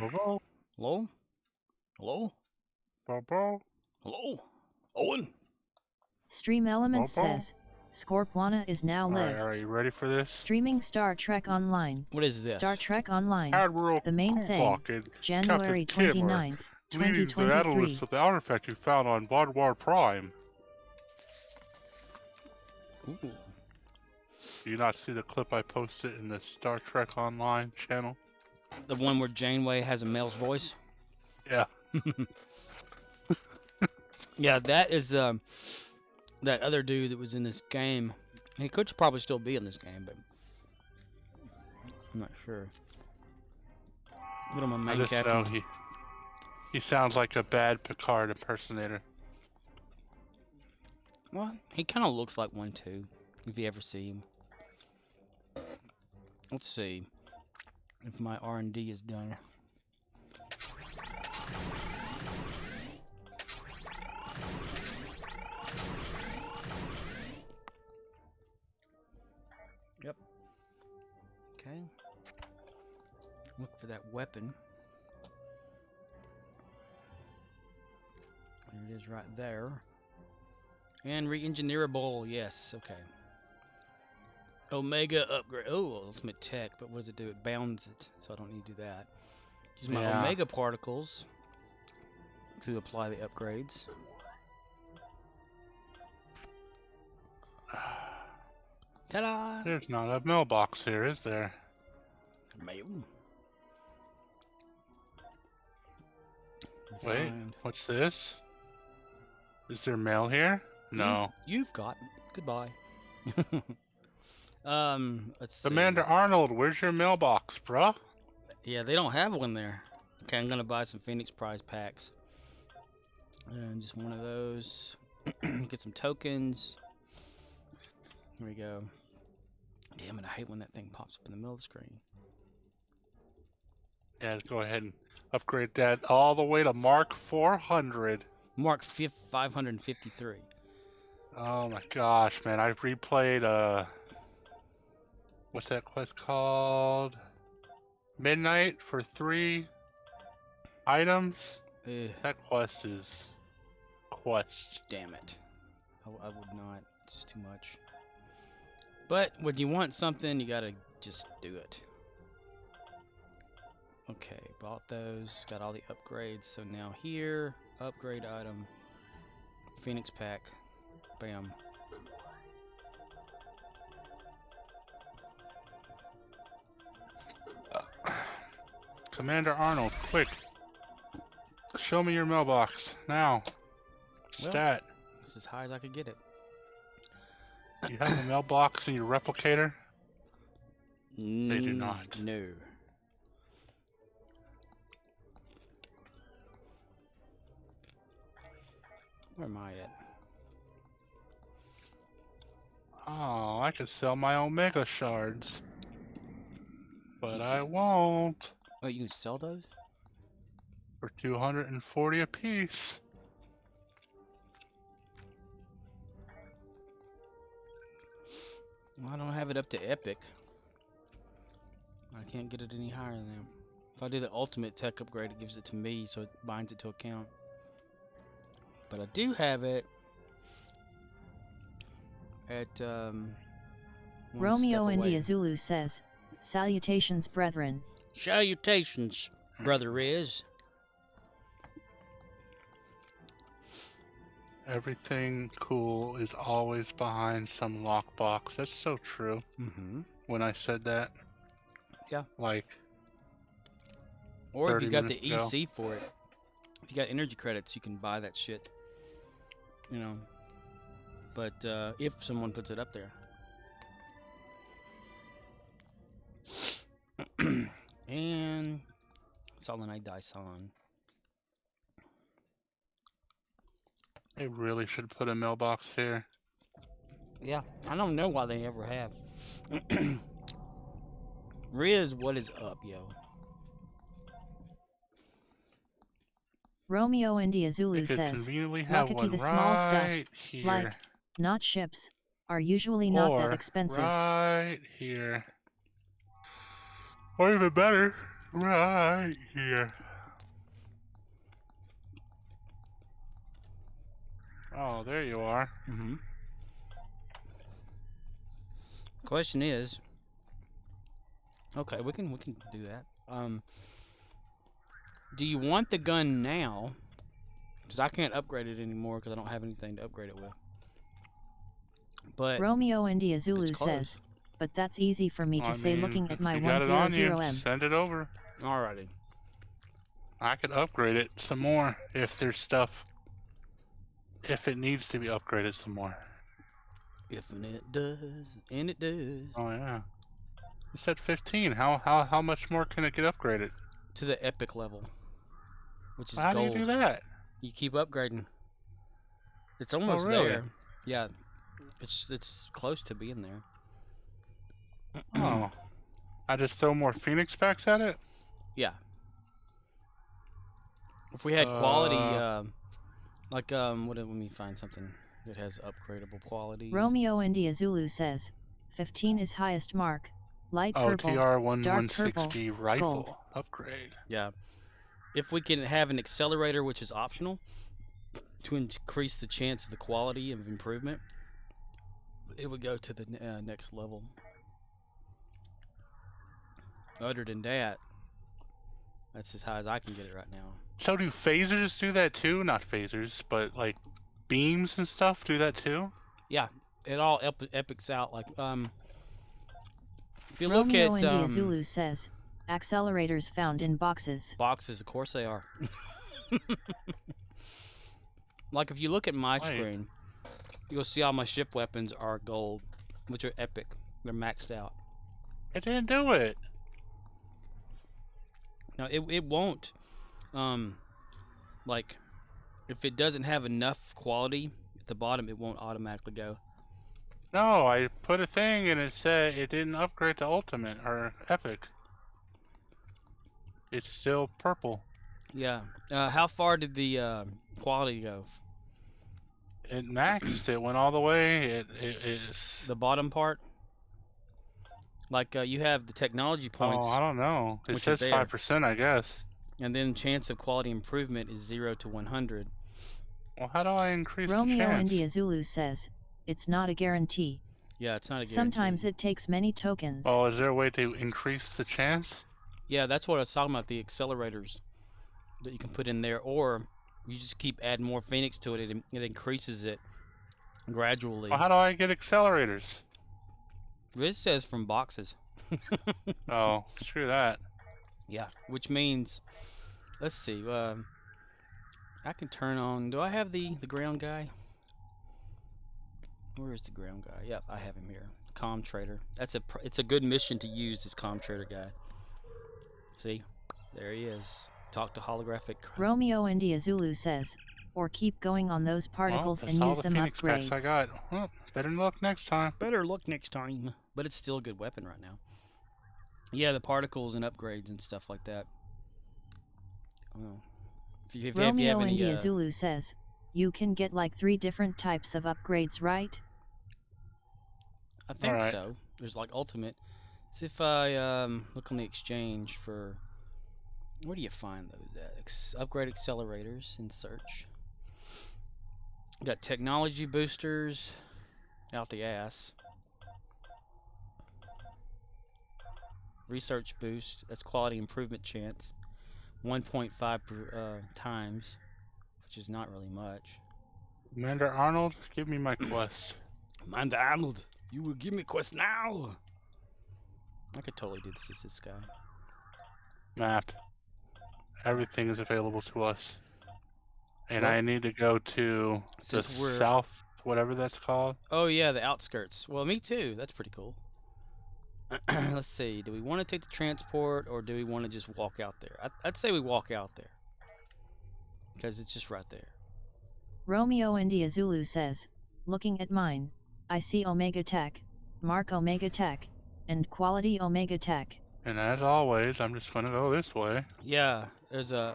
Hello? Hello? Hello? Hello? Hello? Owen? Stream Elements Hello? says, Scorpwana is now live. Alright, are you ready for this? Streaming Star Trek Online. What is this? Star Trek Online. Admiral The main thing. Tuvok and January Captain Kim are 29th, leading the 2023. analysts of the artifact you found on Vaadwaur Prime. Ooh. Do you not see the clip I posted in the Star Trek Online channel? The one where Janeway has a male's voice? Yeah. Yeah, that is that other dude that was in this game. He could probably still be in this game, but I'm not sure. Look at my I main just know captain. he sounds like a bad Picard impersonator. Well, he kind of looks like one too, if you ever see him. Let's see if my R&D is done. Yep. Okay. Look for that weapon. There it is right there. And re-engineerable, yes, okay. Omega upgrade. Oh, ultimate tech, but what does it do? It bounds it, so I don't need to do that. Use my Omega particles to apply the upgrades. Ta-da! There's not a mailbox here, is there? Mail. Wait, what's this? Is there mail here? No. You've got it. Goodbye. Let's see. Commander Arnold, where's your mailbox, bruh? Yeah, they don't have one there. Okay, I'm gonna buy some Phoenix Prize packs. And just one of those. Get some tokens. Here we go. Damn it, I hate when that thing pops up in the middle of the screen. Yeah, go ahead and upgrade that all the way to Mark 400. Mark 553. Oh my gosh, man. I replayed, what's that quest called? Midnight for 3 items? That quest is... Damn it. I would not. It's just too much. But when you want something, you gotta just do it. Okay, bought those. Got all the upgrades. So now here, upgrade item. Phoenix pack. Bam. Commander Arnold, quick. Show me your mailbox, now. Stat. Well, it's as high as I could get it. You have a mailbox in your replicator? They do not. No. Where am I at? Oh, I could sell my Omega shards. But I won't. Oh, you can sell those? For 240 apiece. Well, I don't have it up to epic. I can't get it any higher than that. If I do the ultimate tech upgrade, it gives it to me, so it binds it to account. But I do have it at Romeo India Zulu says, Salutations, brethren. Salutations, brother Riz. Everything cool is always behind some lockbox. That's so true. When I said that. Yeah. Like. Or if you got the ago. EC for it. If you got energy credits, you can buy that shit. You know. But if someone puts it up there. And Selenite Dyson. They really should put a mailbox here. Yeah, I don't know why they ever have. Riz, what is up, yo? Romeo India Zulu says, Luckily the small stuff, here. like, not ships, are usually not that expensive. Right here. Or even better, Right here. Oh, there you are. Mm-hmm. Question is, okay, we can do that. Do you want the gun now? Because I can't upgrade it anymore because I don't have anything to upgrade it with. But Romeo India it's Zulu close. says, but that's easy for me to I say mean, looking at if my you got it on you, 100M. send it over. Alrighty. I could upgrade it some more if there's stuff. If it needs to be upgraded some more. If and it does, and it does. Oh yeah. You said 15. How much more can it get upgraded? To the epic level, which is How gold. do you do that? You keep upgrading. It's Oh almost really? there. Yeah, it's close to being there. Oh. I just throw more Phoenix packs at it? Yeah. If we had quality, like let me find something that has upgradable quality. Romeo India Zulu says, 15 is highest mark, light Oh, purple, dark purple, TR-1160 rifle gold. upgrade. Yeah. If we can have an accelerator, which is optional, to increase the chance of the quality of improvement, it would go to the next level. Other than that, that's as high as I can get it right now. So do phasers do that too? Not phasers, but like beams and stuff do that too? Yeah, it all epics out. Like if you Romeo look at India Zulu says, accelerators found in boxes. Boxes, of course they are. Like if you look at my screen, you'll see all my ship weapons are gold, which are epic. They're maxed out. It didn't do it. Now it won't. Like if it doesn't have enough quality at the bottom, it won't automatically go. No, I put a thing and it said it didn't upgrade to ultimate or epic. It's still purple. Yeah. How far did the quality go? It maxed. It went all the way. It's The bottom part. Like you have the technology points. Oh, I don't know. It which are says there. 5%, I guess. And then chance of quality improvement is 0 to 100. Well, how do I increase the Romeo chance? India Zulu says, it's not a guarantee. Yeah, it's not a guarantee. Sometimes it takes many tokens. Oh, is there a way to increase the chance? Yeah, that's what I was talking about, the accelerators that you can put in there, or you just keep adding more Phoenix to it, it increases it gradually. Well, how do I get accelerators? This says from boxes. Oh, screw that. Yeah, which means, let's see, I can turn on, do I have the ground guy? Where is the ground guy? Yep, I have him here. Comm Trader. It's a good mission to use, this Comm Trader guy. See, there he is. Talk to holographic. Romeo India Zulu says, or keep going on those particles and use them Phoenix upgrades. packs I got. Well, better luck next time. Better luck next time. But it's still a good weapon right now. Yeah, the particles and upgrades and stuff like that. Well, if Romeo you have any, India Zulu says, you can get like 3 different types of upgrades, right? I think so. There's like ultimate. So if I look on the exchange for, where do you find those at? Upgrade accelerators in search. Got technology boosters out the ass. Research boost, that's quality improvement chance. 1.5 times, which is not really much. Commander Arnold, give me my quest. Commander Arnold, you will give me quest now. I could totally do this guy. Map. Everything is available to us. And I need to go to the south, whatever that's called. Oh yeah, the outskirts. Well, me too. That's pretty cool. Let's see. Do we want to take the transport or do we want to just walk out there? I'd say we walk out there. Because it's just right there. Romeo India Zulu says, looking at mine, I see Omega Tech, Mark Omega Tech, and Quality Omega Tech. And as always, I'm just going to go this way. Yeah, there's a...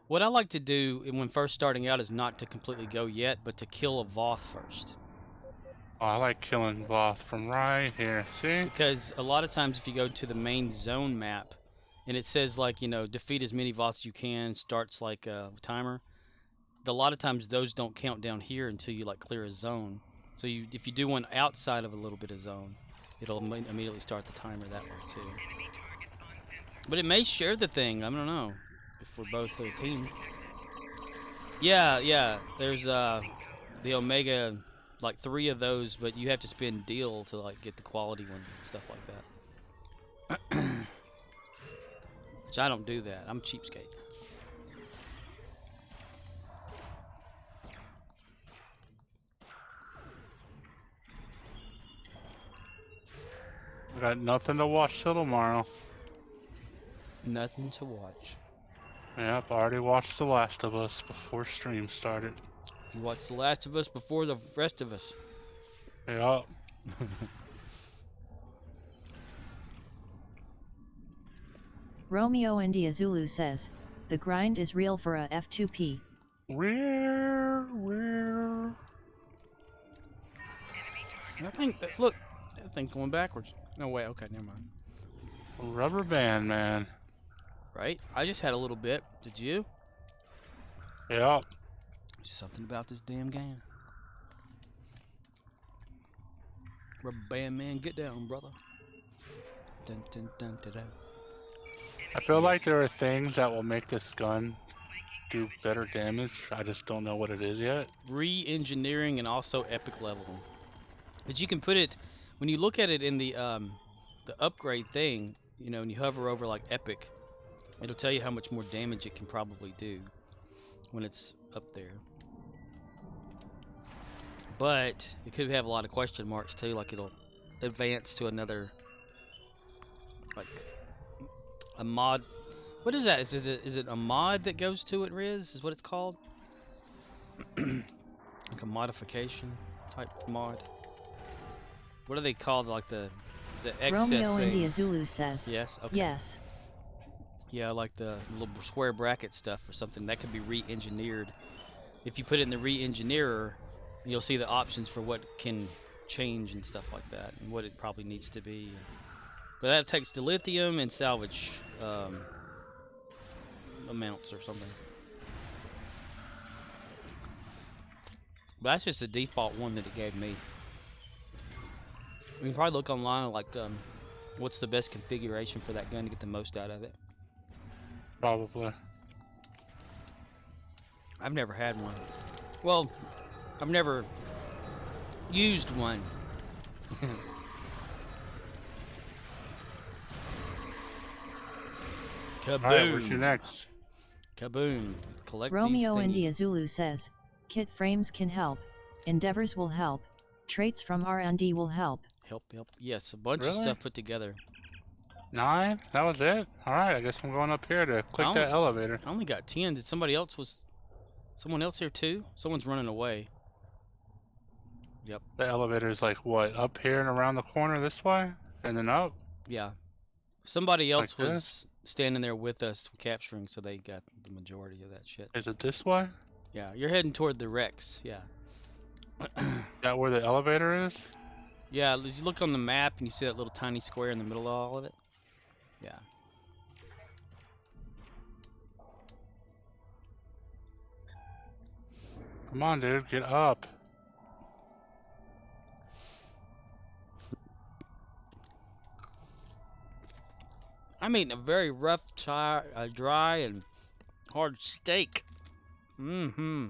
What I like to do when first starting out is not to completely go yet, but to kill a Voth first. Oh, I like killing Voth from right here. See? Because a lot of times if you go to the main zone map and it says like, you know, defeat as many bots as you can, starts like a timer. A lot of times those don't count down here until you like clear a zone. So if you do one outside of a little bit of zone, it'll immediately start the timer that way too. But it may share the thing. I don't know if we're both a team. Yeah. There's the Omega, like 3 of those, but you have to spend deal to like get the quality ones and stuff like that. Which I don't do that. I'm a cheapskate. I got nothing to watch till tomorrow. Nothing to watch. Yep, I already watched The Last of Us before stream started. You watched The Last of Us before the rest of us. Yep. Romeo India Zulu says, the grind is real for a F2P. Where? I think, look, that thing's going backwards. No way, okay, never mind. Rubber band, man. Right? I just had a little bit. Did you? Yep. Just something about this damn game. Rubber band man, get down, brother. Dun, dun, dun, dun, dun. I feel like there are things that will make this gun do better damage. I just don't know what it is yet. Re-engineering and also epic leveling. But you can put it, when you look at it in the upgrade thing, you know, and you hover over like epic, it'll tell you how much more damage it can probably do when it's up there. But it could have a lot of question marks too, like it'll advance to another, like a mod. What is that? Is it a mod that goes to it, Riz? Is what it's called? Like a modification type mod. What are they called? Like the excess Romeo things? India Zulu says, Yes. Okay. yes. Yeah, like the little square bracket stuff or something that could be re-engineered. If you put it in the re-engineer, you'll see the options for what can change and stuff like that, and what it probably needs to be. But that takes dilithium and salvage amounts or something. But that's just the default one that it gave me. We can probably look online like what's the best configuration for that gun to get the most out of it. Probably. I've never had one. Well, I've never used one. Kaboom! Alright, where's your next? Kaboom! Collect Romeo these India thingies. Zulu says, kit frames can help, endeavors will help, traits from R&D will help. Help. Yes, a bunch of Really? stuff put together. 9? That was it? Alright, I guess I'm going up here to click that elevator. I only got 10. Did someone else here too? Someone's running away. Yep. The elevator is like what? Up here and around the corner this way? And then up? Yeah. Somebody else Like was standing there with us capturing, so they got the majority of that shit. Is it this way? Yeah, you're heading toward the Rex. Yeah. That where the elevator is? Yeah, you look on the map and you see that little tiny square in the middle of all of it. Yeah. Come on, dude, get up. I'm eating a very rough, dry, and hard steak. Mm-hmm.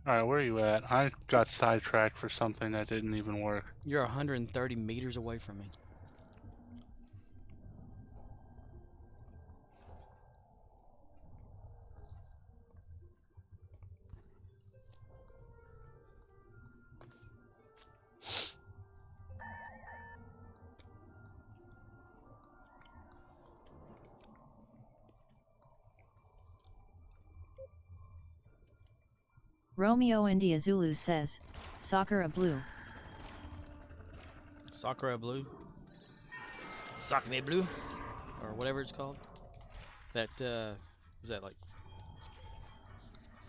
Alright, where are you at? I got sidetracked for something that didn't even work. You're 130 meters away from me. Romeo India Zulu says, Sakura Blue. Sakura Blue. Sakura Blue. Or whatever it's called. That, was that like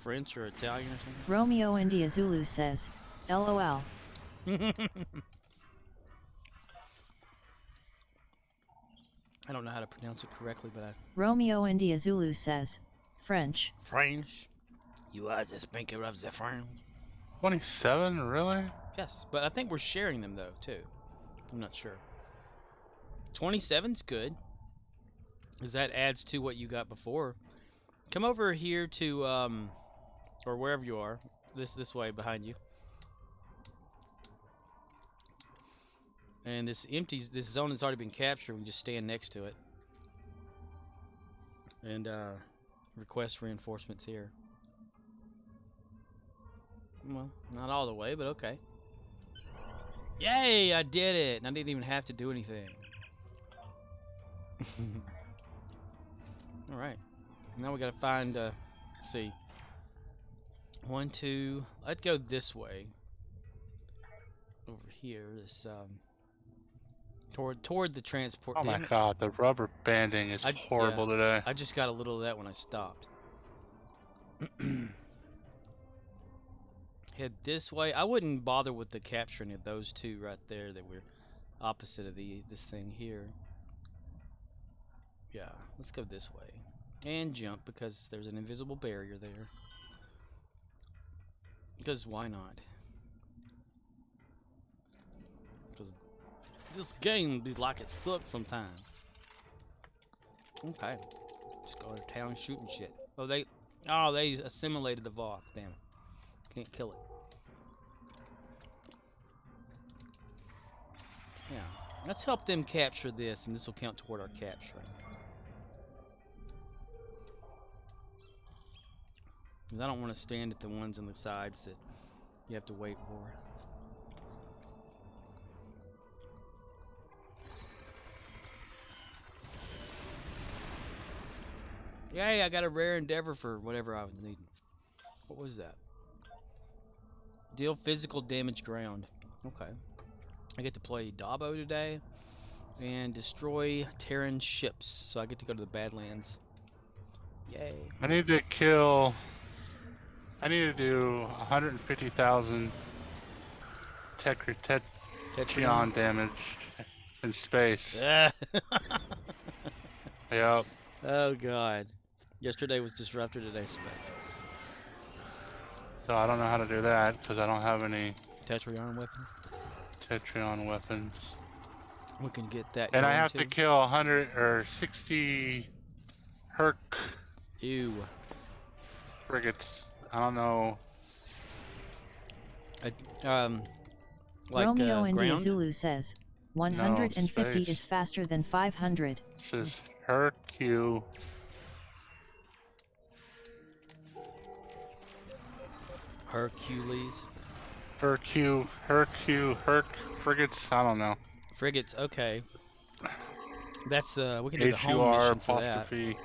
French or Italian or something? Romeo India Zulu says, LOL, I don't know how to pronounce it correctly, but I... Romeo India Zulu says, French. French. You are the speaker of the French. 27, really? Yes, but I think we're sharing them though too. I'm not sure. 27's good, because that adds to what you got before. Come over here to or wherever you are. This way behind you. And this zone has already been captured. We can just stand next to it. And request reinforcements here. Well, not all the way, but okay. Yay, I did it! And I didn't even have to do anything. Alright. Now we gotta find, let's see. 1, 2, let's go this way. Over here, this, toward the transport. Oh my god, the rubber banding is horrible today. I just got a little of that when I stopped. Head this way. I wouldn't bother with the capturing of those two right there that were opposite of this thing here. Yeah, let's go this way. And jump, because there's an invisible barrier there. Because why not? Because this game be like it sucks sometimes. Okay. Just go to town shooting shit. Oh, they assimilated the Voth. Damn it. Can't kill it. Yeah. Let's help them capture this, and this will count toward our capturing. Because I don't want to stand at the ones on the sides that you have to wait for. Yay, I got a rare endeavor for whatever I was needing. What was that? Deal physical damage ground. Okay. I get to play Dabo today. And destroy Terran ships. So I get to go to the Badlands. Yay. I need to do 150,000 Tetrion damage in space. Yep. Oh god. Yesterday was disruptor, today's space. So I don't know how to do that because I don't have any Tetrion weapon. Tetrion weapons. We can get that. And I have to kill 100 or 60 Herc. Ew. Frigates. I don't know. Like Romeo India ground? Zulu says, 150 No, is faster than 500. This is Hercule. Hercules. Herc frigates. I don't know. Frigates. Okay. That's we can do the home HUR mission for that. apostrophe.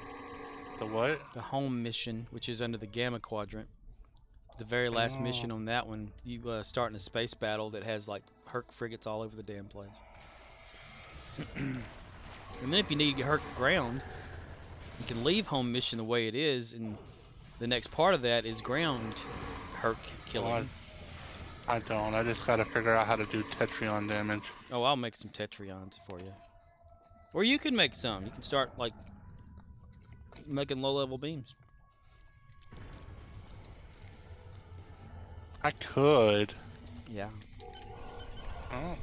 The what? The home mission, which is under the Gamma Quadrant. The very last mission on that one, you start in a space battle that has like Herc frigates all over the damn place. And then if you need Herc ground, you can leave home mission the way it is, and the next part of that is ground Herc killing. Well, I don't. I just gotta figure out how to do Tetrion damage. Oh, I'll make some Tetrions for you. Or you can make some. You can start like making low-level beams. I could. Yeah. Oh,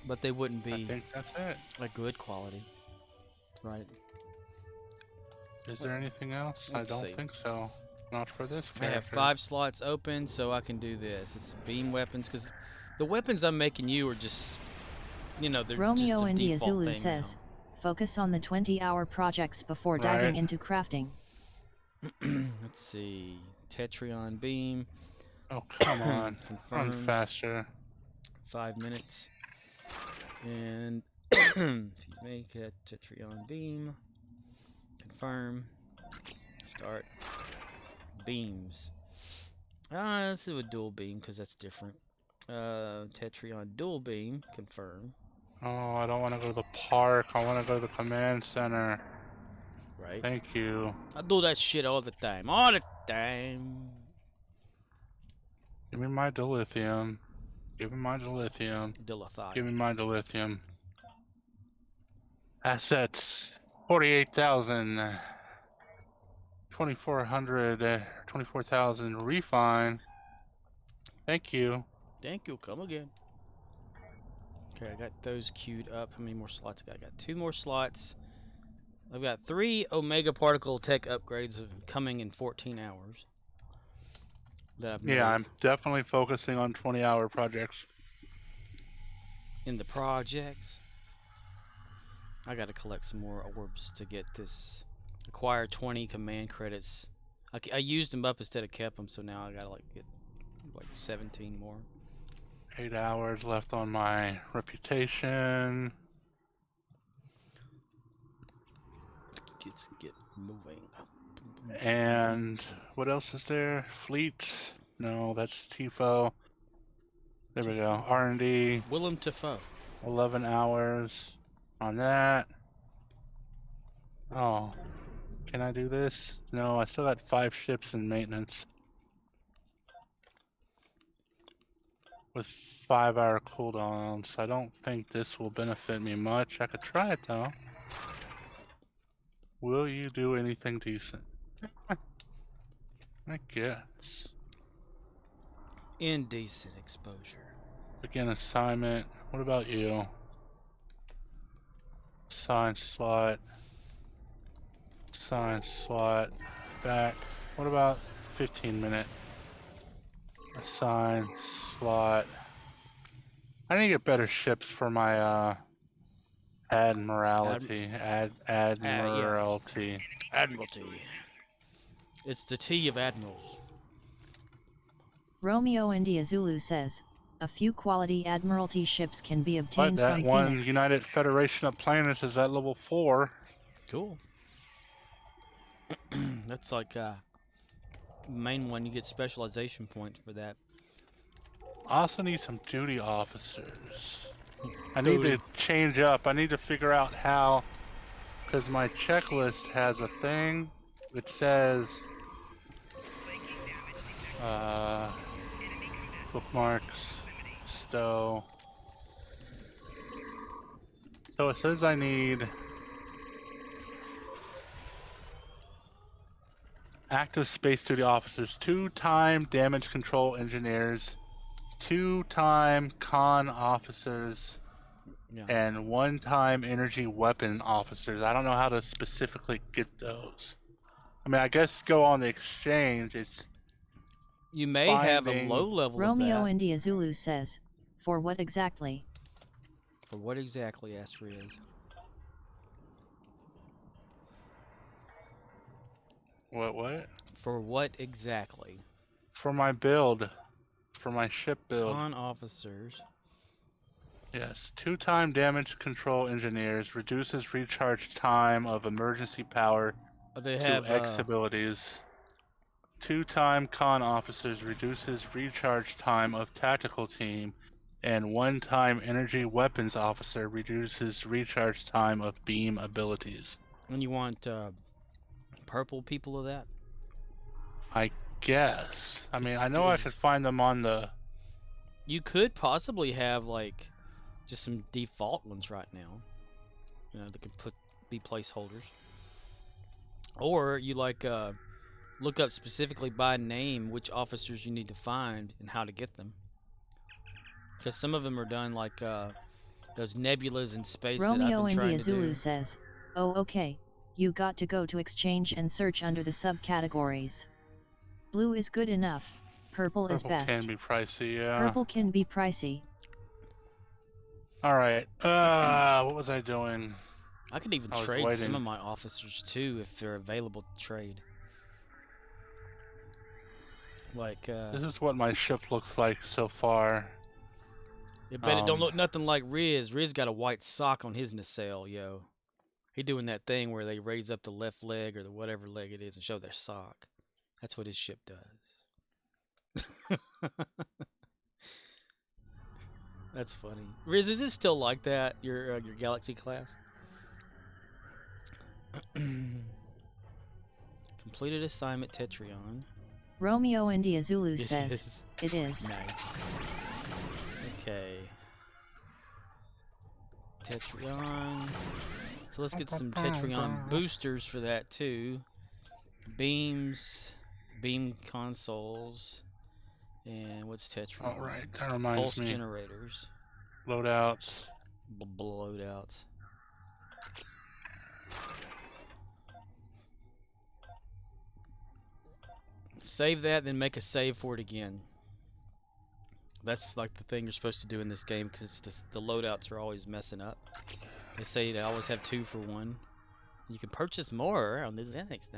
But they wouldn't I be think that's it. a good quality. Right. Is there anything else? Let's I don't see. think so. Not for this I have character. 5 slots open, so I can do this. It's beam weapons, because the weapons I'm making you are just, you know, they're Romeo just a India default Zulu thing says, now. focus on the 20-hour projects before diving Right. into crafting. Let's see. Tetrion beam. Oh, come on. Run Confirm. faster. 5 minutes. And if you make a Tetrion beam, confirm, start beams. Let's do a dual beam because that's different. Tetrion dual beam, confirm. Oh, I don't want to go to the park. I want to go to the command center. Right. Thank you. I do that shit all the time. All the time. Give me my dilithium. Give me my dilithium. Dilithium. Give me my dilithium. Assets 48,000. 2,400. 24,000. Refine. Thank you. Thank you. Come again. Okay, I got those queued up. How many more slots I got? 2 more slots. I've got 3 Omega Particle Tech upgrades coming in 14 hours. That I've made. Yeah, I'm definitely focusing on 20-hour projects. In the projects. I gotta collect some more orbs to get this. Acquire 20 command credits. I used them up instead of kept them, so now I gotta get 17 more. 8 hours left on my reputation. Let's get moving. And what else is there? Fleets? No, that's TIFO. There we go. R&D. Willem Dafoe. 11 hours on that. Oh, can I do this? No, I still got 5 ships in maintenance. With 5-hour cooldowns. I don't think this will benefit me much. I could try it though. Will you do anything decent? I guess. Indecent exposure. Begin assignment. What about you? Assign slot. Assign slot. Back. What about 15-minute? Assign slot. I need to get better ships for my Admiralty. Admiralty. Yeah. Admiralty. It's the T of admirals. Romeo India Zulu says, a few quality Admiralty ships can be obtained But that from one Phoenix. United Federation of Planets is at level 4. Cool. That's like main one. You get specialization points for that. I also need some duty officers. I need to change up. I need to figure out how, because my checklist has a thing. It says bookmarks, stow. So it says I need active space duty officers, 2-time damage control engineers, 2-time con officers, and 1-time energy weapon officers. I don't know how to specifically get those. I mean, I guess go on the exchange. You may have a low level Romeo of that. India Zulu says, for what exactly? For what exactly, Astriz? What? For what exactly? For my build. For my ship build. Con officers. Yes. 2-time damage control engineers. Reduces recharge time of emergency power They to have X abilities. 2-time con officers. Reduces recharge time of tactical team. And 1-time energy weapons officer. Reduces recharge time of beam abilities. And you want purple people of that? I guess. I mean, I know I could find them on the... You could possibly have, like, just some default ones right now. You know, that could be placeholders. Or you, like, look up specifically by name which officers you need to find and how to get them. Because some of them are done like those nebulas in space Romeo that I've been trying India to Zulu do. says, oh okay, you got to go to exchange and search under the subcategories. Blue is good enough, purple is best. Purple can be pricey, yeah. Purple can be pricey. Alright, what was I doing? I could even trade some of my officers too if they're available to trade. Like, this is what my ship looks like so far. I bet it don't look nothing like Riz. Riz got a white sock on his nacelle, yo. He doing that thing where they raise up the left leg or the whatever leg it is and show their sock. That's what his ship does. That's funny. Riz, is it still like that, your Galaxy class? Completed assignment Tetrion. Romeo India Zulu says, it is. Nice. Okay. Tetrion. So let's get some Tetrion boosters for that too. Beams, beam consoles, and what's Tetrion? All right, that reminds Pulse me. generators. Loadouts. Loadouts. Save that, then make a save for it again. That's like the thing you're supposed to do in this game because the loadouts are always messing up. They say they always have 2 for 1. You can purchase more on this next.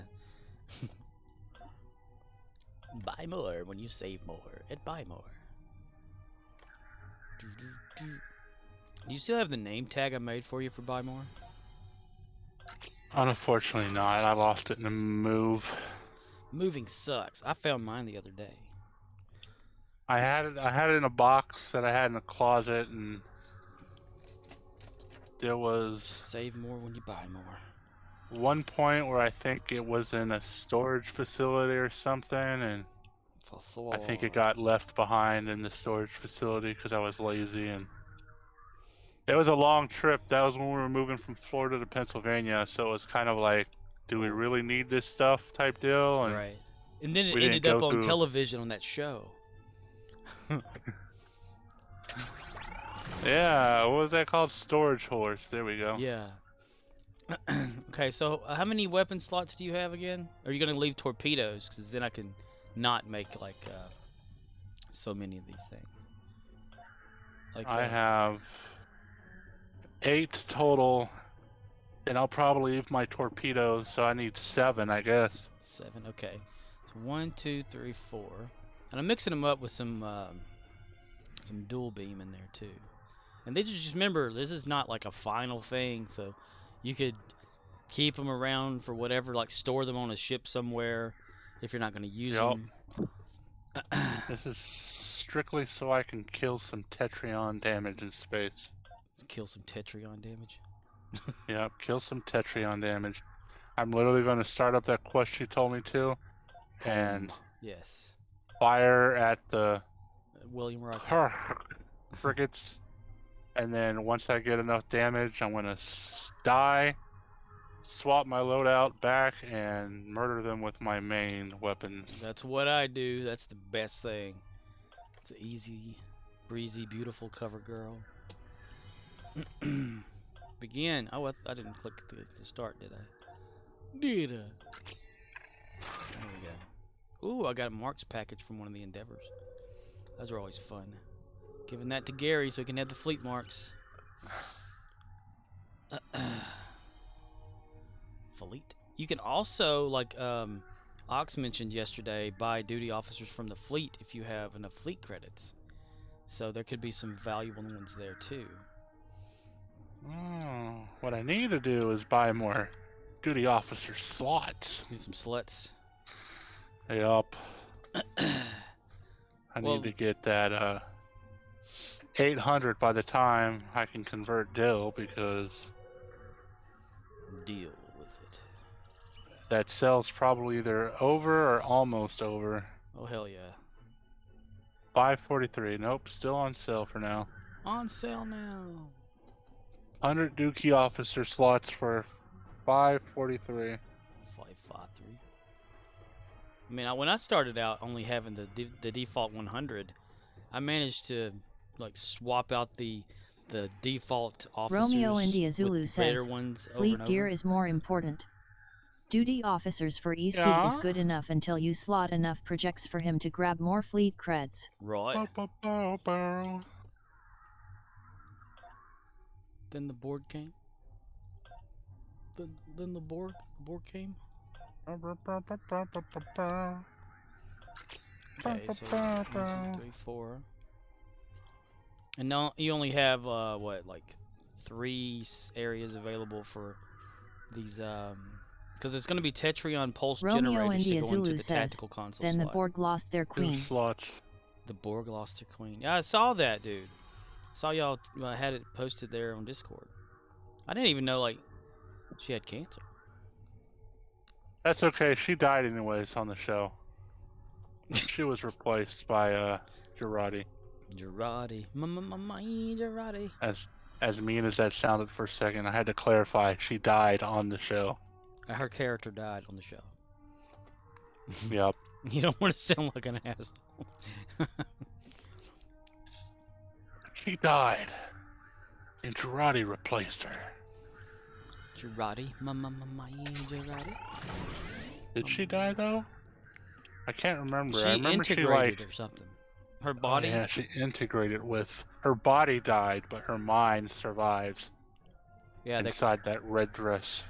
Buy more when you save more at Buy More. Do you still have the name tag I made for you for Buy More? Unfortunately not. I lost it in a move. Moving sucks. I found mine the other day. I had it in a box that I had in a closet, and there was Save more when you buy more. one point where I think it was in a storage facility or something, and I think it got left behind in the storage facility because I was lazy, and it was a long trip. That was when we were moving from Florida to Pennsylvania, so it was kind of like, do we really need this stuff type deal? And right. And then it we ended didn't up go on through- television on that show. Yeah, what was that called? Storage Horse. There we go. Yeah. Okay, so how many weapon slots do you have again? Are you gonna leave torpedoes? Because then I can not make like so many of these things. Like I have 8 total, and I'll probably leave my torpedoes, so I need 7, I guess. 7. Okay, so 1, 2, 3, 4, and I'm mixing them up with some dual beam in there too. And these are just, remember, this is not like a final thing, so you could keep them around for whatever, like store them on a ship somewhere if you're not going to use them. This is strictly so I can kill some Tetrion damage in space. Let's kill some Tetrion damage. Yep, kill some Tetrion damage. I'm literally going to start up that quest you told me to, and yes, fire at the William Rocket frigates, and then once I get enough damage, I'm going to die, swap my loadout back, and murder them with my main weapons. That's what I do. That's the best thing. It's an easy, breezy, beautiful cover girl. Begin. Oh, I didn't click to start, did I? Did I? There we go. Ooh, I got a Marks package from one of the Endeavors. Those are always fun. Giving that to Gary so he can have the fleet marks. Fleet. You can also, like Ox mentioned yesterday, buy duty officers from the fleet if you have enough fleet credits. So there could be some valuable ones there too. Oh, what I need to do is buy more duty officer slots. Get some sluts. Yup. I need to get that 800 by the time I can convert Dill, because Deal with it. that sale's probably either over or almost over. Oh hell yeah. 543. Nope, still on sale for now. On sale now. 100 Dookie officer slots for 543. 553. I mean, when I started out only having the default 100, I managed to like swap out the default officers. Romeo India Zulu with says, better ones fleet over and gear over. is more important. Duty officers for EC Yeah? is good enough until you slot enough projects for him to grab more fleet creds. Right. Bow. Then the board came. Then the board came. Okay, so 1, 2, 3, 4. And now you only have what, like 3 areas available for these because it's going to be Tetrion pulse Romeo generators to India go Zulu into the says, tactical console then the slot. Borg lost their 2 queen. slots. The Borg lost their queen. Yeah, I saw that, dude. Saw y'all had it posted there on Discord. I didn't even know like she had cancer. That's okay, she died anyways on the show. She was replaced by Girardi. Girardi. Girardi. As mean as that sounded for a second, I had to clarify. She died on the show. Her character died on the show. Yep. You don't want to sound like an asshole. She died. And Girardi replaced her. Girardi. Girardi. Did she die though? I can't remember. She I remember integrated she or something. Her body. Oh, yeah, she integrated with her body died, but her mind survives. Yeah, inside that red dress.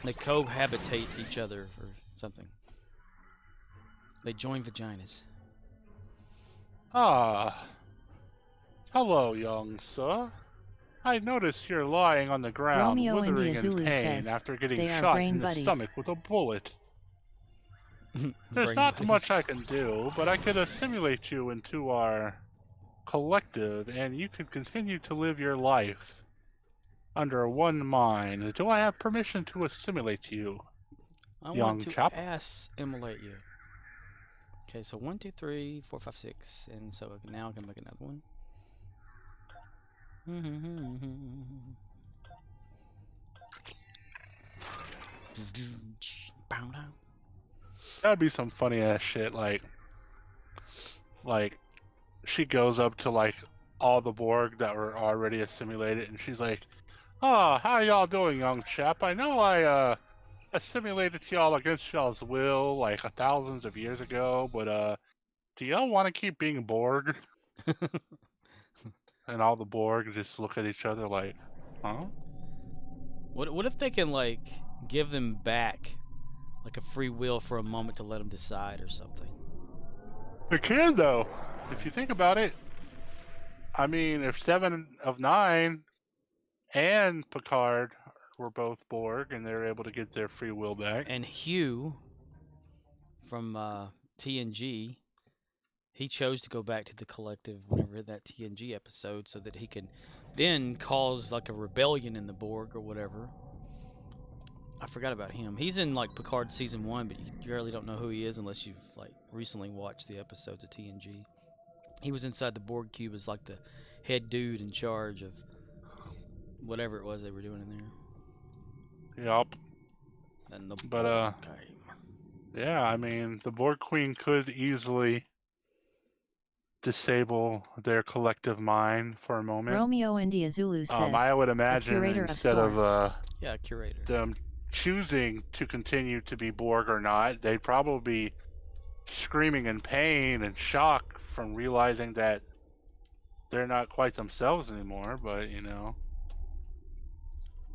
They cohabitate each other or something. They join vaginas. Ah. Hello, young sir. I notice you're lying on the ground, Romeo withering India in Zulu pain says after getting they are shot brain in the buddies. stomach with a bullet. There's Brain not buddies. much I can do, but I could assimilate you into our collective, and you could continue to live your life under one mind. Do I have permission to assimilate you, I young want to chap? assimilate you. Okay, so 1, 2, 3, 4, 5, 6, and so now I can make another one. That'd be some funny ass shit, like she goes up to like all the Borg that were already assimilated, and she's like, "Oh, how y'all doing, young chap? I know I assimilated y'all against y'all's will like thousands of years ago, but do y'all want to keep being Borg?" And all the Borg just look at each other like, "Huh?" What if they can like give them back like a free will for a moment to let them decide or something? They can though, if you think about it. I mean, if 7 of 9 and Picard were both Borg and they're able to get their free will back. And Hugh from TNG, he chose to go back to the collective whenever that TNG episode so that he can then cause like a rebellion in the Borg or whatever. I forgot about him. He's in like Picard season 1, but you really don't know who he is unless you've like recently watched the episodes of TNG. He was inside the Borg cube as like the head dude in charge of whatever it was they were doing in there. Yup. And the But came. yeah, I mean, the Borg Queen could easily disable their collective mind for a moment. Romeo India Zulu says I would imagine curator instead of of Yeah, curator. them choosing to continue to be Borg or not, they'd probably be screaming in pain and shock from realizing that they're not quite themselves anymore. But you know,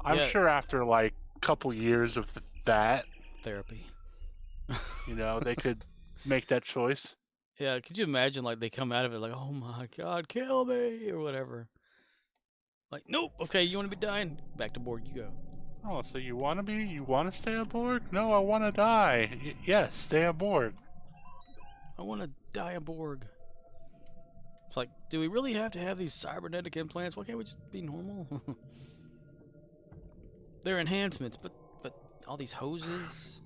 I'm Yeah. sure after like a couple years of that, Therapy. you know, they could make that choice. Yeah, could you imagine like they come out of it like, oh my god, kill me or whatever. Like, nope, okay, you want to be dying? Back to Borg you go. Oh, so you want to stay aboard? No, I want to die. Yes, stay aboard. I want to die a Borg. It's like, do we really have to have these cybernetic implants? Why can't we just be normal? They're enhancements, but all these hoses.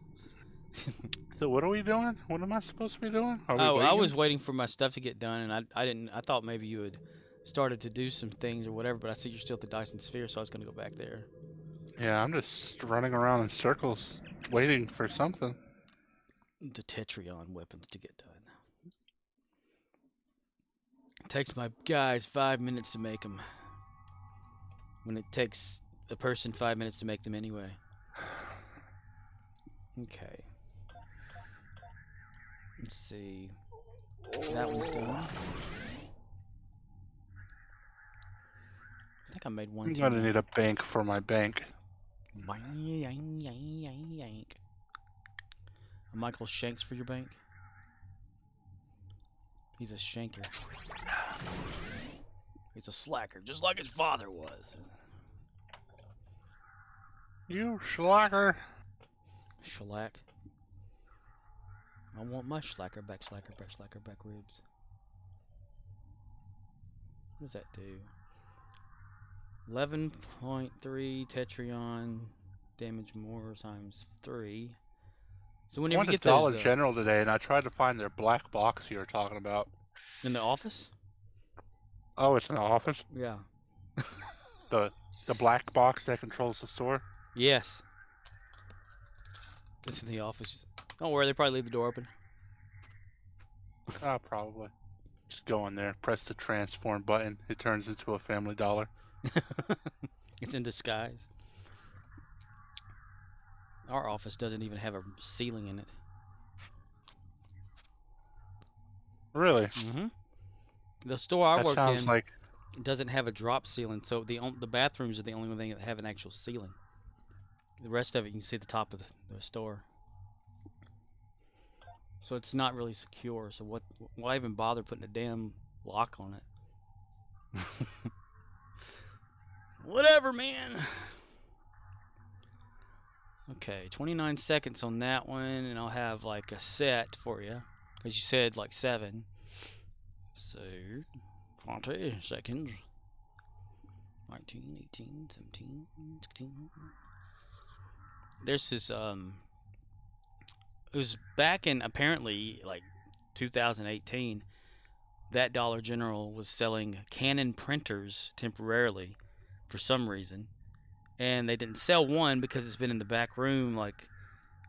So what are we doing? What am I supposed to be doing? Are we Oh, I waiting? was waiting for my stuff to get done, and I didn't. I thought maybe you had started to do some things or whatever, but I see you're still at the Dyson Sphere, so I was gonna go back there. Yeah, I'm just running around in circles, waiting for something. The Tetrion weapons to get done. It takes my guys 5 minutes to make them. When it takes a person 5 minutes to make them anyway. Okay. Let's see. That one's done. I think I made one I'm too gonna many. need a bank for my bank. A Michael Shanks for your bank? He's a shanker. He's a slacker, just like his father was. You slacker. Shellac. I want my slacker back ribs. What does that do? 11.3 Tetrion damage more times 3. So I whenever went you to get those Dollar General today, and I tried to find their black box you were talking about. in the office, Oh, it's an office? Yeah. The black box that controls the store? Yes. It's in the office. Don't worry, they probably leave the door open. Oh, probably. Just go in there, press the transform button. It turns into a Family Dollar. It's in disguise. Our office doesn't even have a ceiling in it. Really? Mm-hmm. The store I That work sounds in like... doesn't have a drop ceiling, so the bathrooms are the only thing that have an actual ceiling. The rest of it, you can see the top of the store. So it's not really secure. So why even bother putting a damn lock on it? Whatever, man. Okay, 29 seconds on that one, and I'll have like a set for you, because you said like 7. So 20 seconds. 19, 18, 17, 16. There's this it was back in apparently like 2018. That Dollar General was selling Canon printers temporarily for some reason, and they didn't sell one because it's been in the back room like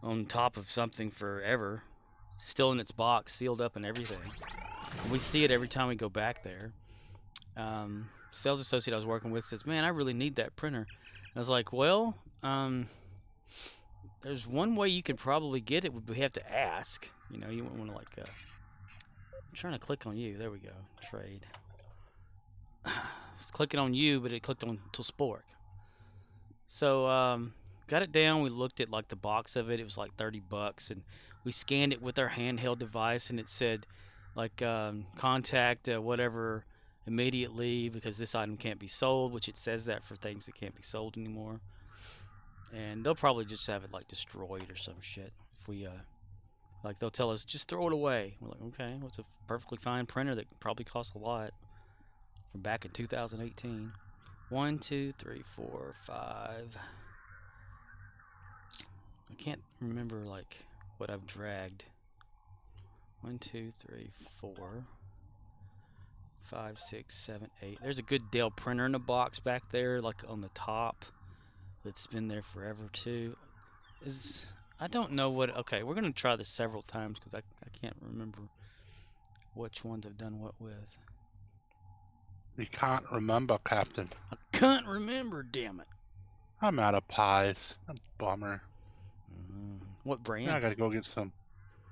on top of something forever, still in its box, sealed up and everything. We see it every time we go back there. Sales associate I was working with says, "Man, I really need that printer." And I was like, "Well, there's one way you could probably get it. We have to ask. You know, you wouldn't want to like." I'm trying to click on you. There we go. Trade. It's clicking on you, but it clicked on to Spork. So got it down. We looked at like the box of it. It was like $30, and we scanned it with our handheld device, and it said like contact whatever immediately because this item can't be sold, which it says that for things that can't be sold anymore. And they'll probably just have it like destroyed or some shit if we like they'll tell us just throw it away. We're like, okay, well, it's a perfectly fine printer that probably costs a lot from back in 2018. 1, 2, 3, 4, 5. I can't remember like what I've dragged. 1, 2, 3, 4, 5, 6, 7, 8. There's a good Dell printer in a box back there, like on the top. That's been there forever too. I don't know what. Okay, we're gonna try this several times because I can't remember which ones I've done what with. You can't remember, Captain. I can't remember, damn it. I'm out of pies. A bummer. What brand? Now I gotta go get some.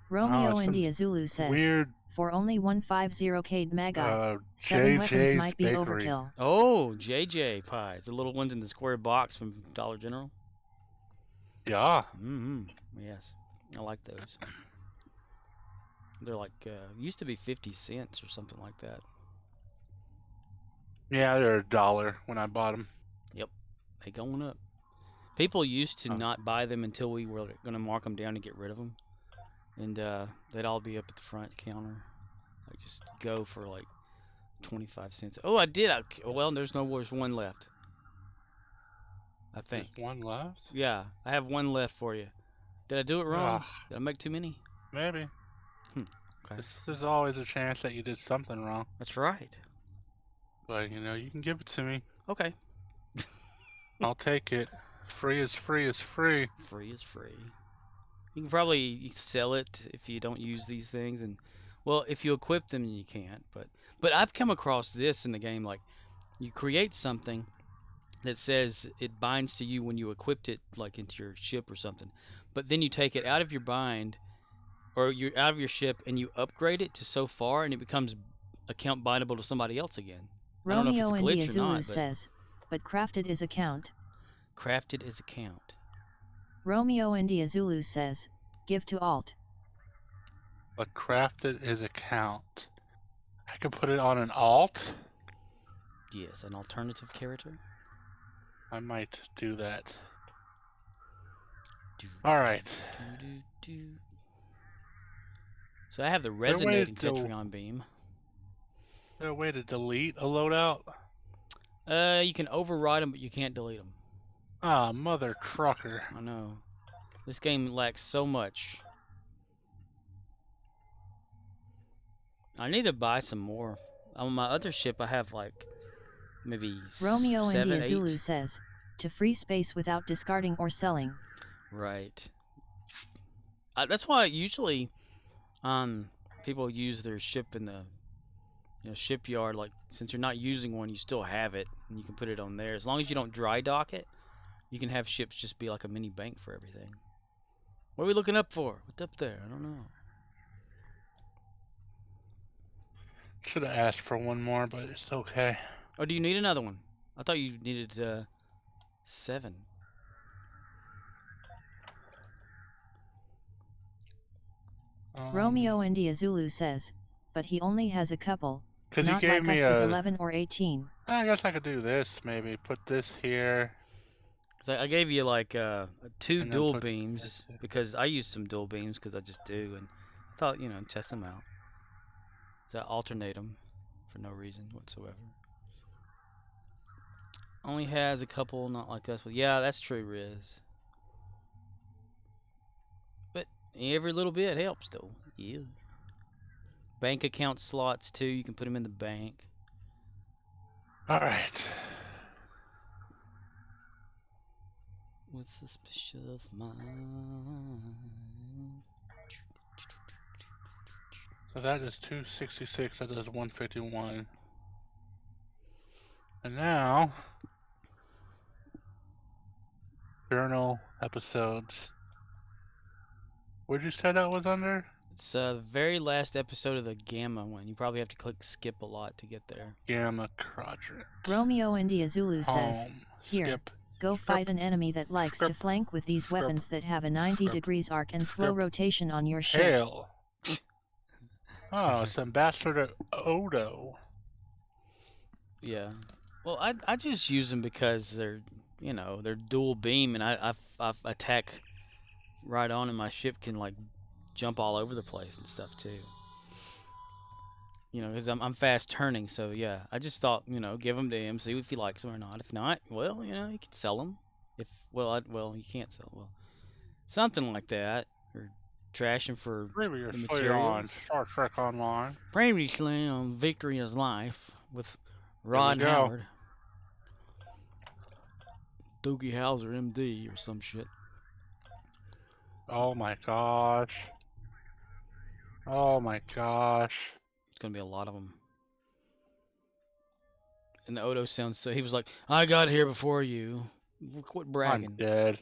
Romeo India Zulu says, weird. For only 150 Cade Magi, 7 weapons JJ's might be Bakery. overkill. Oh, JJ pies. The little ones in the square box from Dollar General. Yeah. Yes, I like those. They're like used to be 50 cents or something like that. Yeah, they're $1 when I bought them. Yep, they going up. People used to not buy them until we were going to mark them down to get rid of them, and they'd all be up at the front counter. Like just go for like 25 cents. Oh, I did. Well, there's one left. I think. There's one left? Yeah, I have one left for you. Did I do it wrong? Did I make too many? Maybe. Okay. There's always a chance that you did something wrong. That's right. But, you know, you can give it to me. Okay. I'll take it. Free is free is free. Free is free. You can probably sell it if you don't use these things, and well, if you equip them, you can't. But I've come across this in the game. Like, you create something that says it binds to you when you equipped it, like into your ship or something. But then you take it out of your bind, or you're out of your ship, and you upgrade it to so far, and it becomes account bindable to somebody else again. I don't know if it's a Romeo glitch India or Zulu not, says, but crafted is account. Crafted is account. Romeo India Zulu says, give to alt. But crafted is account. I could put it on an alt? Yes, an alternative character. I might do that. Alright. So I have the resonating Tetrion beam. Is there a way to delete a loadout? You can override them, but you can't delete them. Ah, mother trucker. I know. This game lacks so much. I need to buy some more On my other ship, I have like maybe Romeo 7, India 8. Zulu says, to free space without discarding or selling. Right. That's why usually, people use their ship in the shipyard. Like, since you're not using one, you still have it, and you can put it on there. As long as you don't dry dock it, you can have ships just be like a mini bank for everything. What are we looking up for? What's up there? I don't know. Should have asked for one more, but it's okay. Oh, do you need another one? I thought you needed 7. Romeo India Zulu says, but he only has a couple, 'cause not you gave like me us with 11 or 18. I guess I could do this, maybe. Put this here. So I gave you like 2 And then dual put beams this here. because I use some dual beams because I just do, and I thought, test them out. So I alternate them for no reason whatsoever. Only has a couple, not like us. But yeah, that's true, Riz. But every little bit helps, though. Yeah. Bank account slots too. You can put them in the bank. All right. With suspicious mind. So that is 266. That is 151. And now, journal episodes. What'd you say that was under? It's the very last episode of the Gamma one. You probably have to click skip a lot to get there. Gamma quadrant. Romeo India Zulu says, Home. here, Skip. go Skip. fight an enemy that likes to Skip. flank with these Skip. weapons that have a 90 Skip. degrees arc and slow Skip. rotation on your ship. Hail. Oh, it's Ambassador Odo. Yeah. Well, I just use them because they're they're dual beam, and I attack right on, and my ship can like jump all over the place and stuff too. Because I'm fast turning, so yeah. I just thought give them to him, see if he likes them or not. If not, well you can sell them. If you can't sell something like that, or trash them for Maybe you're the still materials. on Star Trek Online. Previously on Victory is Life with we Ron go. Howard. Doogie Howser, MD, or some shit. Oh my gosh. Oh my gosh. It's gonna be a lot of them. And the Odo sounds so. He was like, "I got here before you." Quit bragging. I'm dead.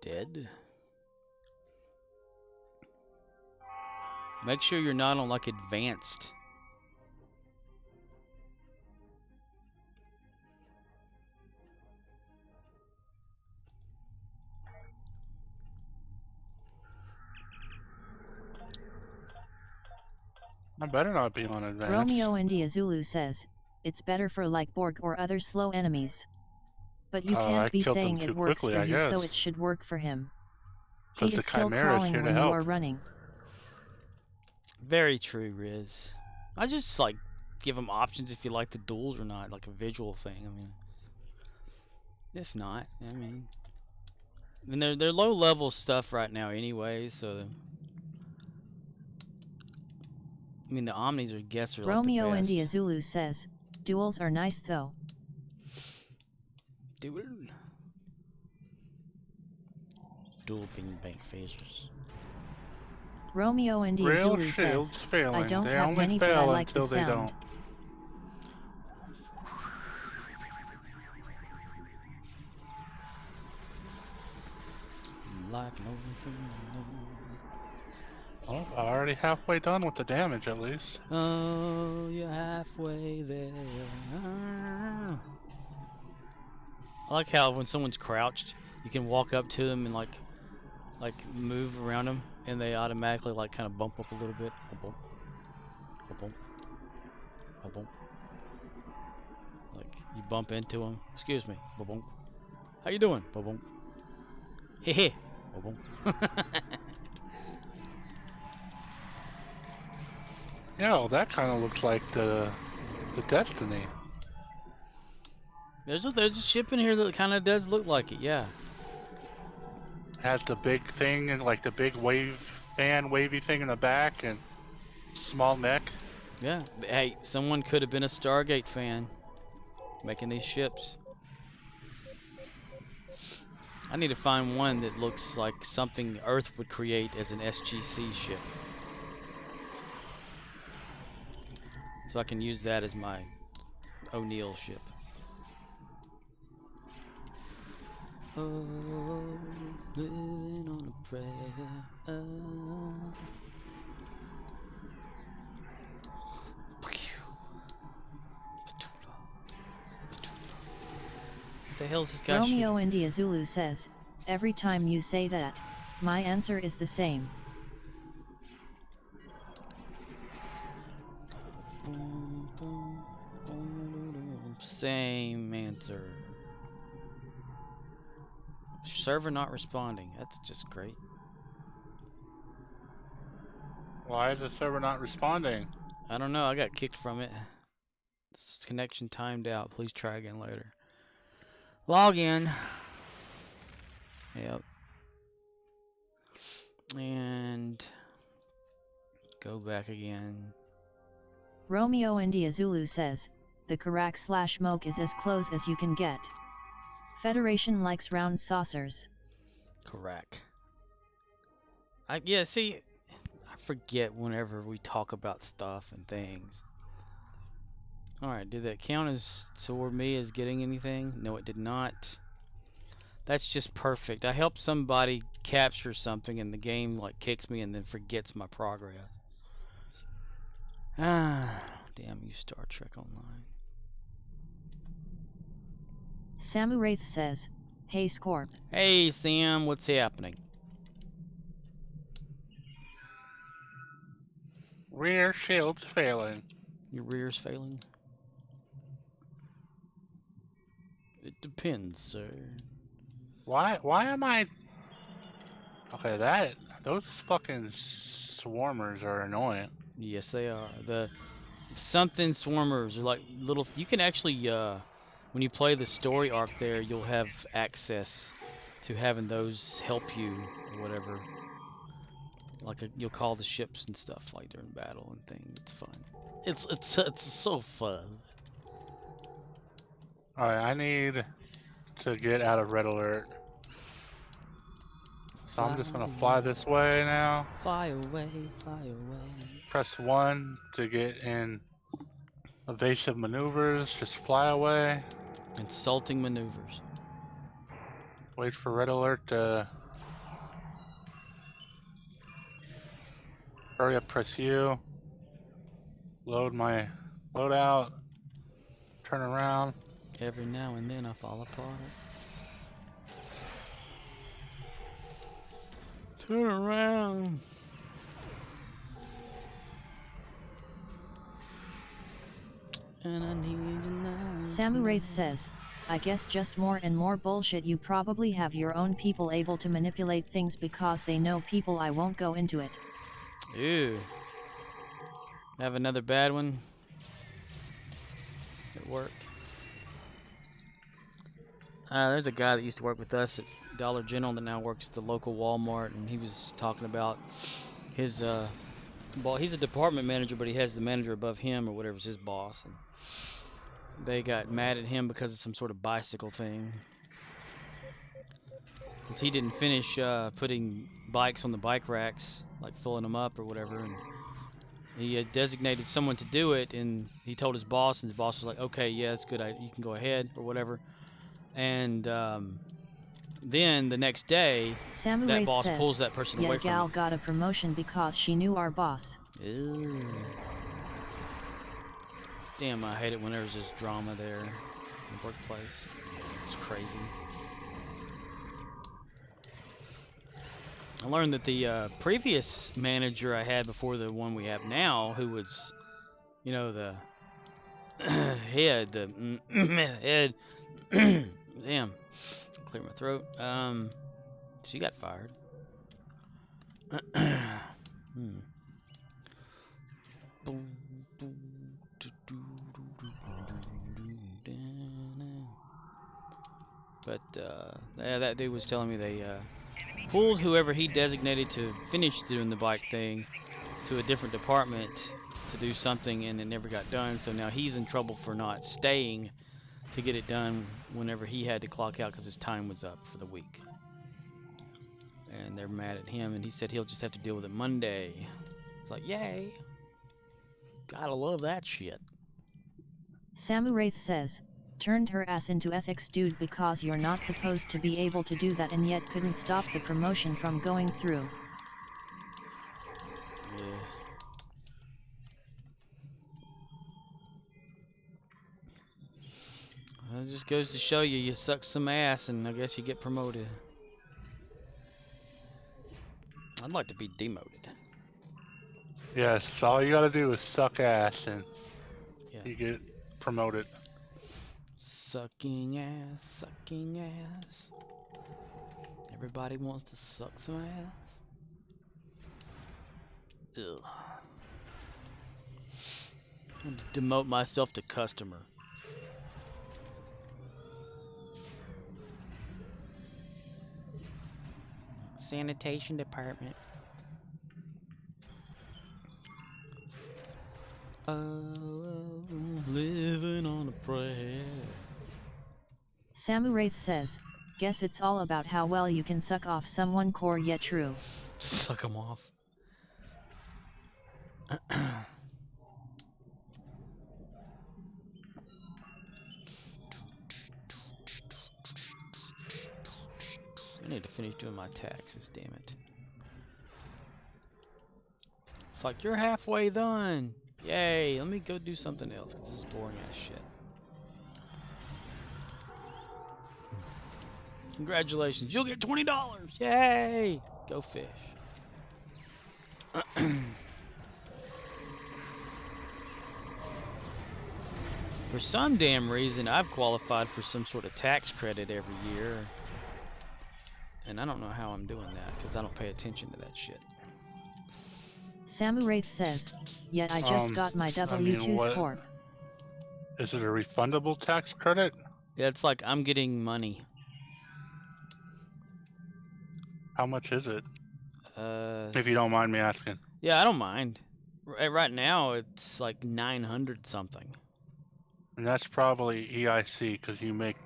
Dead. Make sure you're not on like advanced. I better not be on advanced. Romeo India Zulu says, it's better for like Borg or other slow enemies. But you I can't be killed them saying too it works quickly, for I you, so guess. it should work for him. 'Cause He the is still Chimera is crawling here to when you help. are running. Very true, Riz. I just like give them options if you like the duels or not, like a visual thing. I mean, if not, I mean they're low level stuff right now anyway, so. I mean, the Omnis or guests are like Romeo the best. India Zulu says, duels are nice though. Duel beam bank phasers. Romeo India Rail Zulu shields says, failing. I don't They have only many but I fail like the until they sound. don't. Like Oh, I'm already halfway done with the damage at least. oh, you're halfway there. I like how when someone's crouched, you can walk up to them and like move around them, and they automatically like kind of bump up a little bit. A bump, a bump, a bump. Like you bump into them. Excuse me, a bump. How you doing? A bump. Hehe. A bump. Yeah, well, that kind of looks like the Destiny. There's a ship in here that kind of does look like it, yeah. Has the big thing and like the big wavy thing in the back and small neck. Yeah. Hey, someone could have been a Stargate fan making these ships. I need to find one that looks like something Earth would create as an SGC ship. So I can use that as my O'Neill ship. Oh, living on a prayer. What the hell is this guy Romeo India Zulu says, every time you say that, my answer is the same. Same answer. Server not responding. That's just great. Why is the server not responding? I don't know. I got kicked from it. This connection timed out. Please try again later. Log in. Yep. And go back again. Romeo India Zulu says, the Karak/Moke is as close as you can get. Federation likes round saucers. Correct. Yeah, see, I forget whenever we talk about stuff and things. Alright, did that count as toward me as getting anything? No, it did not. That's just perfect. I helped somebody capture something and the game like kicks me and then forgets my progress. Ah, damn you, Star Trek Online. Samuraith says, hey Scorp. Hey Sam, what's happening? Rear shield's failing. Your rear's failing? It depends, sir. Why am I... Okay, those fucking swarmers are annoying. Yes, they are. The something swarmers are like little. You can actually, when you play the story arc there, you'll have access to having those help you or whatever. Like you'll call the ships and stuff like during battle and things. It's fun. It's so fun. Alright, I need to get out of red alert. So I'm just gonna fly this way now. Fly away, fly away. Press 1 to get in evasive maneuvers, just fly away. Insulting maneuvers. Wait for red alert to... Hurry up, press U. Load out. Turn around. Every now and then I fall apart. Turn around. And I need you now. Samuraith says, I guess just more and more bullshit. You probably have your own people able to manipulate things because they know people. I won't go into it. Ew. Have another bad one at work. There's a guy that used to work with us at Dollar General that now works at the local Walmart, and he was talking about his well, he's a department manager, but he has the manager above him or whatever's his boss, and they got mad at him because of some sort of bicycle thing, because he didn't finish putting bikes on the bike racks, like filling them up or whatever, and he had designated someone to do it, and he told his boss, and his boss was like, okay, yeah, that's good, you can go ahead or whatever. And then the next day, Samuraith that boss says, pulls that person away from gal him. got a promotion because she knew our boss. Ew. Damn, I hate it when there's this drama there in the workplace. It's crazy. I learned that the previous manager I had before the one we have now, who was, you know, the head, head. Damn, clear my throat. She got fired. But yeah, that dude was telling me they pulled whoever he designated to finish doing the bike thing, to a different department to do something, and it never got done. So now he's in trouble for not staying to get it done whenever he had to clock out because his time was up for the week. And they're mad at him, and he said he'll just have to deal with it Monday. It's like, yay. Gotta love that shit. Samuraith says, turned her ass into ethics dude because you're not supposed to be able to do that and yet couldn't stop the promotion from going through. Yeah. Well, it just goes to show you, you suck some ass and I guess you get promoted. I'd like to be demoted. Yes, all you gotta do is suck ass and Yeah. you get promoted. Sucking ass, sucking ass. Everybody wants to suck some ass. Ugh. I'm going to demote myself to customer. Sanitation department. Living on a prayer. Samuraith says, guess it's all about how well you can suck off someone core yet true. Suck them off. I need to finish doing my taxes, damn it. It's like, you're halfway done. Yay, let me go do something else, because this is boring ass shit. Congratulations, you'll get $20. Yay! Go fish. For some damn reason, I've qualified for some sort of tax credit every year. And I don't know how I'm doing that, because I don't pay attention to that shit. Samuraith says, yet I just got my W2 score. Is it a refundable tax credit? Yeah, it's like I'm getting money. How much is it? If you don't mind me asking. Yeah, I don't mind. Right now, it's like 900 something. And that's probably EIC because you make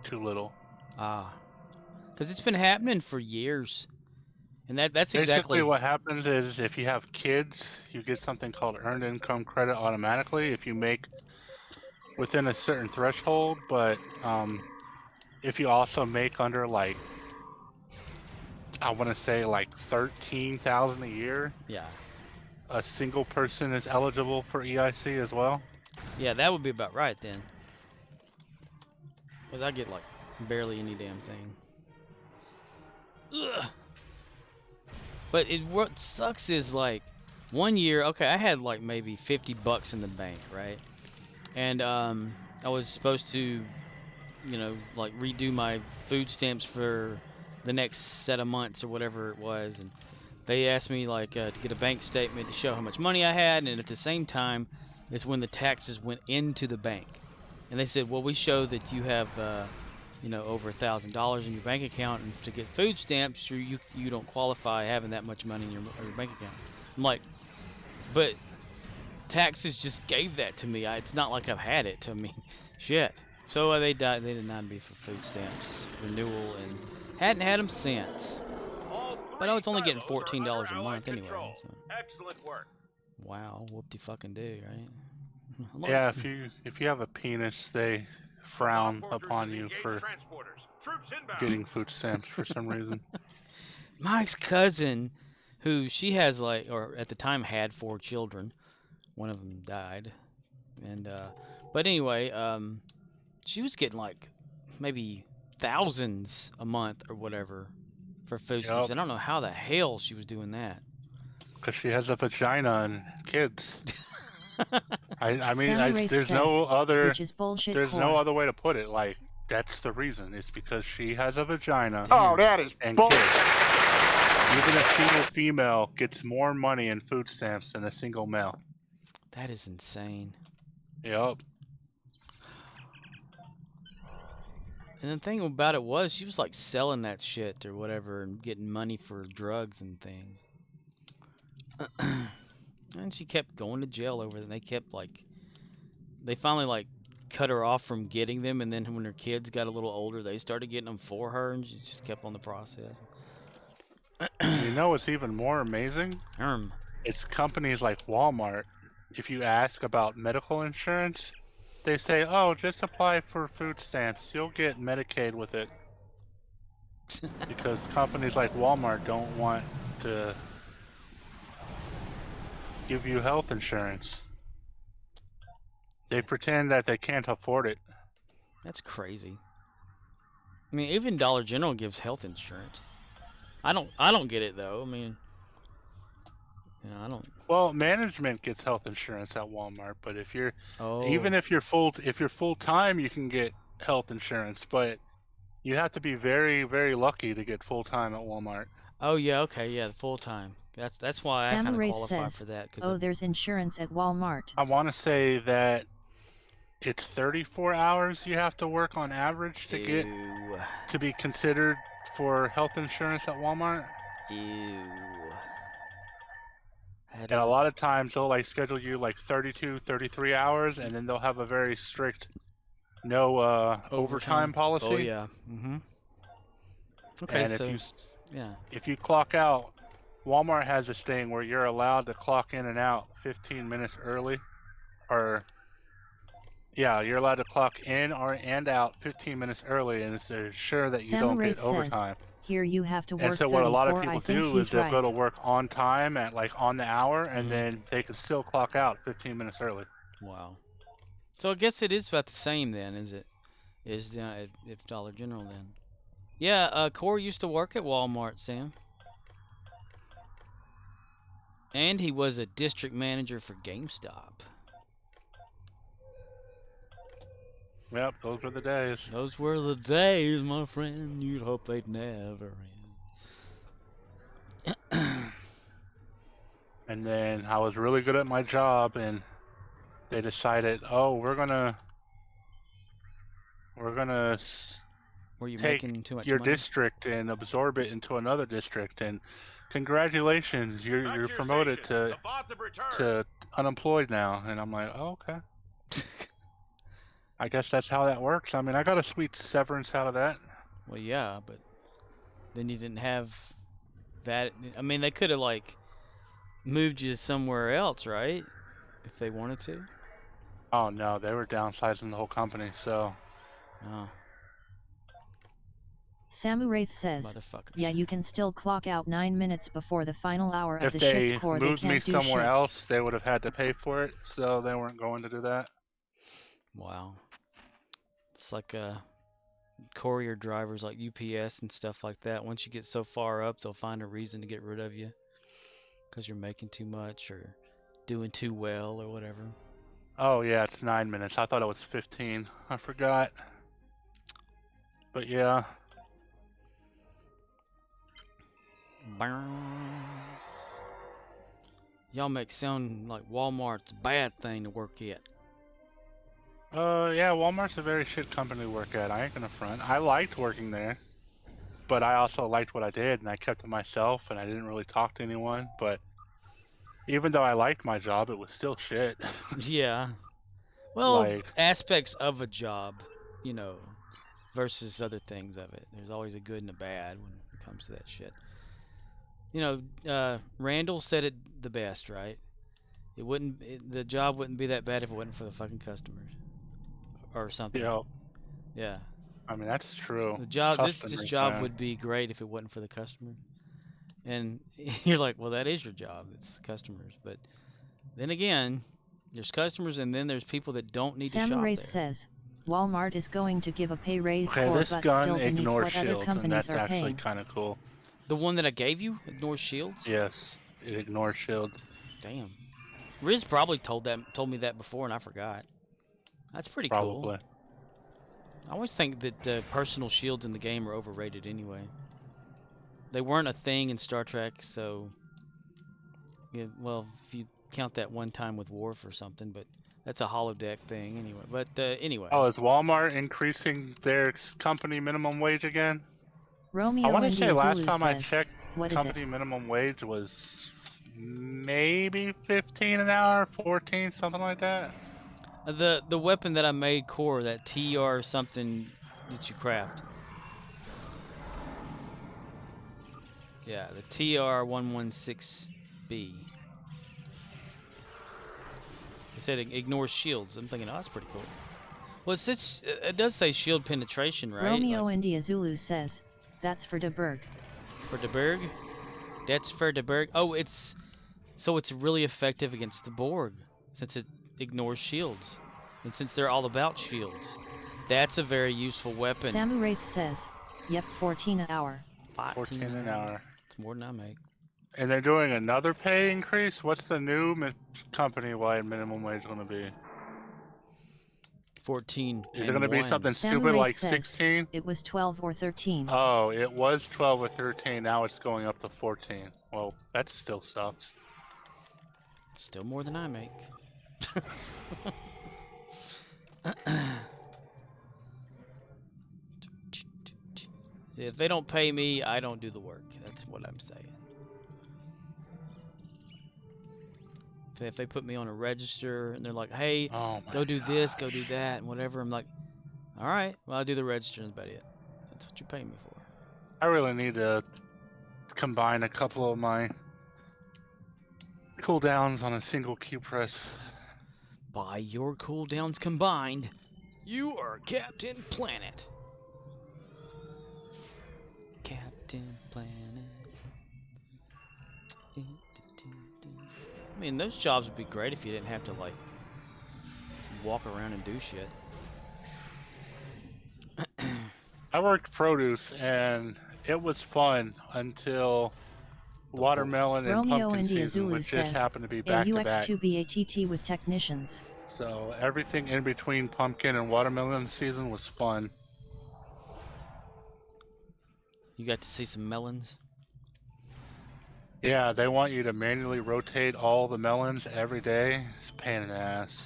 too little. Ah. Because it's been happening for years. And that's Basically exactly what happens is if you have kids, you get something called earned income credit automatically if you make within a certain threshold, but if you also make under like I want to say like 13,000 a year, yeah. a single person is eligible for EIC as well. Yeah, that would be about right then. Because I get like barely any damn thing. Ugh. But what sucks is like 1 year, okay, I had like maybe $50 in the bank, right? And I was supposed to, you know, like redo my food stamps for the next set of months or whatever it was, and they asked me like to get a bank statement to show how much money I had, and at the same time, it's when the taxes went into the bank, and they said, well, we show that you have, you know, over $1,000 in your bank account, and to get food stamps, you don't qualify having that much money in your bank account. I'm like, but taxes just gave that to me. It's not like I've had it to me. Shit. So they denied me for food stamps renewal and hadn't had them since. But I was only getting $14 a month anyway. So. Excellent work. Wow, whoop-de-fucking-do, right? Yeah, if you have a penis, they frown upon you for getting food stamps for some reason. Mike's cousin, who she has like, or at the time had 4 children. One of them died, and but anyway, she was getting like maybe thousands a month or whatever for food stamps. I don't know how the hell she was doing that. Because she has a vagina and kids. I mean, there's says, no other no other way to put it. Like, that's the reason. It's because she has a vagina. Oh, that is and bull. kids. Even a single female gets more money in food stamps than a single male. That is insane. Yep. And the thing about it was, she was like selling that shit or whatever and getting money for drugs and things. And she kept going to jail over them. They kept like, they finally like cut her off from getting them, and then when her kids got a little older, they started getting them for her, and she just kept on the process. You know what's even more amazing? It's companies like Walmart. If you ask about medical insurance, they say, "Oh, just apply for food stamps. You'll get Medicaid with it." Because companies like Walmart don't want to give you health insurance. They pretend that they can't afford it. That's crazy. I mean, even Dollar General gives health insurance. I don't get it though. I mean, I don't. Well, management gets health insurance at Walmart, but if you're even Oh. if you're full time, you can get health insurance, but you have to be very, very lucky to get full time at Walmart. Oh yeah, okay, yeah, full time. That's why I kind of Samurath qualify says, for that. oh, there's insurance at Walmart. I want to say that it's 34 hours you have to work on average to get to be considered for health insurance at Walmart. Ew. And a lot of times they'll like schedule you like 32, 33 hours, and then they'll have a very strict no overtime policy. Oh yeah. Okay, and so if you clock out, Walmart has this thing where you're allowed to clock in and out 15 minutes early, or you're allowed to clock in and out 15 minutes early, and it's to ensure that you don't get overtime. Here you have to work. And so what a lot of people do is they'll right. go to work on time at like on the hour, and then they can still clock out 15 minutes early. Wow. So I guess it is about the same then, is it? Is if Dollar General then? Yeah, Corey used to work at Walmart, Sam. And he was a district manager for GameStop. Yep, those were the days. Those were the days, my friend. You'd hope they'd never end. And then I was really good at my job, and they decided, oh, we're gonna take your district and absorb it into another district, and congratulations, you're promoted to unemployed now. And I'm like, oh, okay. I guess that's how that works. I mean, I got a sweet severance out of that. Well, yeah, but then you didn't have that. I mean, they could have like moved you somewhere else, right? If they wanted to. Oh no, they were downsizing the whole company, so. Oh. Samurath says, yeah, you can still clock out 9 minutes before the final hour of the shift core. If they moved me somewhere else, they would have had to pay for it, so they weren't going to do that. Wow. It's like courier drivers like UPS and stuff like that. Once you get so far up, they'll find a reason to get rid of you because you're making too much or doing too well or whatever. Oh yeah, it's 9 minutes. I thought it was 15. I forgot. But yeah. Y'all make sound like Walmart's a bad thing to work at. Yeah, Walmart's a very shit company to work at. I ain't gonna front. I liked working there, but I also liked what I did, and I kept to myself, and I didn't really talk to anyone. But even though I liked my job, it was still shit. Yeah. Well, like, aspects of a job, you know, versus other things of it. There's always a good and a bad when it comes to that shit. You know, Randall said it the best, right? The job wouldn't be that bad if it wasn't for the fucking customers. Or something. Yeah. I mean, that's true. The job, this job would be great if it wasn't for the customer. And you're like, well, that is your job. It's customers. But then again, there's customers, and then there's people that don't need to shop there. Samurath says, Walmart is going to give a pay raise for, but still beneath what other companies are paying. Actually kind of cool. The one that I gave you ignores shields? Yes, it ignores shields. Damn. Riz probably told me that before, and I forgot. That's pretty cool. I always think that personal shields in the game are overrated anyway. They weren't a thing in Star Trek, so... Yeah, well, if you count that one time with Worf or something, but that's a holodeck thing anyway. But anyway. Oh, is Walmart increasing their company minimum wage again? Romeo I want to say last Zulu time I says, checked, company minimum wage was maybe 15 an hour, 14, something like that. The weapon that I made, Core, that TR something that you craft. Yeah, the TR116B. It said it ignores shields. I'm thinking, oh, that's pretty cool. Well, it does say shield penetration, right? Romeo India Zulu says, that's for Deberg. For Deberg? That's for Deberg. Oh, so it's really effective against the Borg, since it ignores shields. And since they're all about shields. That's a very useful weapon. Samuraith says, yep, 14 an hour. 14 an hour. It's more than I make. And they're doing another pay increase? What's the new company-wide minimum wage going to be? 14. Is it going to be something stupid Samuraith like says, 16? It was 12 or 13. Oh, it was 12 or 13. Now it's going up to 14. Well, that still sucks. Still more than I make. See, if they don't pay me, I don't do the work. That's what I'm saying. If they put me on a register and they're like, hey, go do this, go do that, and whatever, I'm like, all right, well, I'll do the register and that's about it. That's what you pay me for. I really need to combine a couple of my cooldowns on a single key press. By your cooldowns combined, you are Captain Planet. Captain Planet. I mean, those jobs would be great if you didn't have to, like, walk around and do shit. I worked produce, and it was fun until watermelon and Romeo pumpkin India season, Zulu which says, just happened to be back-to-back. AUX2BATT with technicians. So everything in between pumpkin and watermelon season was fun. You got to see some melons? Yeah, they want you to manually rotate all the melons every day. It's a pain in the ass.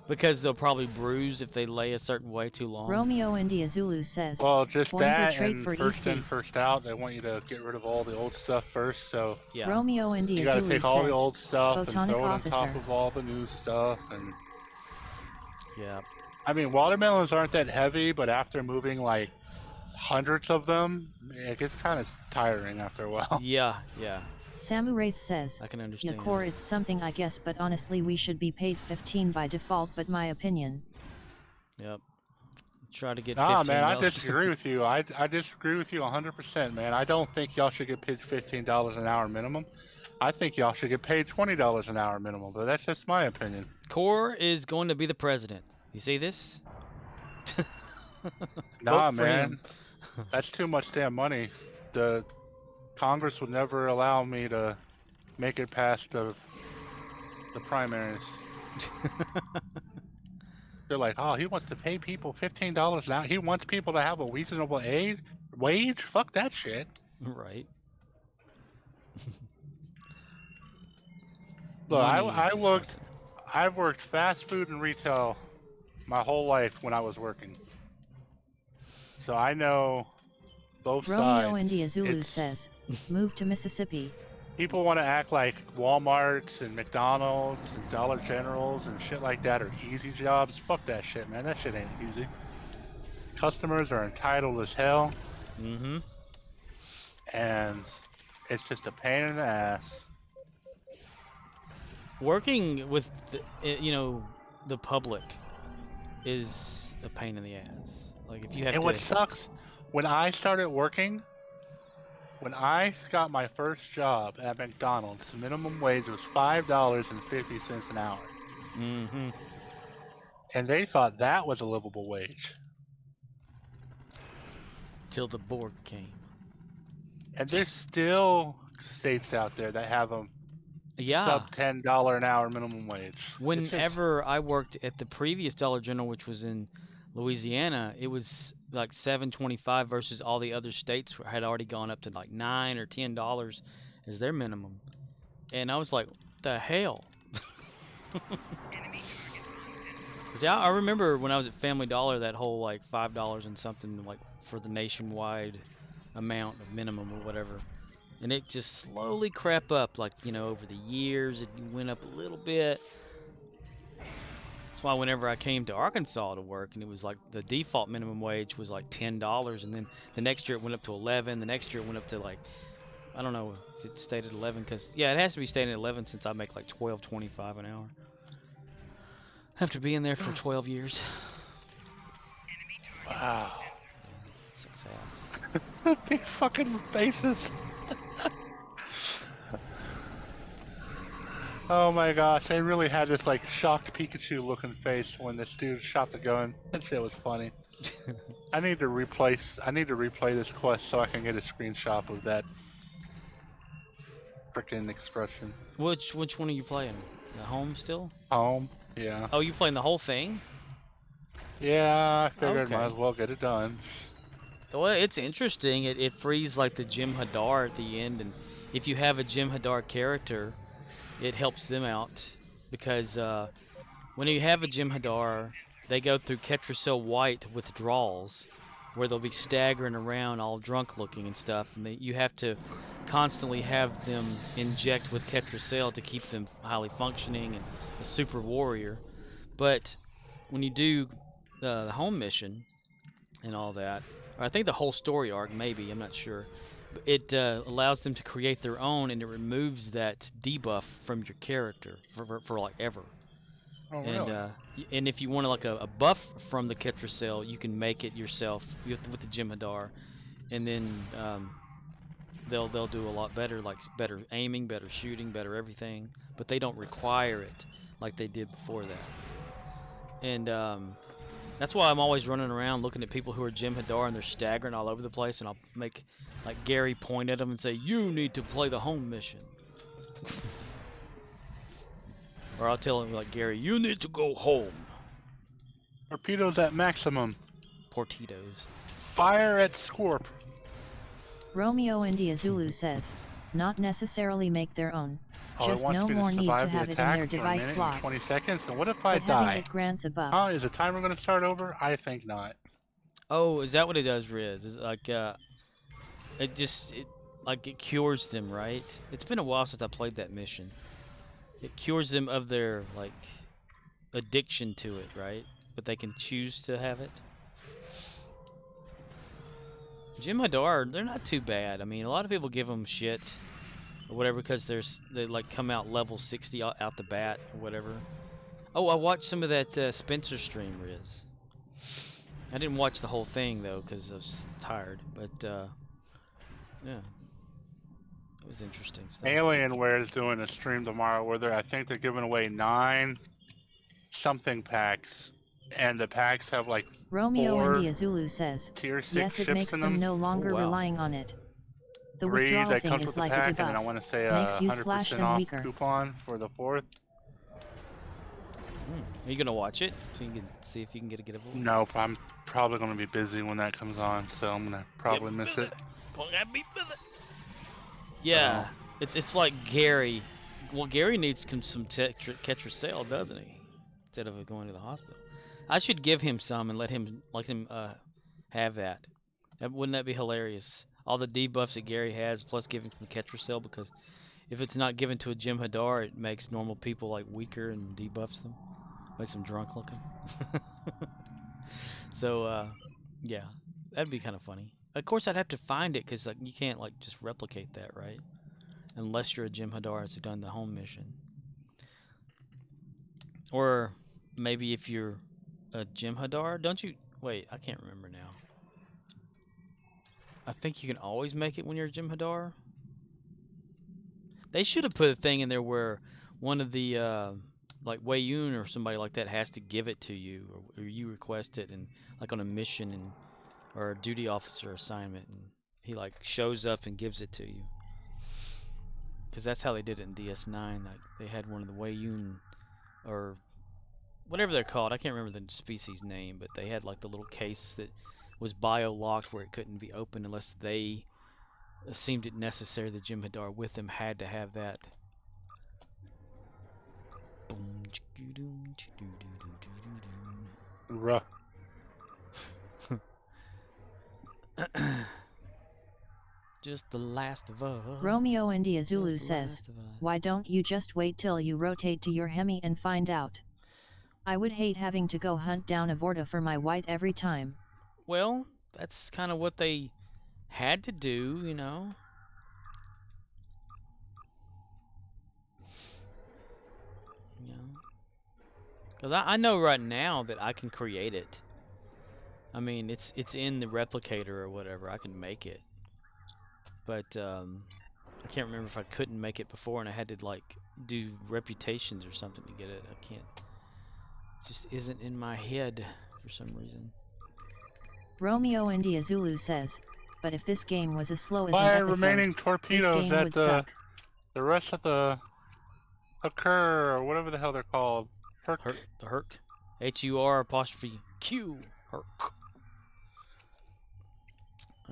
Because they'll probably bruise if they lay a certain way too long. Romeo India Zulu says, well, just that and for first EC. in, first out. They want you to get rid of all the old stuff first, so yeah. Romeo India you gotta Zulu take all says, the old stuff and Photonic throw it on officer. top of all the new stuff. And Yeah. I mean, watermelons aren't that heavy, but after moving like hundreds of them, it gets kind of tiring after a while. Yeah, yeah. Samuraith says, I can understand. Yakor, it's something I guess, but honestly we should be paid 15 by default, but my opinion. Yep. Try to get Nah, $15. man, I disagree with you. I disagree with you 100%, man. I don't think y'all should get paid $15 an hour minimum. I think y'all should get paid $20 an hour minimum, but that's just my opinion. Core is going to be the president. You see this? Nah, Vote for man. him. That's too much damn money. The Congress would never allow me to make it past the primaries. They're like, oh, he wants to pay people $15 an hour. He wants people to have a reasonable wage? Fuck that shit. Right. Look, Money is just I've worked fast food and retail my whole life when I was working. So I know both sides. Romeo India Zulu says, move to Mississippi. People want to act like Walmarts and McDonald's and Dollar Generals and shit like that are easy jobs. Fuck that shit, man. That shit ain't easy. Customers are entitled as hell. Mm-hmm. And it's just a pain in the ass. Working with, the public is a pain in the ass. Like, if you have And to... what sucks, when I started working, when I got my first job at McDonald's, the minimum wage was $5.50 an hour. Mm-hmm. And they thought that was a livable wage. Till the Borg came. And there's still states out there that have a sub $10 an hour minimum wage. Whenever I worked at the previous Dollar General, which was in Louisiana, it was like $7.25 versus all the other states had already gone up to like $9 or $10 as their minimum. And I was like, what the hell? I remember when I was at Family Dollar, that whole like $5 and something like for the nationwide amount of minimum or whatever. And it just slowly crept up, like, over the years, it went up a little bit. That's why whenever I came to Arkansas to work, and it was like the default minimum wage was like $10, and then the next year it went up to 11. The next year it went up to like, I don't know if it stayed at 11, because yeah, it has to be staying at 11 since I make like 12.25 an hour after being there for 12 years. Wow. Success. These fucking faces. Oh my gosh, I really had this like shocked Pikachu looking face when this dude shot the gun. That shit was funny. I need to replay this quest so I can get a screenshot of that freaking expression. Which one are you playing? The home still? Home? Yeah. Oh, you playing the whole thing? Yeah, I figured Okay. might as well get it done. Well, it's interesting. It frees like the Jim Hadar at the end, and if you have a Jim Hadar character, it helps them out because when you have a Jim Hadar, they go through Ketracel White withdrawals, where they'll be staggering around all drunk looking and stuff, and you have to constantly have them inject with Ketracel to keep them highly functioning and a super warrior. But when you do the home mission and all that, or I think the whole story arc, maybe, I'm not sure, it allows them to create their own, and it removes that debuff from your character for like ever. Oh, And really? and if you want like a buff from the Ketracel, you can make it yourself with the Jim Hadar, and then they'll do a lot better, like better aiming, better shooting, better everything. But they don't require it like they did before that. And that's why I'm always running around looking at people who are Jim Hadar and they're staggering all over the place, and I'll make like Gary point at them and say, "You need to play the home mission." Or I'll tell him like, "Gary, you need to go home." Torpedoes at maximum. Portitos. Fire at Scorp. Romeo India Zulu says, not necessarily make their own, just it wants no me more to need to survive the have it in attack their for a device minute slots. and 20 seconds. And what if I But die? having it grants a buff. Huh? Is the timer going to start over? I think not. Oh, is that what it does, Riz? Is it like it cures them, right? It's been a while since I played that mission. It cures them of their like addiction to it, right? But they can choose to have it. Jim Hadar, they're not too bad. I mean, a lot of people give them shit or whatever because they like come out level 60 out the bat or whatever. Oh, I watched some of that Spencer stream, Riz. I didn't watch the whole thing though because I was tired, but yeah, it was interesting stuff. Alienware is doing a stream tomorrow where I think they're giving away 9 something packs, and the packs have like Romeo 4 India Zulu says, tier 6 yes, it ships makes in them them. no longer wow. relying on it. The 3 withdrawal that thing comes is with the like a pack, and then I debuff. want to say Makes you 100% them off weaker. coupon for the 4th. Are you gonna watch it so you can see if you can get a giveaway? Nope, I'm probably going to be busy when that comes on, so I'm going to probably miss it. Yeah, it's like Gary. Well, Gary needs some Ketracel, doesn't he? Instead of going to the hospital, I should give him some and let him have that. Wouldn't that be hilarious? All the debuffs that Gary has, plus give him some Ketracel, because if it's not given to a Jim Hadar, it makes normal people like weaker and debuffs them, makes them drunk looking. So yeah, that'd be kind of funny. Of course, I'd have to find it because like you can't like just replicate that, right? Unless you're a Jim Hadar that's done the home mission. Or maybe if you're a Jim Hadar, don't you? Wait, I can't remember now. I think you can always make it when you're a Jim Hadar. They should have put a thing in there where one of the like Wei Yun or somebody like that has to give it to you, or you request it, and like on a mission and or a duty officer assignment, and he like shows up and gives it to you. Because that's how they did it in DS9. Like they had one of the Wei Yun or whatever they're called. I can't remember the species name, but they had like the little case that was bio-locked where it couldn't be opened unless they seemed it necessary. The Jim Hadar with them had to have that. Ruh. Just the last of us. Romeo India Zulu Just the says, last of us. why don't you just wait till you rotate to your Hemi and find out? I would hate having to go hunt down a Vorta for my white every time. Well, that's kind of what they had to do, you know. Because I know right now that I can create it. I mean, it's in the replicator or whatever. I can make it. But I can't remember if I couldn't make it before and I had to like do reputations or something to get it. I can't. It just isn't in my head for some reason. Romeo India Zulu says, but if this game was as slow as Why an are episode, remaining this torpedoes game at would suck. the rest of the occur or whatever the hell they're called? The Herc. H-U-R''Q. Herc.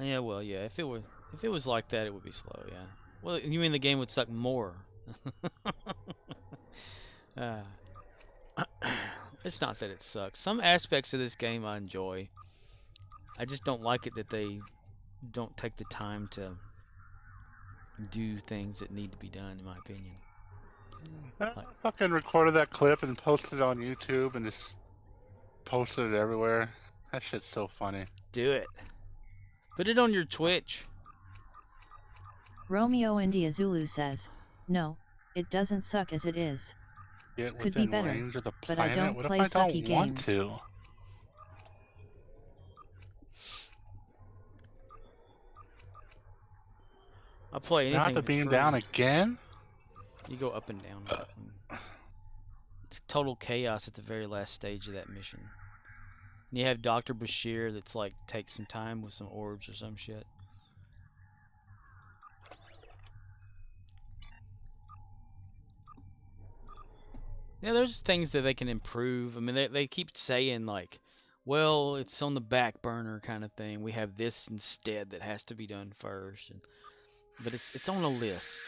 Yeah, well, yeah. If it was like that, it would be slow. Yeah. Well, you mean the game would suck more? It's not that it sucks. Some aspects of this game I enjoy. I just don't like it that they don't take the time to do things that need to be done, in my opinion. I fucking recorded that clip and posted it on YouTube and just posted it everywhere. That shit's so funny. Do it. Put it on your Twitch. Romeo India Zulu says, no, it doesn't suck as it is. Get Could be within better, range of the but planet. I don't What play if I sucky don't want games. to? I'll play anything. Not to that's beam free. down again? You go up and down. It's total chaos at the very last stage of that mission. And you have Dr. Bashir that's like takes some time with some orbs or some shit. Yeah, there's things that they can improve. I mean, they keep saying like, well, it's on the back burner kind of thing. We have this instead that has to be done first. But it's on a list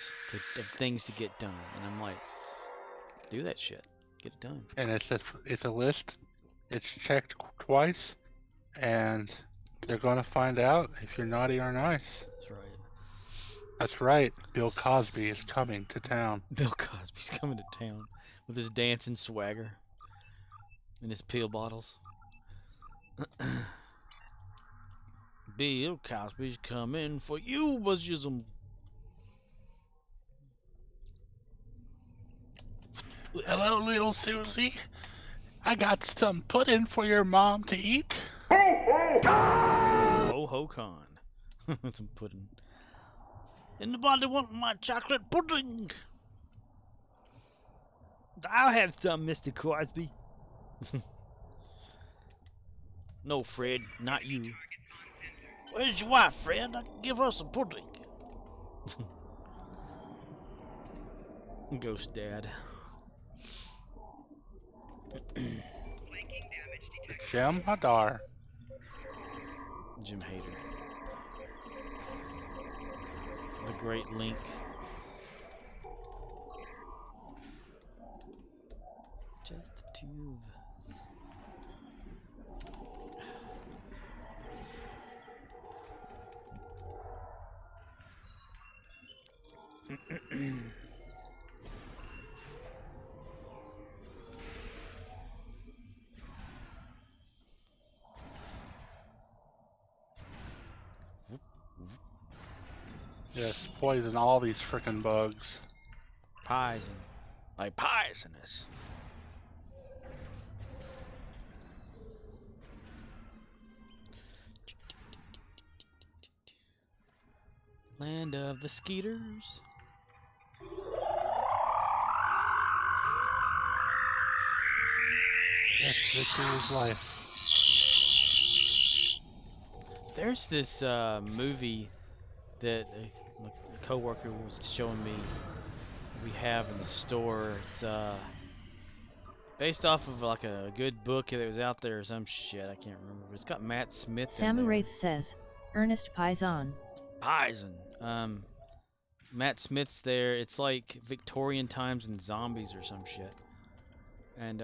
of things to get done. And I'm like, do that shit. Get it done. And it's a list. It's checked twice, and they're gonna find out if you're naughty or nice. That's right. That's right. Bill Cosby is coming to town. Bill Cosby's coming to town with his dancing swagger and his pill bottles. Bill Cosby's coming for you, Buzzism. Hello, little Susie. I got some pudding for your mom to eat. Ho ho con. Some pudding. Anybody want my chocolate pudding? I'll have some, Mr. Cosby. No, Fred, not you. Where's your wife, Fred? I can give her some pudding. Ghost Dad. Jim Hadar. Jim Hader. The Great Link. Just the two of us. Yes, poison all these frickin' bugs. Poison. Like poisonous. Land of the Skeeters. Yes, victory is life. There's this movie that a coworker was showing me we have in the store. It's based off of like a good book that was out there or some shit. I can't remember. But it's got Matt Smith in there. Samuraith says, Ernest Pison. Pison. Matt Smith's there. It's like Victorian times and zombies or some shit. And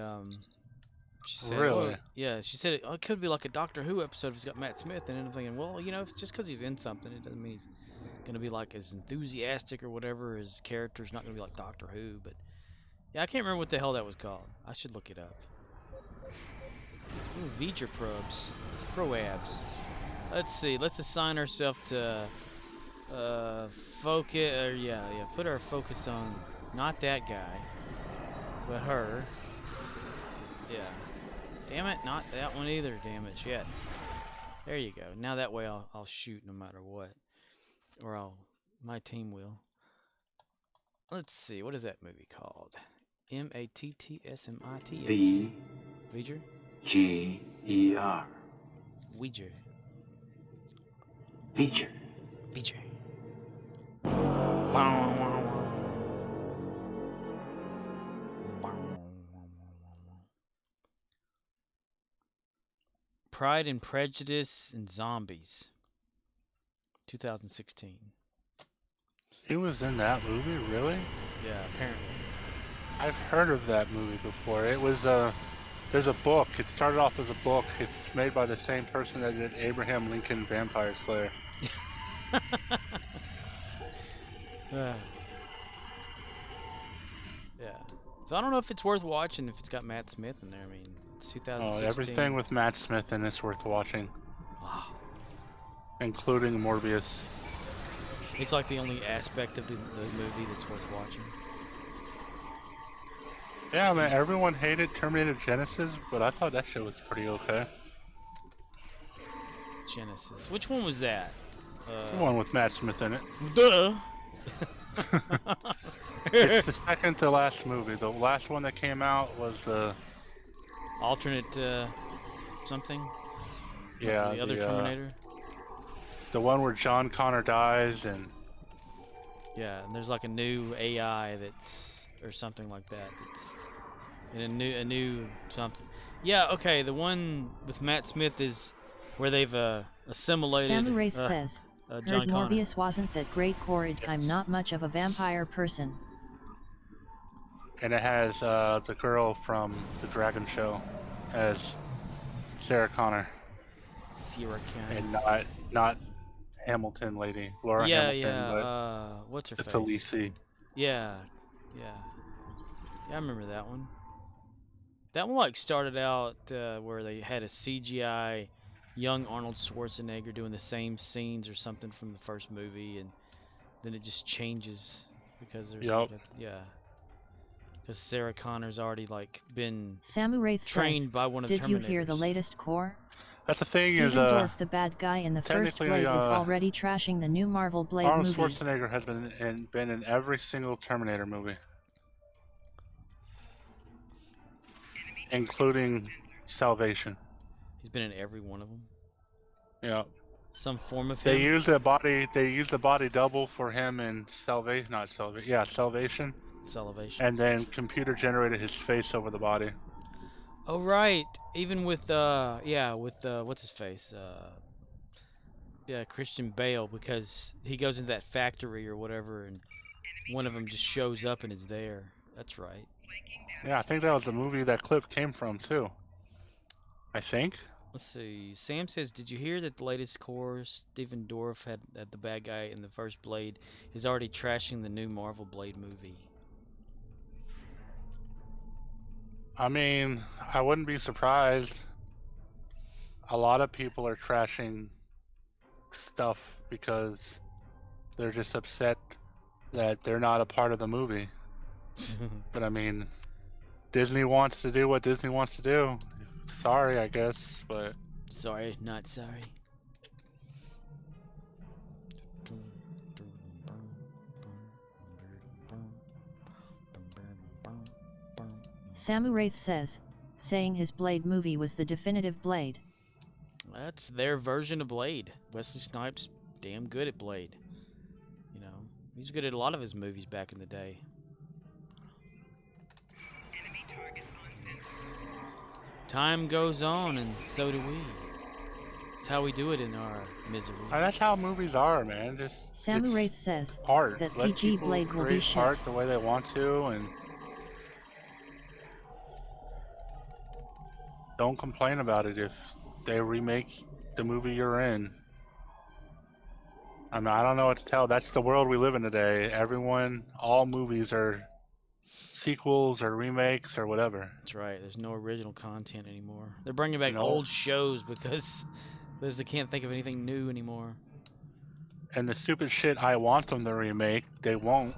she said, Really? oh, yeah, she said it could be like a Doctor Who episode if it's got Matt Smith in it. And I'm thinking, well, you know, if it's just because he's in something, it doesn't mean he's gonna be like as enthusiastic or whatever. His character's not gonna be like Doctor Who, but yeah, I can't remember what the hell that was called. I should look it up. Ooh, V'ger probes, proabs. Let's see. Let's assign ourselves to focus. Yeah. Put our focus on not that guy, but her. Yeah. Damn it, not that one either. Damn it, shit. There you go. Now that way I'll shoot no matter what, or my team will. Let's see. What is that movie called? Mattsmith. V'ger. V'ger. Ouija. Feature. V'ger. Pride and Prejudice and Zombies. 2016. He was in that movie, really? Yeah, apparently. I've heard of that movie before. It was there's a book. It started off as a book. It's made by the same person that did Abraham Lincoln Vampire Slayer. Yeah. So I don't know if it's worth watching if it's got Matt Smith in there. I mean, it's 2016. Everything with Matt Smith in it's worth watching. Wow. Including Morbius. It's like the only aspect of the movie that's worth watching. Yeah, man, everyone hated Terminator Genesis, but I thought that shit was pretty okay. Genesis. Which one was that? The one with Matt Smith in it. Duh! It's the second to last movie. The last one that came out was the... Alternate, something? Yeah, the other Terminator? The one where John Connor dies and... Yeah, and there's like a new AI that's... or something like that. That's... and a new something. Yeah, okay, the one with Matt Smith is where they've assimilated... Sam Wraith says, John heard Morbius wasn't that great Corrid. I'm not much of a vampire person. And it has the girl from the Dragon Show as Sarah Connor. Sarah Connor. And not Hamilton lady. Laura Hamilton, but what's her it's face? Talisi. Yeah, I remember that one. That one like started out where they had a CGI young Arnold Schwarzenegger doing the same scenes or something from the first movie, and then it just changes because there's because Sarah Connor's already like been trained by one of the Terminators. Did you hear the latest core? That's the thing Steven is Dorff, the bad guy in the first Blade, is already trashing the new Marvel Blade Arnold movie. Arnold Schwarzenegger has been in every single Terminator movie. Including Salvation. He's been in every one of them. Yeah. Some form of They him. use the body double for him in Salvation. Salvation. Salvation. And then computer generated his face over the body. Oh right. Even with what's his face? Christian Bale, because he goes into that factory or whatever, and one of them just shows up and is there. That's right. Yeah, I think that was the movie that clip came from too. I think. Let's see. Sam says, "Did you hear that the latest core Steven Dorff had the bad guy in the first Blade is already trashing the new Marvel Blade movie?" I mean, I wouldn't be surprised. A lot of people are trashing stuff because they're just upset that they're not a part of the movie. But I mean, Disney wants to do what Disney wants to do. Sorry, I guess, but... Sorry, not sorry. Samu Wraith says, saying his Blade movie was the definitive Blade. That's their version of Blade. Wesley Snipes, damn good at Blade. You know, he's good at a lot of his movies back in the day. Time goes on, and so do we. It's how we do it in our misery. That's how movies are, man. Just Samu Wraith says art. that Let PG Blade will be shit. Art the way they want to, and don't complain about it if they remake the movie you're in. I mean, I don't know what to tell. That's the world we live in today. Everyone, all movies are sequels or remakes or whatever. That's right. There's no original content anymore. They're bringing back No. old shows because they can't think of anything new anymore. And the stupid shit I want them to remake, they won't.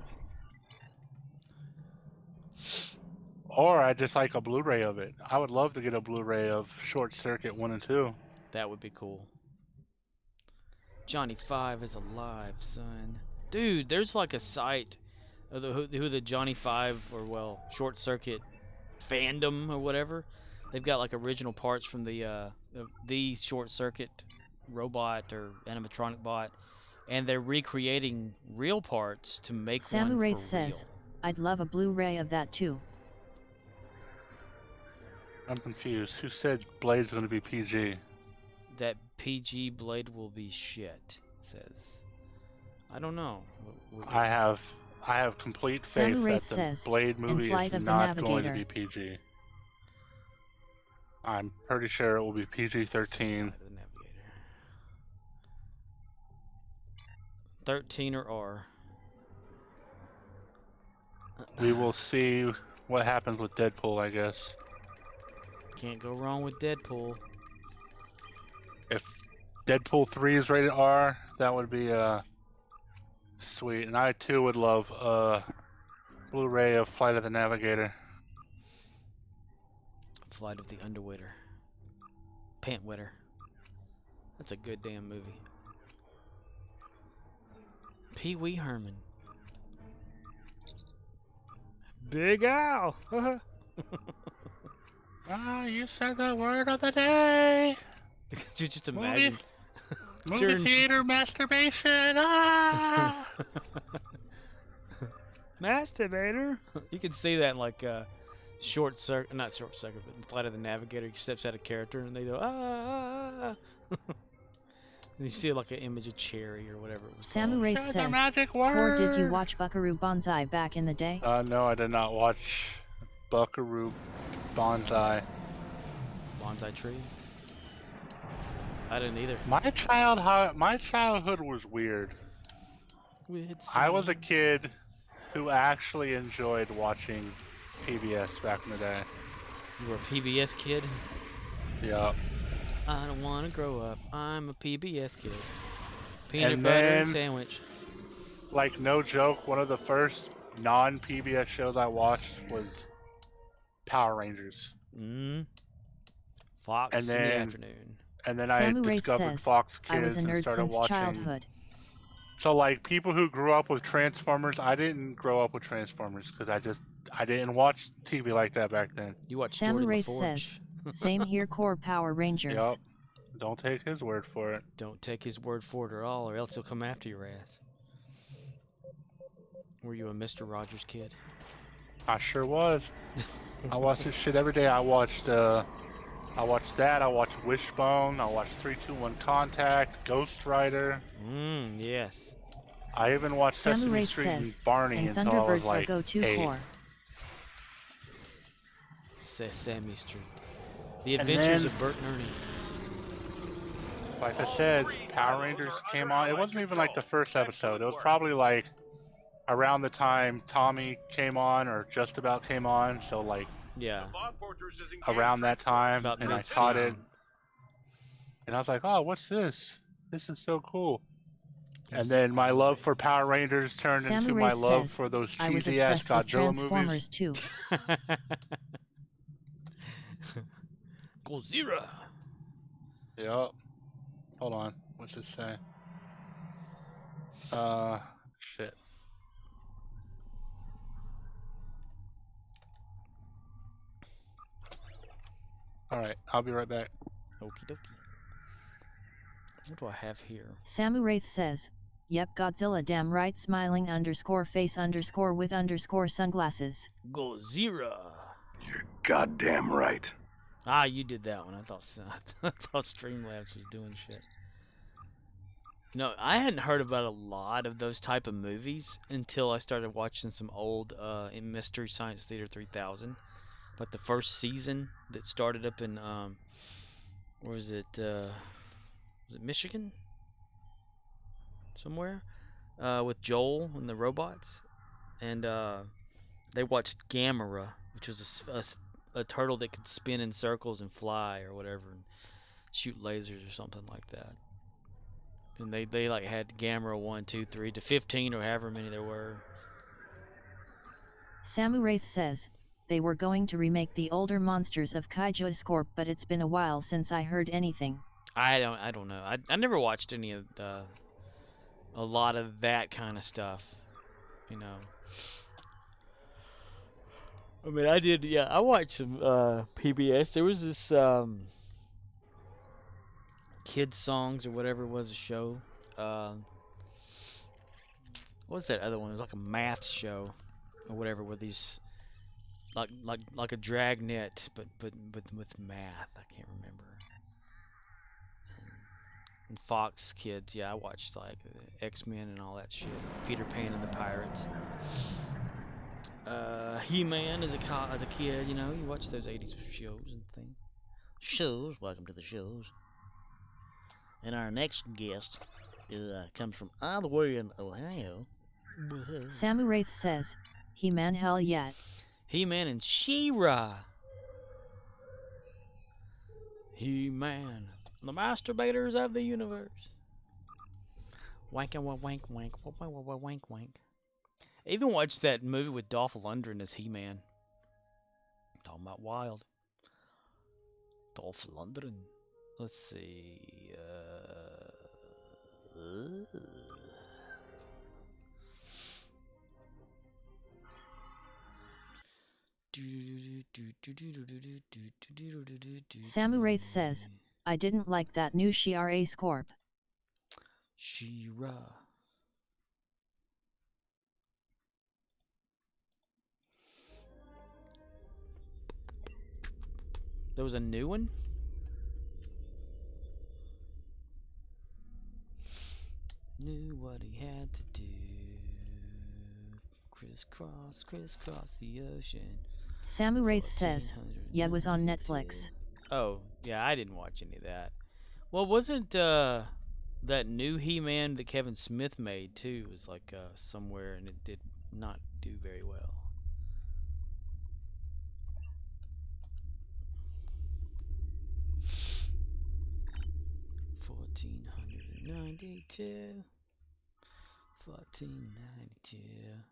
Or I just like a Blu-ray of it. I would love to get a Blu-ray of Short Circuit 1 and 2. That would be cool. Johnny 5 is alive, son. Dude, there's like a site of who the Johnny 5 or, well, Short Circuit fandom or whatever. They've got like original parts from the Short Circuit robot or animatronic bot, and they're recreating real parts to make one for Samuraith real. says, I'd love a Blu-ray of that too. I'm confused. Who said Blade's going to be PG? That PG Blade will be shit, says. I don't know. I have complete faith Samuraith that the says, Blade movie Flight is of the not going to Navigator. be PG. I'm pretty sure it will be PG-13. Flight of the Navigator. 13 or R. We will see what happens with Deadpool, I guess. Can't go wrong with Deadpool. If Deadpool 3 is rated R, that would be sweet. And I too would love a Blu-ray of Flight of the Navigator. Flight of the Underwetter. Pantwetter. That's a good damn movie. Pee Wee Herman. Big Al! Ah, you said the word of the day! Could you just imagine? Movie theater masturbation! Ah! Masturbator? You can see that in like Short Circuit, not Short Circuit, but Flight of the Navigator. He steps out of character and they go, ah! And you see like an image of Cherry or whatever it was called. Samuraith says, or did you watch Buckaroo Banzai back in the day? No, I did not watch Buckaroo Banzai. Bonsai Tree? I didn't either. My childhood was weird. I was a kid who actually enjoyed watching PBS back in the day. You were a PBS kid? Yeah. I don't want to grow up. I'm a PBS kid. Peanut And butter then- and sandwich. Like, no joke, one of the first non-PBS shows I watched was Power Rangers. Fox And in the then- afternoon. And then I Samuraith discovered says, Fox I was Kids a and nerd started since watching. childhood. So, like, people who grew up with Transformers, I didn't grow up with Transformers because I didn't watch TV like that back then. You watched Jordy Samuraith LaForge. says, same here, core Power Rangers. Yup. Don't take his word for it. Don't take his word for it at all, or else he'll come after your ass. Were you a Mr. Rogers kid? I sure was. I watched this shit every day. I watched that. I watched Wishbone. I watched 3-2-1 Contact, Ghost Rider. Yes. I even watched Sesame Samuraith Street says, and Barney and until I was Thunderbirds like are go-to 8. core. Sesame Street. The And Adventures then- of Bert and Ernie. Like I said, Power Rangers came on. It wasn't even like the first episode. It was probably like around the time Tommy came on or just about came on. So like Yeah. around that time, About and I mid-season. caught it. And I was like, oh, what's this? This is so cool. And then my love for Power Rangers turned into my Samuraith love says, for those I was cheesy ass obsessed with Godzilla Transformers movies. too. Godzilla. Yep. Hold on. What's it say? Shit. Alright, I'll be right back. Okie dokie. What do I have here? Samuraith says, yep, Godzilla, damn right, smiling _face _ with sunglasses. Godzilla. You're goddamn right. Ah, you did that one. I thought Streamlabs was doing shit. No, I hadn't heard about a lot of those type of movies until I started watching some old in Mystery Science Theater 3000. Like the first season that started up in where was it? Was it Michigan? somewhere with Joel and the robots, and they watched Gamera, which was a turtle that could spin in circles and fly or whatever, and shoot lasers or something like that. And they like had Gamera 1, 2, 3 to 15 or however many there were. Samuraith says, they were going to remake the older monsters of Kaiju Scorp, but it's been a while since I heard anything. I don't know. I never watched any of a lot of that kind of stuff, you know. I mean, I did. Yeah, I watched some PBS. There was this kids songs or whatever it was, a show. What's that other one? It was like a math show or whatever, with these like a dragnet, but with math. I can't remember. And Fox Kids, yeah, I watched like X-Men and all that shit. Peter Pan and the Pirates. He-Man as a kid, you know, you watch those 80s shows and things. Shows, welcome to the shows. And our next guest comes from all the way in Ohio. Samuraith says, He-Man hell yet. He-Man and She-Ra. He-Man, the masturbators of the universe. Wank and wank wank wank wank wank wank. I even watched that movie with Dolph Lundgren as He-Man. Talking about wild. Dolph Lundgren. Let's see. Samuraith says, I didn't like that new She-Ra Scorp. She-Ra. There was a new one? Knew what he had to do. Crisscross the ocean. Samuraith says, yeah, was on Netflix. Oh, yeah, I didn't watch any of that. Well, wasn't that new He-Man that Kevin Smith made too was like somewhere, and it did not do very well. $1,492. $1,492.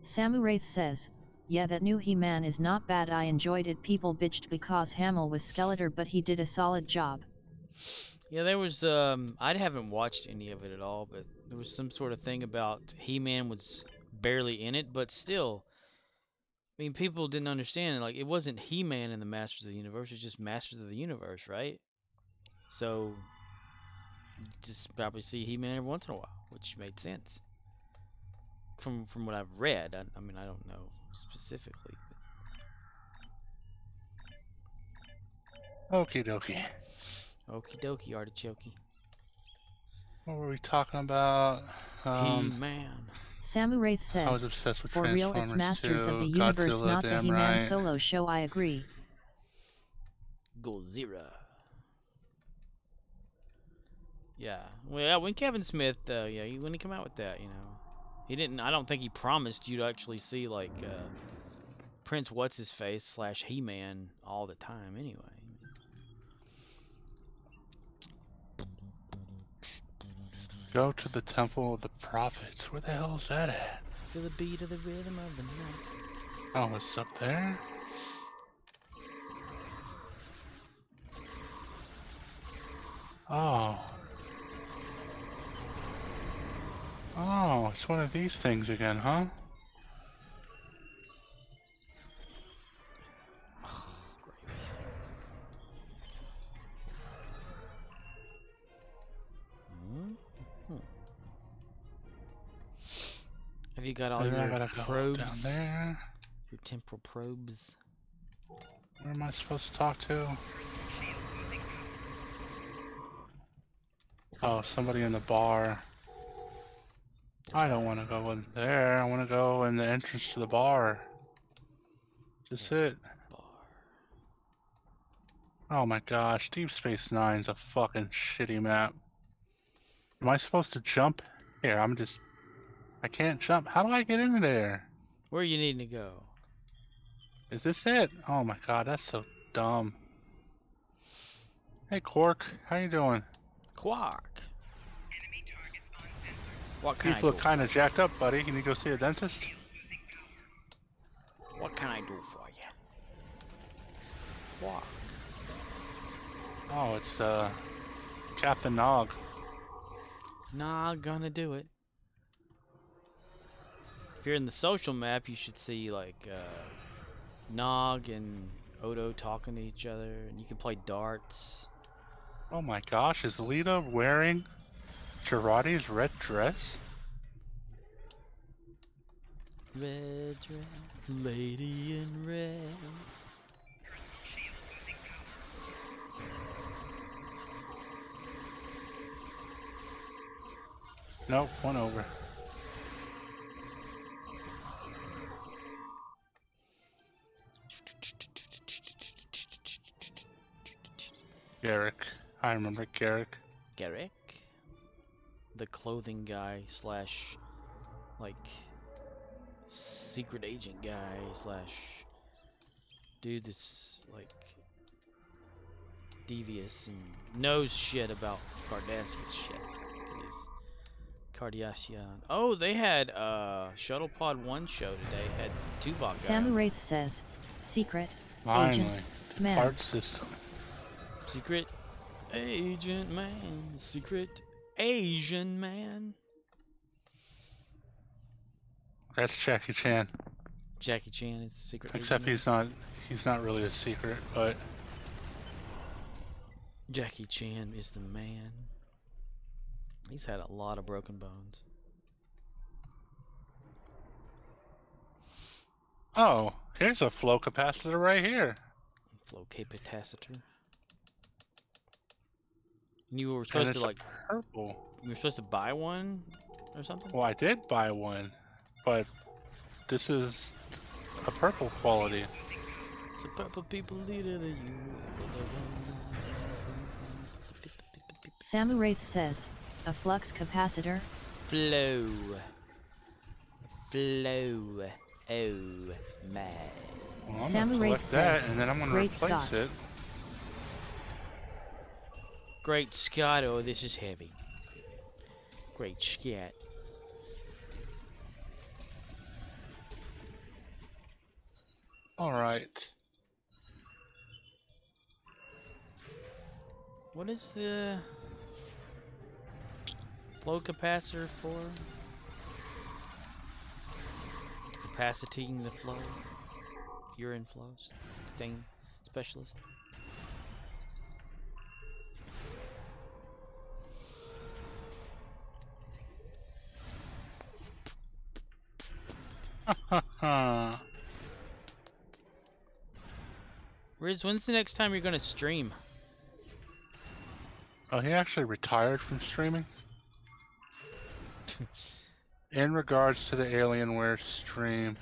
Samuraith says, yeah, that new He-Man is not bad, I enjoyed it. People bitched because Hamill was Skeletor, but he did a solid job. Yeah, there was I haven't watched any of it at all, but there was some sort of thing about He-Man was barely in it, but still, I mean, people didn't understand, like, it wasn't He-Man in the Masters of the Universe, it's just Masters of the Universe, right? So you just probably see He-Man every once in a while, which made sense. From what I've read, I mean, I don't know specifically. Okie dokie. Okie dokie, artichoke. What were we talking about? He-Man. Samuraith I was says, obsessed with for real, Transformers it's Masters too. of the Universe, Godzilla, not the damn He-Man right. solo show, I agree. Godzilla. Yeah, well, yeah, when Kevin Smith, when he came out with that, you know, he didn't. I don't think he promised you to actually see like Prince What's His Face / He-Man all the time. Anyway. Go to the Temple of the Prophets. Where the hell is that at? Feel the beat of the rhythm of the night. Oh, it's up there? Oh. Oh, it's one of these things again, huh? Have you got all And then I your gotta go probes? down there. Your temporal probes? Where am I supposed to talk to? Oh, somebody in the bar. I don't want to go in there. I want to go in the entrance to the bar. Just it. Bar. Oh my gosh, Deep Space Nine's a fucking shitty map. Am I supposed to jump? Here, I can't jump. How do I get in there? Where you need to go? Is this it? Oh my god, that's so dumb. Hey Quark, how you doing? Quark. What can You I look do? kind of jacked up, buddy. Can you go see a dentist? What can I do for you? Quark. Oh, it's Captain Nog. Not gonna do it. If you're in the social map, you should see like Nog and Odo talking to each other, and you can play darts. Oh my gosh, is Lita wearing Girardi's red dress? Red dress, lady in red. Nope, one over. Garrick. I remember Garrick. Garrick, the clothing guy slash like secret agent guy slash dude that's like devious and knows shit about Cardassian shit. It is Cardassian. Oh, they had Shuttle Pod 1 show today. Had Tuvok guy. Samuraith says, secret, Finally, agent, the man. part system. Secret agent man. Secret Asian man. That's Jackie Chan. Jackie Chan is the secret Except agent he's not really a secret, but man. Jackie Chan is the man. He's had a lot of broken bones. oh, here's a flow capacitor right here. Flow capacitor. You were And supposed it's to like purple. you were supposed to buy one or something? Well, I did buy one, but this is a purple quality. So purple people leader to you. Samuraith says, a flux capacitor. Flow. Flow. Oh my. Well, I'm gonna Samurai collect that, says, and then I'm gonna "Great replace Scott." it. Great Scott, oh this is heavy. Great Scott. All right. What is the flow capacitor for? Capacitating the flow. Urine flows. Stain specialist. Riz, when's the next time you're gonna stream? Oh, he actually retired from streaming. In regards to the Alienware stream.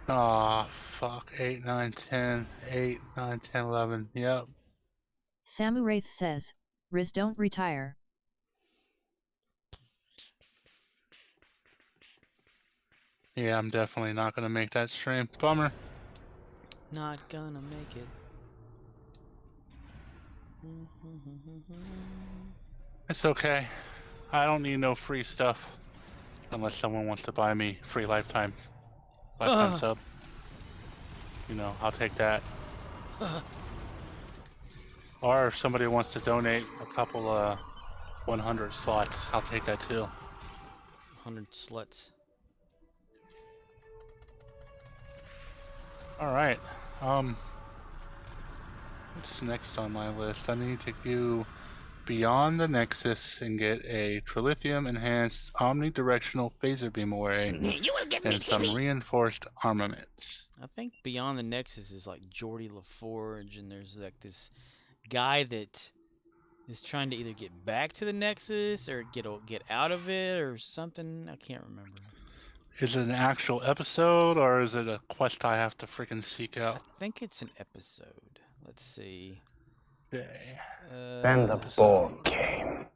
Ah, fuck. 8, 9, 10. 8, 9, 10, 11. Yep. Samuraith says, Riz don't retire. Yeah, I'm definitely not gonna make that stream. Bummer. Not gonna make it. It's okay. I don't need no free stuff. Unless someone wants to buy me free lifetime sub. You know, I'll take that. Or if somebody wants to donate a couple 100 slots, I'll take that too. 100 sluts. Alright. What's next on my list? I need to do beyond the Nexus and get a trilithium enhanced omnidirectional phaser beam array and some reinforced armaments. I think beyond the Nexus is like Geordie LaForge, and there's like this guy that is trying to either get back to the Nexus or get out of it or something. I can't remember. Is it an actual episode or is it a quest I have to freaking seek out? I think it's an episode. Let's see. Okay. Then the ball came.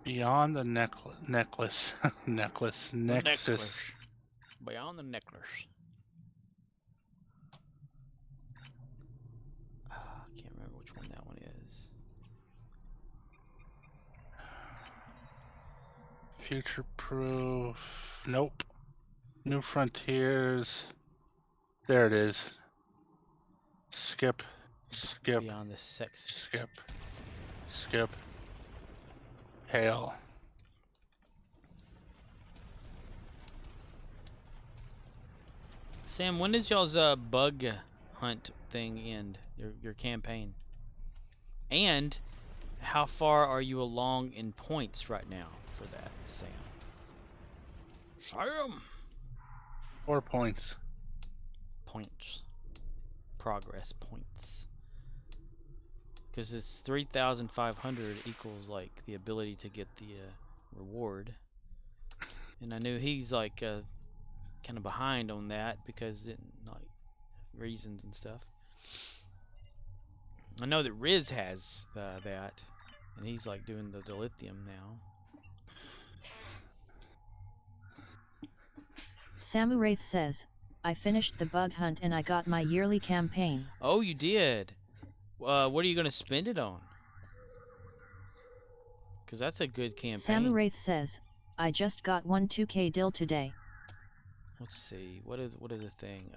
Beyond the necklace. Nexus. Beyond the necklace. I can't remember which one that one is. Future proof. Nope. New Frontiers. There it is. Skip. Beyond the sex. Skip. Hail. Sam, when does y'all's bug hunt thing end? Your campaign? And how far are you along in points right now for that, Sam? Sam! 4 points. Points. Progress points. Because it's 3,500 equals like the ability to get the reward. And I knew he's like kind of behind on that because it, like reasons and stuff. I know that Riz has that, and he's like doing the dilithium now. Samuraith says, I finished the bug hunt and I got my yearly campaign. Oh, you did? What are you going to spend it on? Because that's a good campaign. Samuraith says, I just got one 2K deal today. Let's see. What is the thing?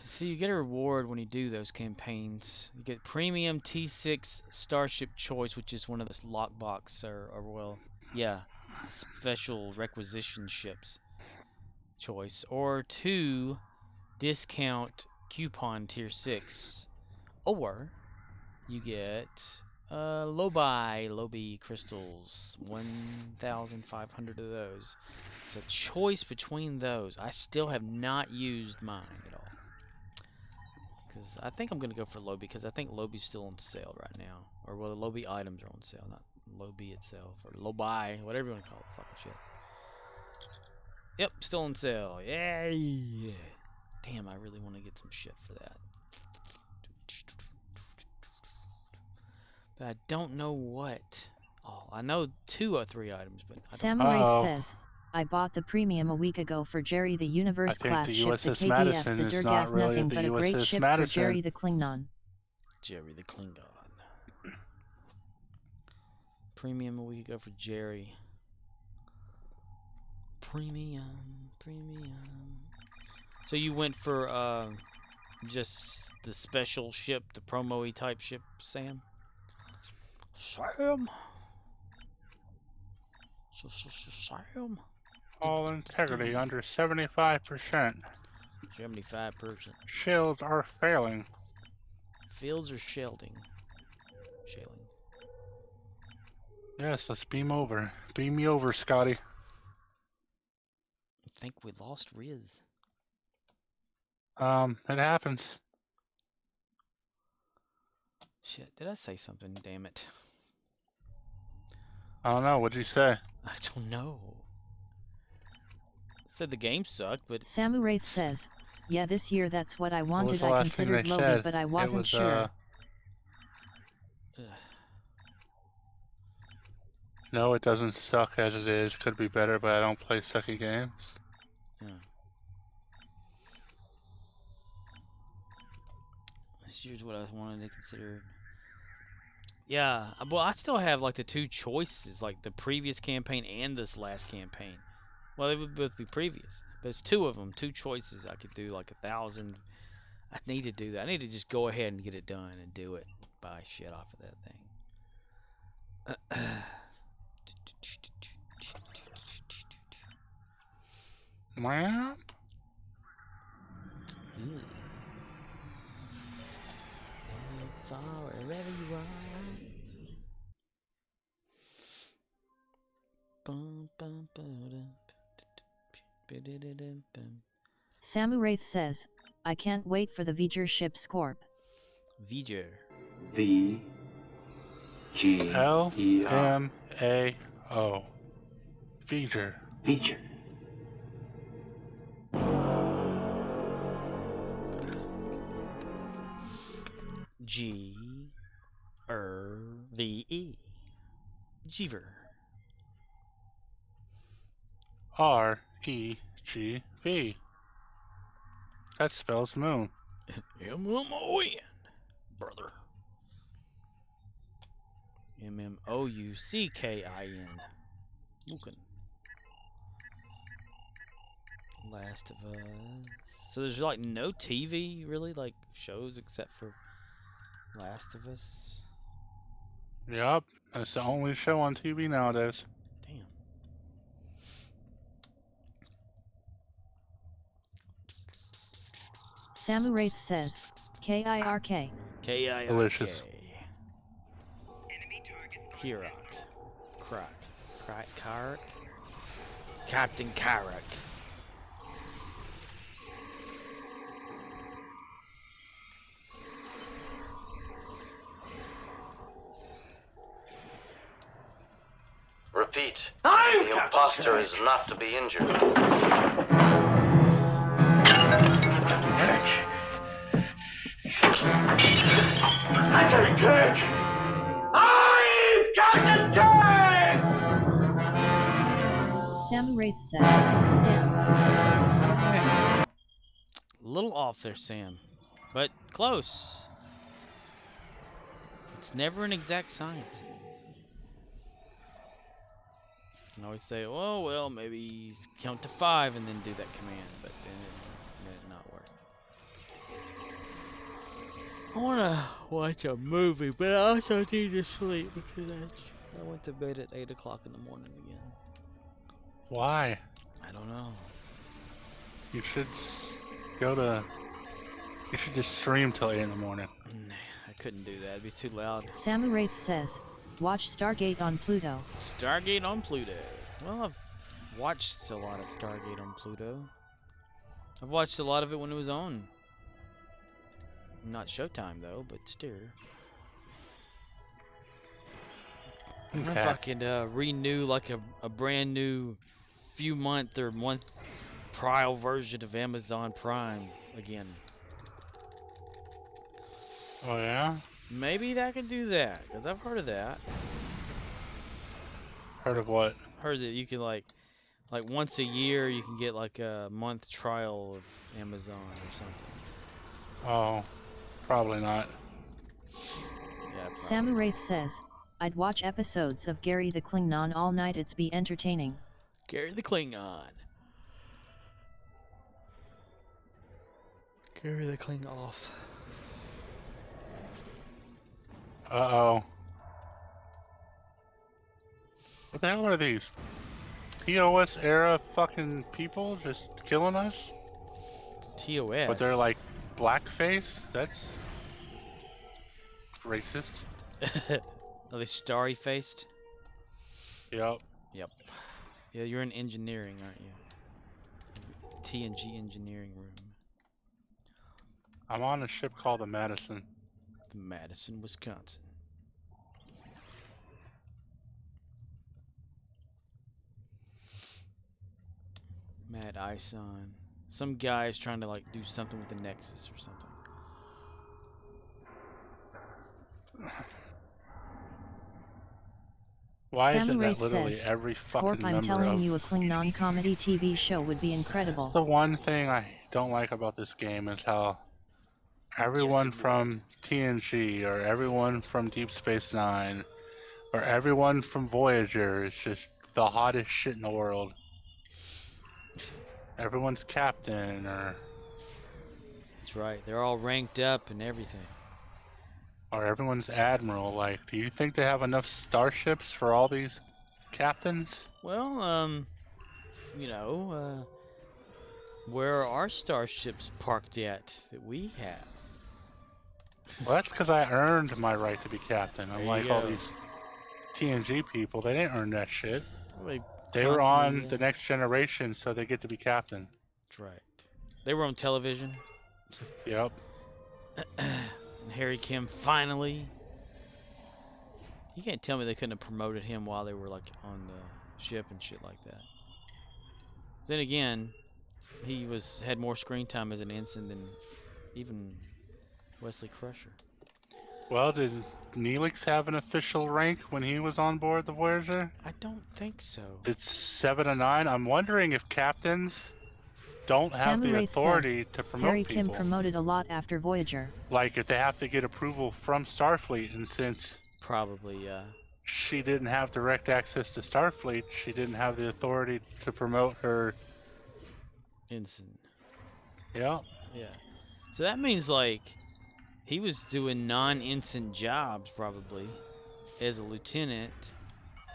See, you get a reward when you do those campaigns. You get premium T6 Starship Choice, which is one of those lockbox or well, yeah, special requisition ships choice, or 2 discount coupon tier 6, or you get Lobi crystals, 1,500 of those. It's a choice between those. I still have not used mine at all. Because I think I'm going to go for Lobi, because I think Lobi's still on sale right now. Or, well, the Lobi items are on sale, not Lobi itself. Or Lobi, whatever you want to call it. Fucking shit. Yep, still on sale. Yay! Damn, I really want to get some shit for that. But I don't know what. Oh, I know 2 or 3 items, but I don't know. Samuraith says, I bought the premium a week ago for Jerry the Universe class the ship, the USS KDF, Madison the is Durgath, not really nothing the but a great USS ship Madison. for Jerry the Klingon. Jerry the Klingon. Premium a week ago for Jerry. Premium. So you went for just the special ship, the promo-y type ship, Sam? Sam? Sam? All integrity under 75%. 75%. Shields are failing. Fields are shielding. Yes, let's beam over. Beam me over, Scotty. I think we lost Riz. It happens. Shit, did I say something? Damn it. I don't know, what'd you say? I don't know. I said the game sucked, but... Samuraith says, yeah, this year that's what I wanted. the I last thing considered they Lobi, said? but I It wasn't was, sure. No, it doesn't suck as it is. Could be better, but I don't play sucky games. Yeah. Here's what I wanted to consider. Yeah, well, I still have like the 2 choices, like the previous campaign and this last campaign. Well, they would both be previous, but it's 2 of them, 2 choices. I could do like 1,000. I need to do that. I need to just go ahead and get it done and do it. Buy shit off of that thing. Map? far, wherever you are. Samuraith says, I can't wait for the V'ger ship Scorp. V'ger. V-G-E-R. LMAO. V'ger. V'ger. G-R-V-E. Jeever. REGV. That spells moon. M-M-O-N, brother. M-M-O-U-C-K-I-N. Mookin. Last of Us. So there's like no TV really, like shows except for Last of Us. Yup, that's the only show on TV nowadays. Damn. Samuraith says, K-I-R-K. K-I-R-K. Delicious. Kirok. Kark. Captain Karok. Repeat. The imposter is not to be injured. Captain Kirk! I'm Captain Kirk! Samuraith says, damn. A little off there, Sam. But close. It's never an exact science. You can always say, oh, well, maybe count to 5 and then do that command, but then it not work. I want to watch a movie, but I also need to sleep because I went to bed at 8 o'clock in the morning again. Why? I don't know. You should You should just stream till 8 in the morning. Nah, I couldn't do that. It'd be too loud. Samuraith says, watch Stargate on Pluto. Stargate on Pluto. Well, I've watched a lot of Stargate on Pluto. I've watched a lot of it when it was on. Not Showtime though, but still. I'm gonna fucking renew like a brand new month trial version of Amazon Prime again. Oh yeah? Maybe that could do that, because I've heard of that. Heard of what? Heard that you can like once a year you can get like a month trial of Amazon or something. Oh, probably not. Yeah, probably. Samuraith says, I'd watch episodes of Gary the Klingon all night, it's be entertaining. Gary the Klingon. Gary the Klingon off. Uh-oh. What the hell are these? TOS era fucking people just killing us? TOS? But they're like blackface? That's racist. Are they starry faced? Yep. Yep. Yeah, you're in engineering, aren't you? TNG engineering room. I'm on a ship called the Madison. Madison, Wisconsin. Mad Ison. Some guy's trying to like do something with the Nexus or something. Why isn't Samuraith that literally says, every fucking Scorp, I'm member telling of... you, a Klingon comedy TV show would be incredible. That's the one thing I don't like about this game is how everyone from TNG or everyone from Deep Space Nine or everyone from Voyager is just the hottest shit in the world. Everyone's captain or... That's right. They're all ranked up and everything. Or everyone's admiral. Like, do you think they have enough starships for all these captains? Well, you know, where are our starships parked at that we have? Well, that's because I earned my right to be captain. There you Unlike all go. these TNG people, they didn't earn that shit. Well, They were constantly, on the next generation, so they get to be captain. That's right. They were on television. Yep. And Harry Kim finally. You can't tell me they couldn't have promoted him while they were like on the ship and shit like that. Then again, he had more screen time as an ensign than even Wesley Crusher. Well, did Neelix have an official rank when he was on board the Voyager? I don't think so. It's 7 to 9. I'm wondering if captains don't have the Samurath authority says, to promote Harry people. Kim promoted a lot after Voyager. Like if they have to get approval from Starfleet, and since Probably, yeah. she didn't have direct access to Starfleet, she didn't have the authority to promote her. Ensign. Yeah. Yeah. So that means like he was doing non-ensign jobs probably as a lieutenant,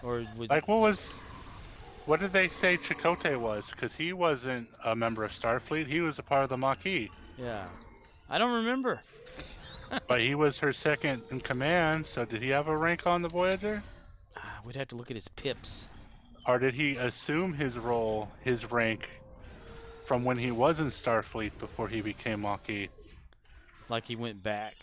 or would Like what did they say Chakotay was? Because he wasn't a member of Starfleet. He was a part of the Maquis. Yeah. I don't remember. But he was her second in command, so did he have a rank on the Voyager? We'd have to look at his pips. Or did he assume his role, his rank, from when he was in Starfleet before he became Maquis? Like he went back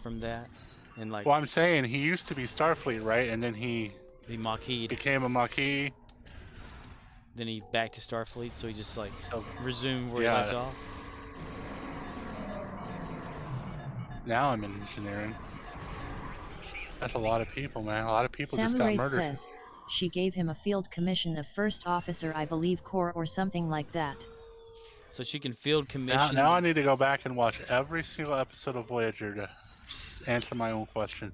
from that, and like. Well, I'm saying he used to be Starfleet, right? And then he Maquis became a Maquis. Then he back to Starfleet, so he just like resumed where he Yeah. left off. Now I'm in engineering. That's a lot of people, man. A lot of people just got Samurath murdered. says, she gave him a field commission of first officer, I believe, corps or something like that. So she can field commission. Now I need to go back and watch every single episode of Voyager to answer my own question.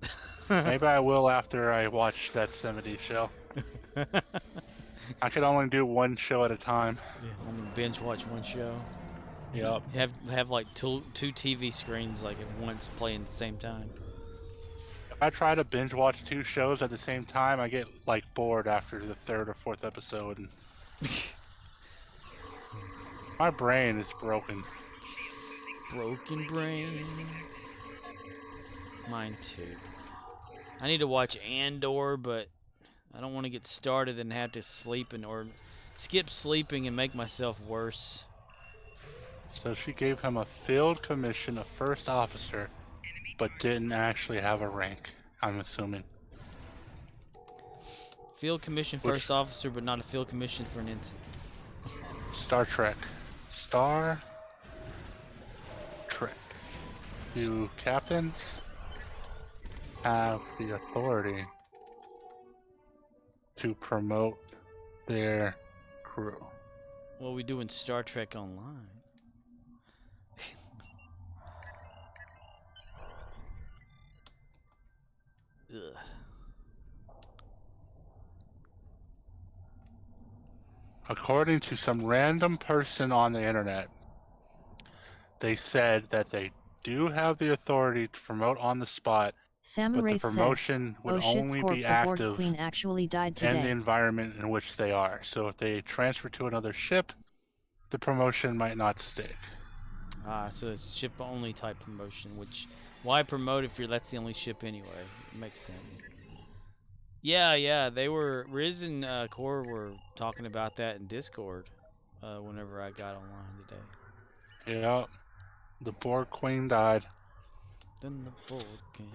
Maybe I will after I watch that 70 show. I could only do one show at a time. Yeah, only binge watch one show. Yep. Have like two TV screens like at once playing at the same time. If I try to binge watch 2 shows at the same time, I get like bored after the 3rd or 4th episode. And my brain is broken. Broken brain. Mine too. I need to watch Andor, but I don't want to get started and have to sleep or skip sleeping and make myself worse. So she gave him a field commission of first officer, but didn't actually have a rank, I'm assuming. Field commission first officer, but not a field commission for an ensign. Star Trek. Star Trek. Do captains have the authority to promote their crew? What we do in Star Trek Online. Ugh. According to some random person on the internet, they said that they do have the authority to promote on the spot, but the Samurath promotion says, would oh shit, only Scorp, be the Borg active Queen actually died in the today. environment in which they are. So if they transfer to another ship, the promotion might not stick. So it's ship only type promotion, which why promote if that's the only ship anyway? It makes sense. Yeah, they were Riz and Core were talking about that in Discord whenever I got online today. Yeah, the Borg Queen died. Then the Borg came.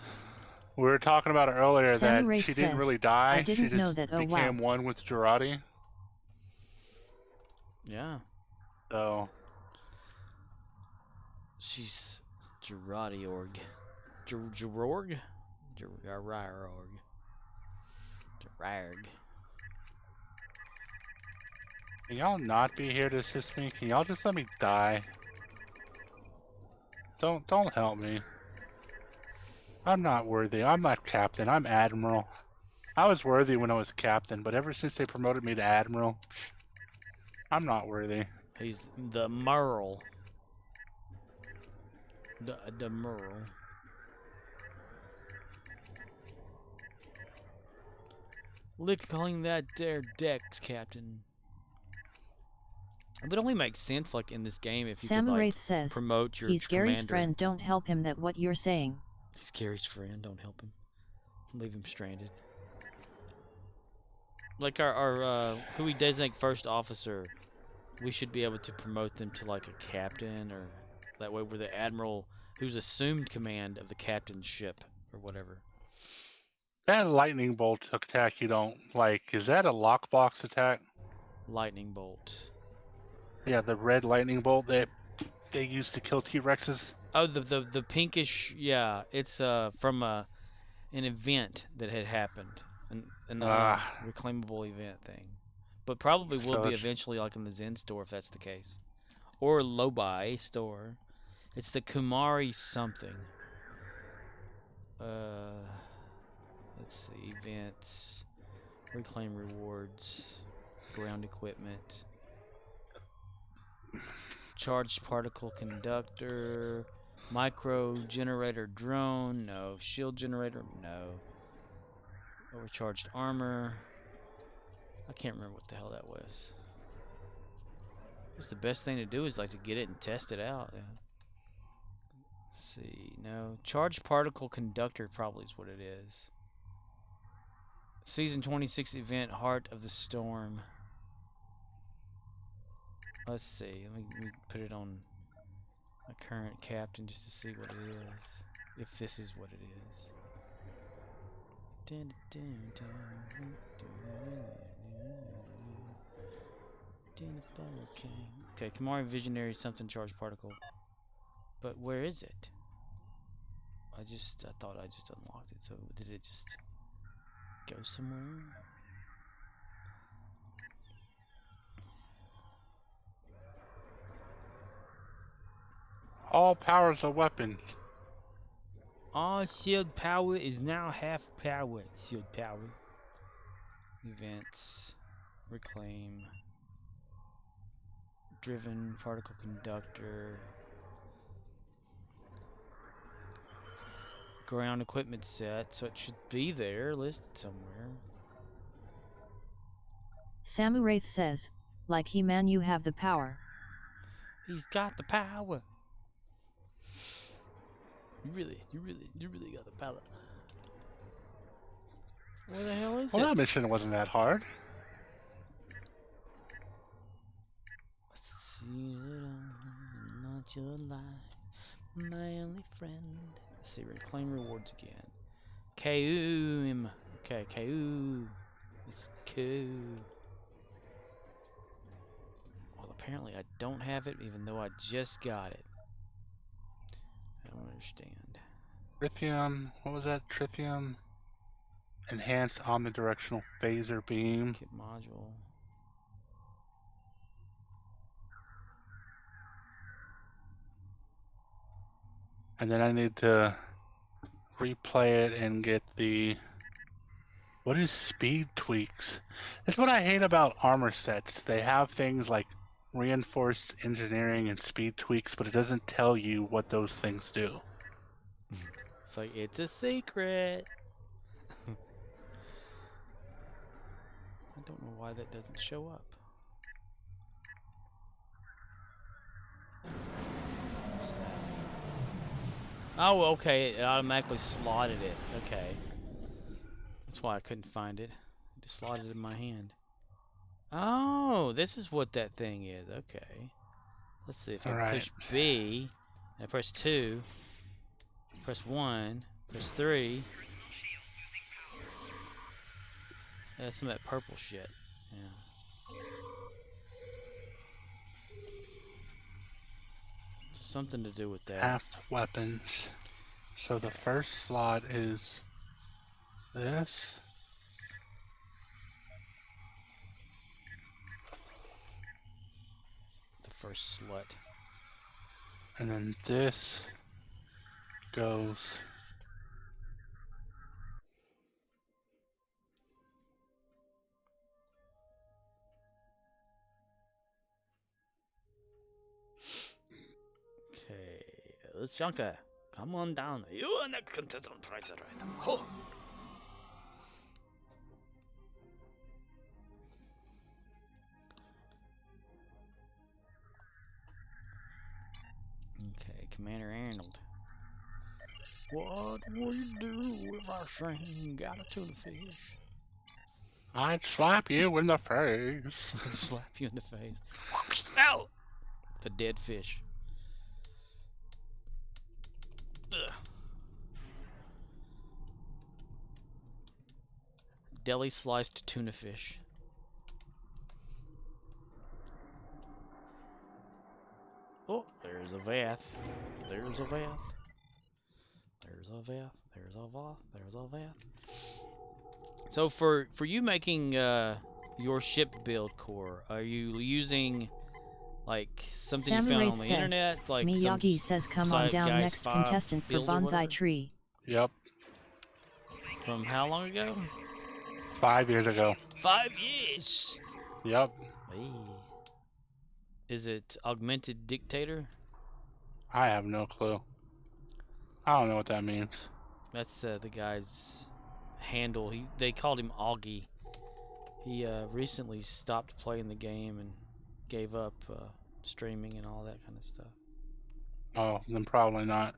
We were talking about it earlier that Samurath she didn't says, really die. I didn't she just know that, oh became wow. one with Girardi. Yeah. So She's Girardi org. Girorg? Girarg. Girarg. can y'all not be here to assist me? Can y'all just let me die? Don't help me. I'm not worthy. I'm not captain. I'm admiral. I was worthy when I was captain, but ever since they promoted me to admiral, I'm not worthy. He's the Merle. The Merle. Lick calling that there Dex, Captain. It would only make sense, like in this game, if you could like Samurath says, promote your he's commander. Gary's friend, don't help him, that what you're saying. He's Gary's friend. Don't help him. Leave him stranded. Like our who we designate first officer, we should be able to promote them to like a captain, or that way we're the admiral who's assumed command of the captain's ship or whatever. That lightning bolt attack you don't like, is that a lockbox attack? Lightning bolt. Yeah, the red lightning bolt that they used to kill T-Rexes. Oh, the pinkish, yeah, it's from an event that had happened, an reclaimable event thing, but probably will So be it's- eventually like in the Zen store if that's the case, or Lobai store. It's the Kumari something. Let's see, events, reclaim rewards, ground equipment, charged particle conductor, micro generator drone, no. Shield generator, no. Overcharged armor. I can't remember what the hell that was. It's the best thing to do is like to get it and test it out. Yeah. Let's see, no. Charged particle conductor probably is what it is. Season 26 event, Heart of the Storm. Let's see. Let me put it on my current captain just to see what it is. If this is what it is. Okay, Kamari Visionary something charged particle. But where is it? I thought I just unlocked it, so did it just go somewhere? all power's a weapon. All shield power is now half power. Shield power. Events. Reclaim. Driven particle conductor. Ground equipment set, so it should be there, listed somewhere. Samuraith says, like He-Man, you have the power. He's got the power. You really got the power. Where the hell is Well, it? that mission wasn't that hard. See, not your life, my only friend. Let's see, reclaim rewards again. Kaum. Okay, Kau. It's cool. Well, apparently I don't have it, even though I just got it. I don't understand. Tritium, what was that? Tritium? Enhanced omnidirectional phaser beam. Kit module. And then I need to replay it and get the... What is speed tweaks? That's what I hate about armor sets. They have things like reinforced engineering and speed tweaks, but it doesn't tell you what those things do. It's like, it's a secret. I don't know why that doesn't show up. Oh, okay, it automatically slotted it. Okay. That's why I couldn't find it. It just slotted in my hand. Oh, this is what that thing is. Okay. Let's see if I push B, and I press 2, press 1, press 3. Yeah, some of that purple shit. Yeah. So something to do with that. Aft weapons. So the first slot is this. The first slut. And then this goes... Okay, let's Shanka. Come on down. You are the contestant right now. Ho! Okay, Commander Arnold. What will you do if I sing got a tuna fish? I'd slap you in the face. Slap you in the face. Ow! It's a dead fish. Ugh. Deli sliced tuna fish. Oh, there's a Vath. There's a Vath. There's a Vath. There's a Vath. There's a Vath. So for you making your ship build core, are you using like something you found on the internet? Like Miyagi says, "Come on down, next contestant for bonsai tree." Yep. From how long ago? 5 years ago. 5 years. Yep. Hey. Is it augmented dictator? I have no clue. I don't know what that means. That's the guy's handle. They called him Augie. He recently stopped playing the game and gave up streaming and all that kind of stuff. Oh, then probably not.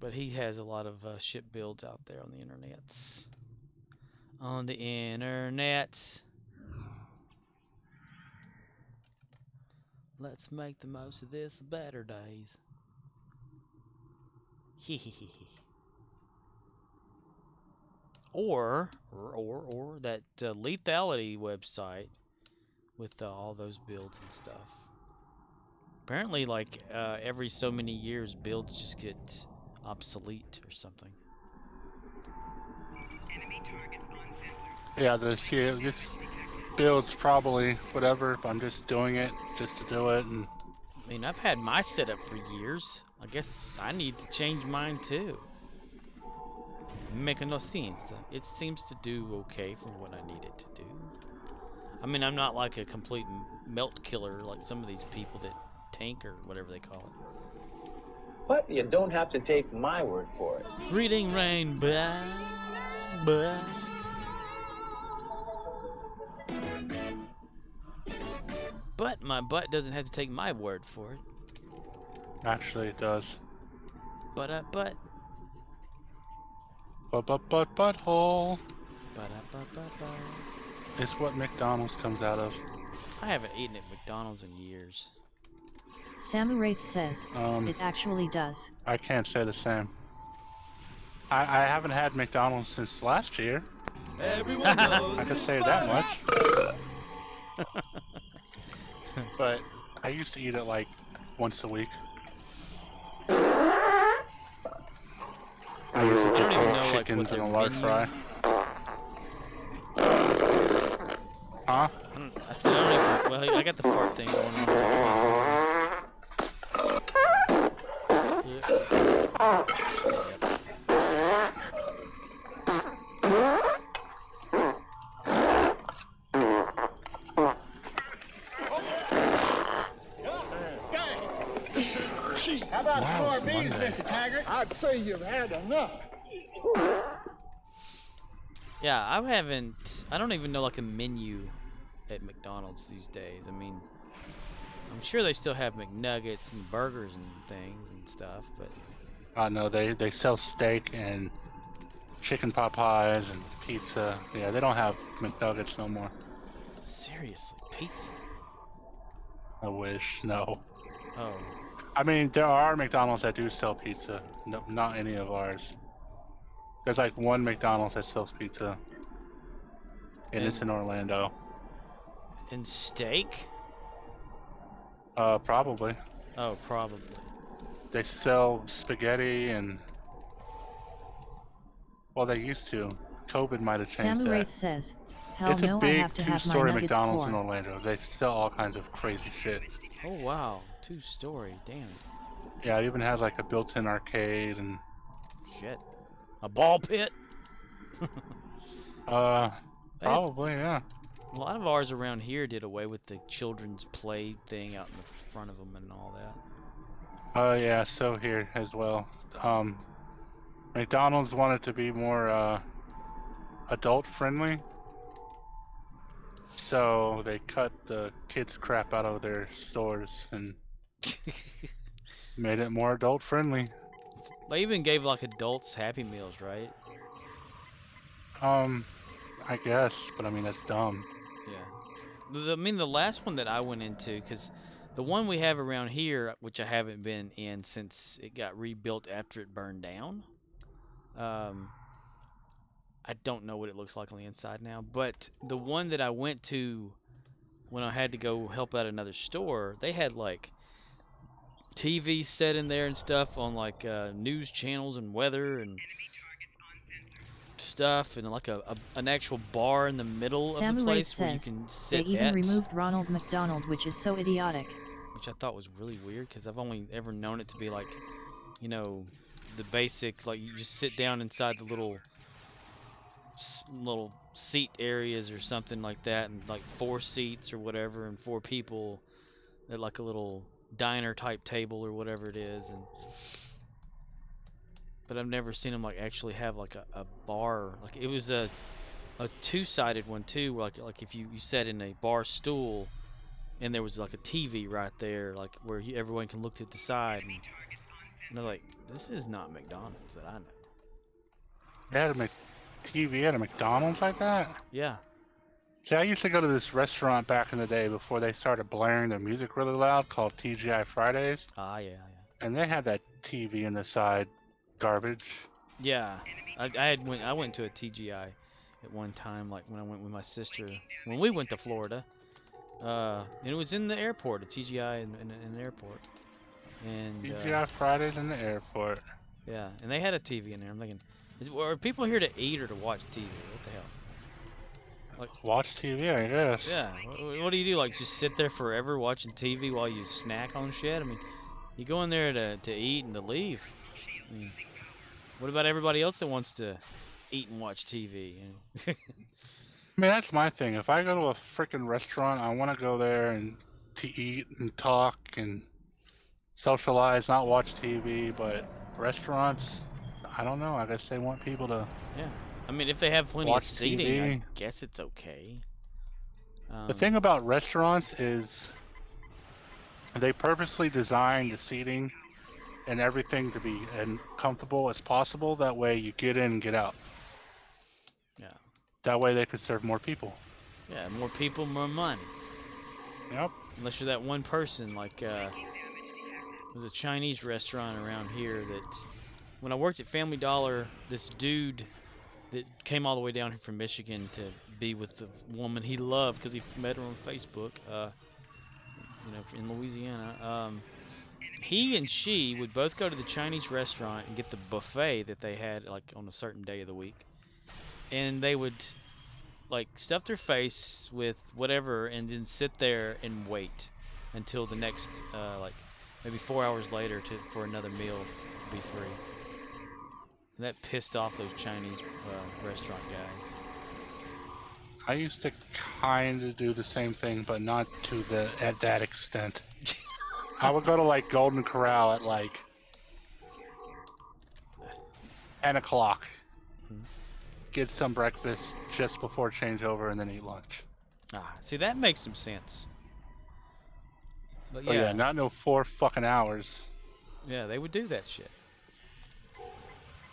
But he has a lot of ship builds out there on the internets. On the internet. Let's make the most of this better days. or that lethality website with all those builds and stuff. Apparently, like every so many years, builds just get obsolete or something. Yeah, this build's probably whatever. If I'm just doing it just to do it, and I mean, I've had my setup for years. I guess I need to change mine too. Making no sense. It seems to do okay for what I need it to do. I mean, I'm not like a complete melt killer like some of these people that tank or whatever they call it. But you don't have to take my word for it. Reading rain, blah, blah. But my butt doesn't have to take my word for it. actually it does. But. Butthole. Ba-da-ba-ba-ba. It's what McDonald's comes out of. I haven't eaten at McDonald's in years. Samuraith says, it actually does. I can't say the same. I haven't had McDonald's since last year. Everyone knows I could say that much. But I used to eat it like once a week. I used to don't get even know, like, chickens what and a their large menu- fry. Huh? I don't even, well, I got the fart thing going on. How about Wow, more beans, Monday. Mr. Taggart? I'd say you've had enough. Yeah, I don't even know like a menu at McDonald's these days. I mean, I'm sure they still have McNuggets and burgers and things and stuff, but No, they sell steak and chicken pot pies and pizza. Yeah, they don't have McNuggets no more. seriously, pizza? I wish. No. Oh, I mean, there are McDonald's that do sell pizza. No, not any of ours. There's like one McDonald's that sells pizza. And it's in Orlando. and steak? Probably. Oh, probably. They sell spaghetti and... Well, they used to. COVID might have changed Samuraith that. says, hell It's a no, I big have to have my two-story nuggets McDonald's in core. Orlando. They sell all kinds of crazy shit. Oh wow, 2-story, damn. Yeah, it even has like a built-in arcade and... Shit. A ball pit? Probably, yeah. A lot of ours around here did away with the children's play thing out in the front of them and all that. Yeah, so here as well. McDonald's wanted to be more adult friendly, so they cut the kids crap out of their stores and made it more adult friendly. They even gave like adults Happy Meals, right? I guess, but I mean that's dumb. Yeah. I mean, the last one that I went into, because the one we have around here, which I haven't been in since it got rebuilt after it burned down. I don't know what it looks like on the inside now, but the one that I went to when I had to go help out another store, they had like TV set in there and stuff on like news channels and weather and stuff, and like an actual bar in the middle of the place where you can sit they even at. removed Ronald McDonald, which is so idiotic. Which I thought was really weird because I've only ever known it to be like, you know, the basic, like you just sit down inside the little seat areas or something like that, and like 4 seats or whatever, and 4 people at like a little diner type table or whatever it is. And but I've never seen them like actually have like a bar. Like it was a 2-sided one too, where like if you sat in a bar stool and there was like a TV right there, like where everyone can look to the side, and they're like, this is not McDonald's that I know. They had a TV at a McDonald's like that? Yeah. See, I used to go to this restaurant back in the day before they started blaring the music really loud called TGI Fridays. Ah, yeah. And they had that TV in the side garbage. Yeah. I went to a TGI at one time, like when I went with my sister, when we went to Florida. And it was in the airport, a TGI in an airport. And TGI Fridays in the airport. Yeah, and they had a TV in there. I'm thinking, are people here to eat or to watch TV? What the hell? Like, watch TV, I guess. Yeah. What do you do? Like just sit there forever watching TV while you snack on shit? I mean, you go in there to eat and to leave. I mean, what about everybody else that wants to eat and watch TV? I mean, that's my thing. If I go to a freaking restaurant, I want to go there and to eat and talk and socialize, not watch TV. But restaurants, I don't know. I guess they want people to. Yeah. I mean, if they have plenty of seating, TV. I guess it's okay. The thing about restaurants is they purposely design the seating and everything to be as comfortable as possible. That way you get in and get out. Yeah. That way they could serve more people. Yeah, more people, more money. Yep. Unless you're that one person, like there's a Chinese restaurant around here that when I worked at Family Dollar, this dude that came all the way down here from Michigan to be with the woman he loved because he met her on Facebook, in Louisiana. He and she would both go to the Chinese restaurant and get the buffet that they had like on a certain day of the week, and they would like stuff their face with whatever and then sit there and wait until the next like maybe 4 hours later for another meal to be free. And that pissed off those Chinese restaurant guys. I used to kind of do the same thing, but not to at that extent. I would go to like Golden Corral at like 10 o'clock, get some breakfast just before changeover, and then eat lunch. Ah, see, that makes some sense. But Oh yeah, not no 4 fucking hours. Yeah, they would do that shit.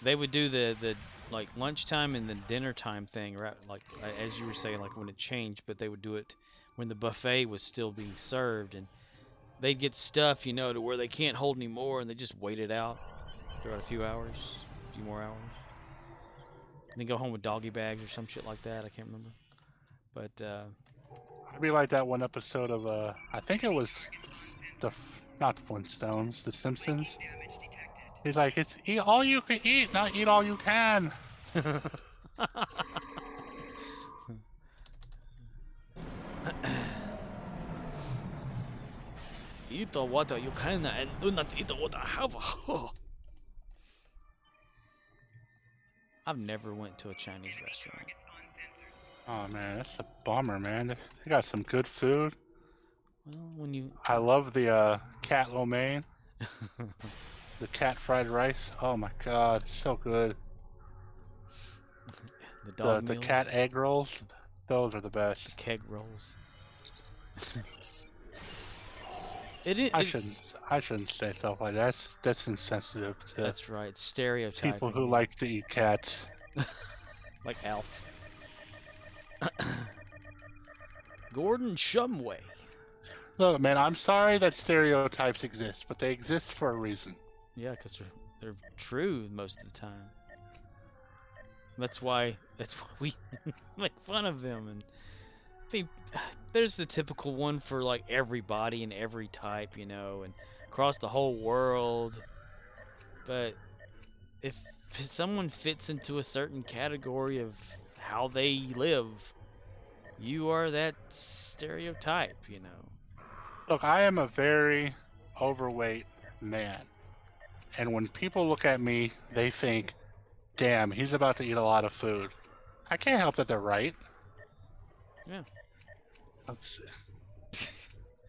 They would do the like lunchtime and the dinner time thing, right? Like as you were saying, like when it changed, but they would do it when the buffet was still being served, and they'd get stuff, to where they can't hold any more, and they just wait it out for a few hours, a few more hours, and then go home with doggy bags or some shit like that. I can't remember, but I'd be like that one episode of I think it was not the Flintstones, The Simpsons. He's like, it's eat all you can eat, not eat all you can. Eat what you can and do not eat what I have. I've never went to a Chinese restaurant. Oh man, that's a bummer, man. They got some good food. Well, I love the cat lo mein. The cat fried rice. Oh my god, it's so good. The cat egg rolls. Those are the best. The keg rolls. I shouldn't say stuff like that. That's insensitive to That's right, stereotyping. people who like to eat cats. Like Alf. Gordon Shumway. Look, man, I'm sorry that stereotypes exist, but they exist for a reason. Yeah, because they're true most of the time. That's why we make fun of them. And I mean, there's the typical one for like everybody and every type, you know, and across the whole world. But if someone fits into a certain category of how they live, you are that stereotype, you know. Look, I am a very overweight man. And when people look at me, they think, damn, he's about to eat a lot of food. I can't help that they're right. Yeah.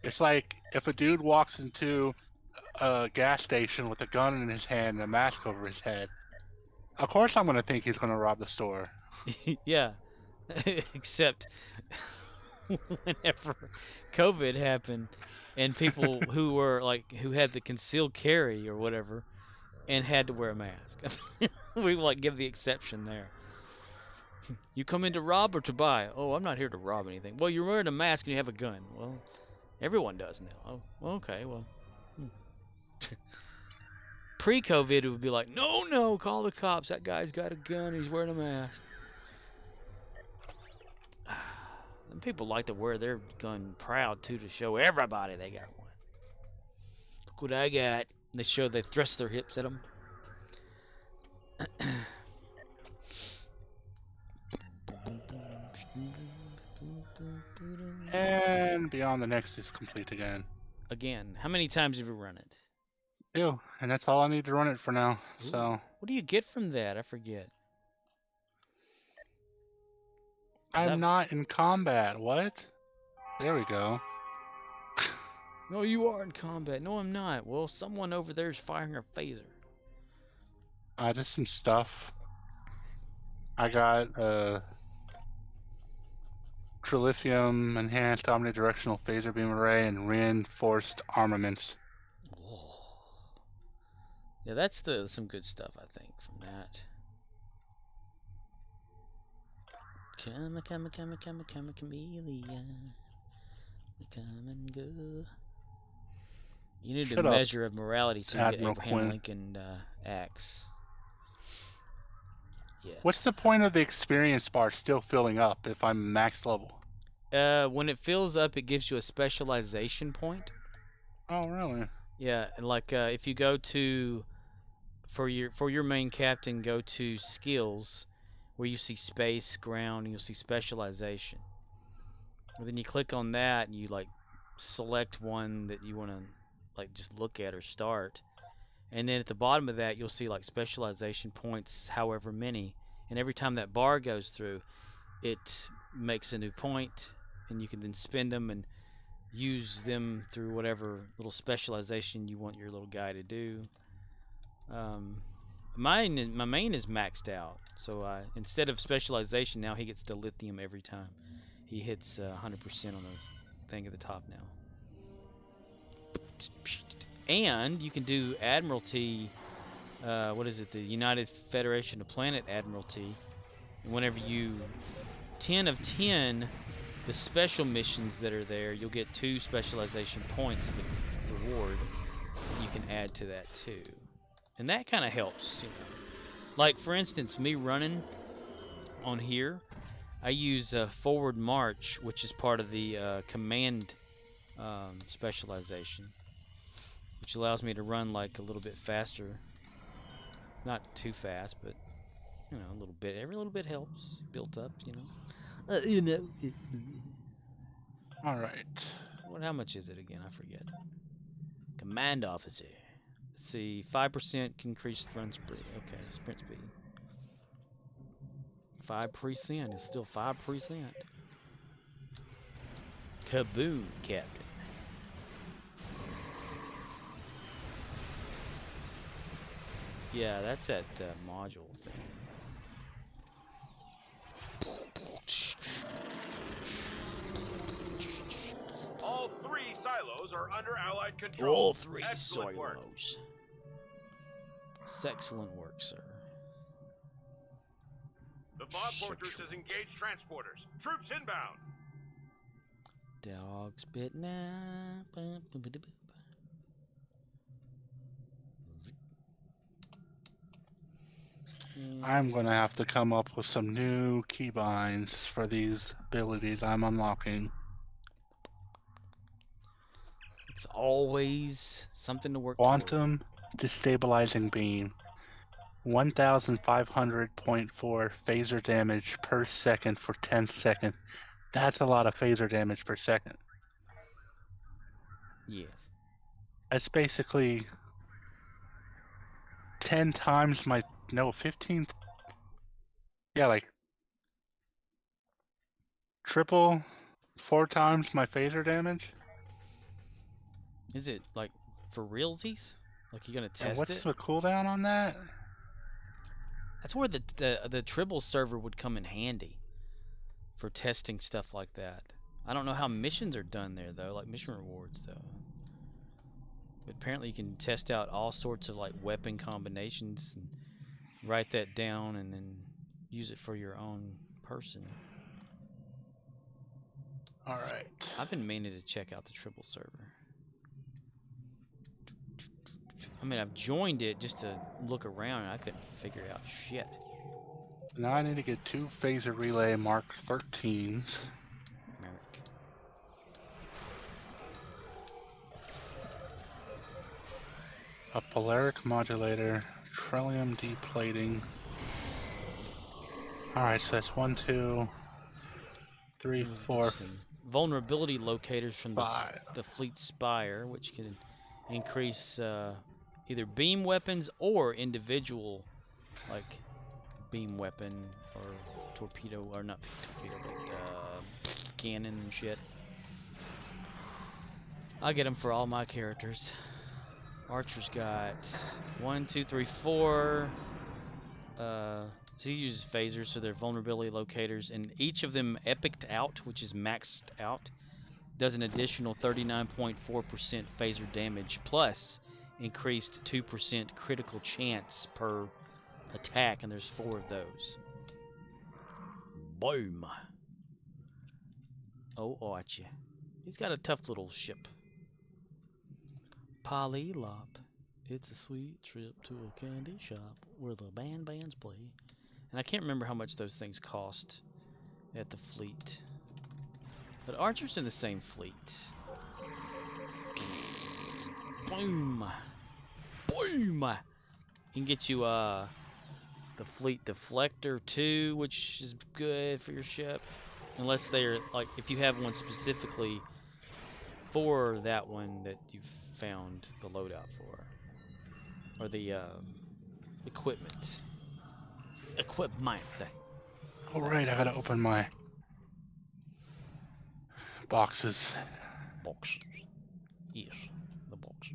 It's like if a dude walks into a gas station with a gun in his hand and a mask over his head, of course I'm going to think he's going to rob the store. Yeah. Except whenever COVID happened and people who were like, who had the concealed carry or whatever and had to wear a mask. We like give the exception there. You come in to rob or to buy? Oh, I'm not here to rob anything. Well, you're wearing a mask and you have a gun. Well, everyone does now. Oh, well, okay, well. Pre-COVID, it would be like, no, call the cops. That guy's got a gun. He's wearing a mask. And people like to wear their gun proud, too, to show everybody they got one. Look what I got. And they thrust their hips at them. And Beyond the Next is complete again. Again, how many times have you run it? 2, and that's all I need to run it for now. Ooh. So What do you get from that? I forget. I'm not in combat. What? There we go. No, you are in combat. No, I'm not. Well, someone over there is firing a phaser. Just some stuff. I got trilithium enhanced omnidirectional phaser beam array and reinforced armaments. Whoa. Yeah, that's some good stuff, I think, from that. Come, chameleon. Come and go. You need a measure of morality so you get Abraham Lincoln axe. Yeah. What's the point of the experience bar still filling up if I'm max level? When it fills up, it gives you a specialization point. Oh, really? Yeah, and like if you go to for your main captain, go to skills, where you see space, ground, and you'll see specialization. And then you click on that, and you like select one that you want to like just look at or start. And then at the bottom of that, you'll see like specialization points, however many. And every time that bar goes through, it makes a new point, and you can then spend them and use them through whatever little specialization you want your little guy to do. My main is maxed out, so instead of specialization, now he gets to lithium every time. He hits 100% on those thing at the top now. And you can do Admiralty, what is it, the United Federation of Planet Admiralty. And whenever you 10 of 10, the special missions that are there, you'll get 2 specialization points as a reward. You can add to that too. And that kind of helps, you know. Like, for instance, me running on here, I use forward march, which is part of the command specialization, which allows me to run like a little bit faster. Not too fast, but you know, a little bit. Every little bit helps. Built up, you know. All right. How much is it again? I forget. Command officer. Let's see. 5% can increase run speed. Okay, sprint speed. 5% is still 5%. Kaboom, Captain. Yeah, that's that module thing. All 3 silos are under Allied control. All 3 Excellent work. silos. Excellent work, sir. The bomb fortress has engaged transporters. Troops inbound. Dog spit now. I'm gonna have to come up with some new keybinds for these abilities I'm unlocking. It's always something to work Quantum destabilizing beam. 1,500.4 phaser damage per second for 10 seconds. That's a lot of phaser damage per second. Yes. That's basically 10 times my, no, 15. Yeah, like triple, 4 times my phaser damage. Is it like for realsies? Like you're gonna test And what's it? the cooldown on that? That's where the Tribble server would come in handy for testing stuff like that. I don't know how missions are done there though, like mission rewards though. But apparently you can test out all sorts of like weapon combinations and write that down and then use it for your own person. Alright. I've been meaning to check out the Tribble server. I mean, I've joined it just to look around and I couldn't figure out shit. Now I need to get 2 phaser relay Mark 13s. Merrick. A polaric modulator, trillium deplating. Alright, so that's 1, 2, 3, 4, Some vulnerability locators from the 5. fleet spire, which can increase either beam weapons or individual, like beam weapon or torpedo, or not torpedo, but cannon and shit. I'll get them for all my characters. Archer's got 1, 2, 3, 4. So he uses phasers, so they're vulnerability locators, and each of them epicked out, which is maxed out, does an additional 39.4% phaser damage, plus increased 2% critical chance per attack, and there's 4 of those. Boom. Oh, Archie. He's got a tough little ship. Polylop. It's a sweet trip to a candy shop where the bands play. And I can't remember how much those things cost at the fleet. But Archer's in the same fleet. Boom. Boom. He can get you the fleet deflector too, which is good for your ship. Unless they're like, if you have one specifically for that one that you've found the loadout for, or the equipment. Alright, I gotta open my boxes. Boxes. Yes, the boxes.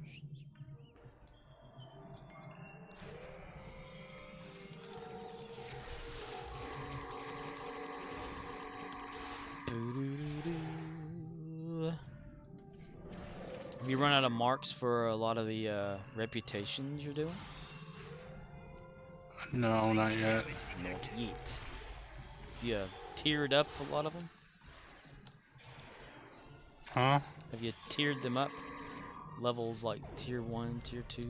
Have you run out of marks for a lot of the reputations you're doing? No, not yet. Not yet. You tiered up a lot of them? Huh? Have you tiered them up? Levels like tier 1, tier 2?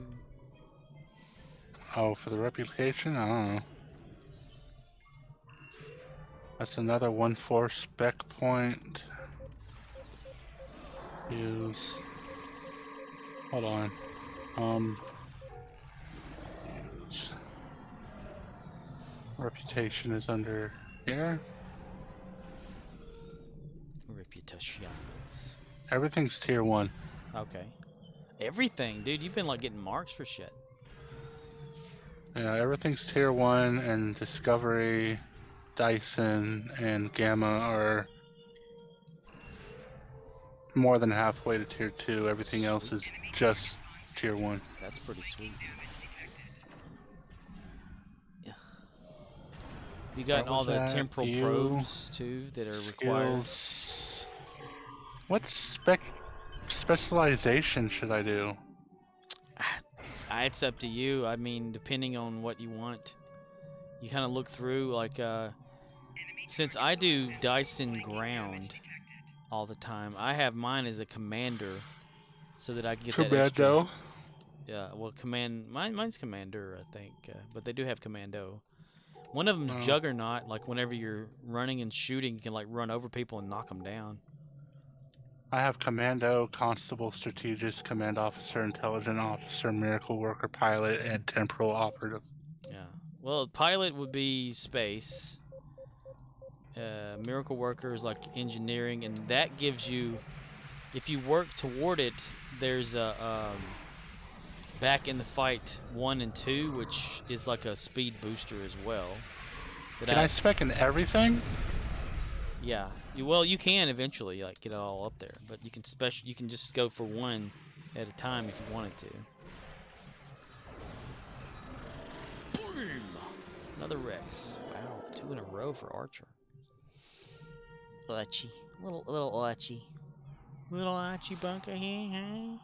Oh, for the reputation? I don't know. That's another 1/4 spec point. Use. Hold on. Use. Reputation is under here. Reputations. Everything's tier 1. Okay. Everything, dude. You've been like getting marks for shit. Yeah, everything's tier 1, and Discovery, Dyson, and Gamma are more than halfway to tier 2. Everything else is just tier 1. That's pretty sweet. Yeah. You got all the temporal probes too that are required. What's specialization should I do? It's up to you. I mean, depending on what you want. You kind of look through, like, since I do Dyson ground all the time, I have mine as a commander so that I can get that extra. Commando. Yeah, well, mine's commander, I think, but they do have commando. One of them's juggernaut. Like whenever you're running and shooting, you can like run over people and knock them down. I have commando, constable, strategist, command officer, intelligent officer, miracle worker, pilot, and temporal operative. Yeah. Well, pilot would be space. Miracle worker is like engineering, and that gives you, if you work toward it, there's a back in the fight 1 and 2, which is like a speed booster as well. Can I spec in everything? Yeah. Well, you can eventually like get it all up there, but you can you can just go for one at a time if you wanted to. Boom! Another Rex. Wow, 2 in a row for Archer. Archie, little Archie, little Archie bunker here, huh?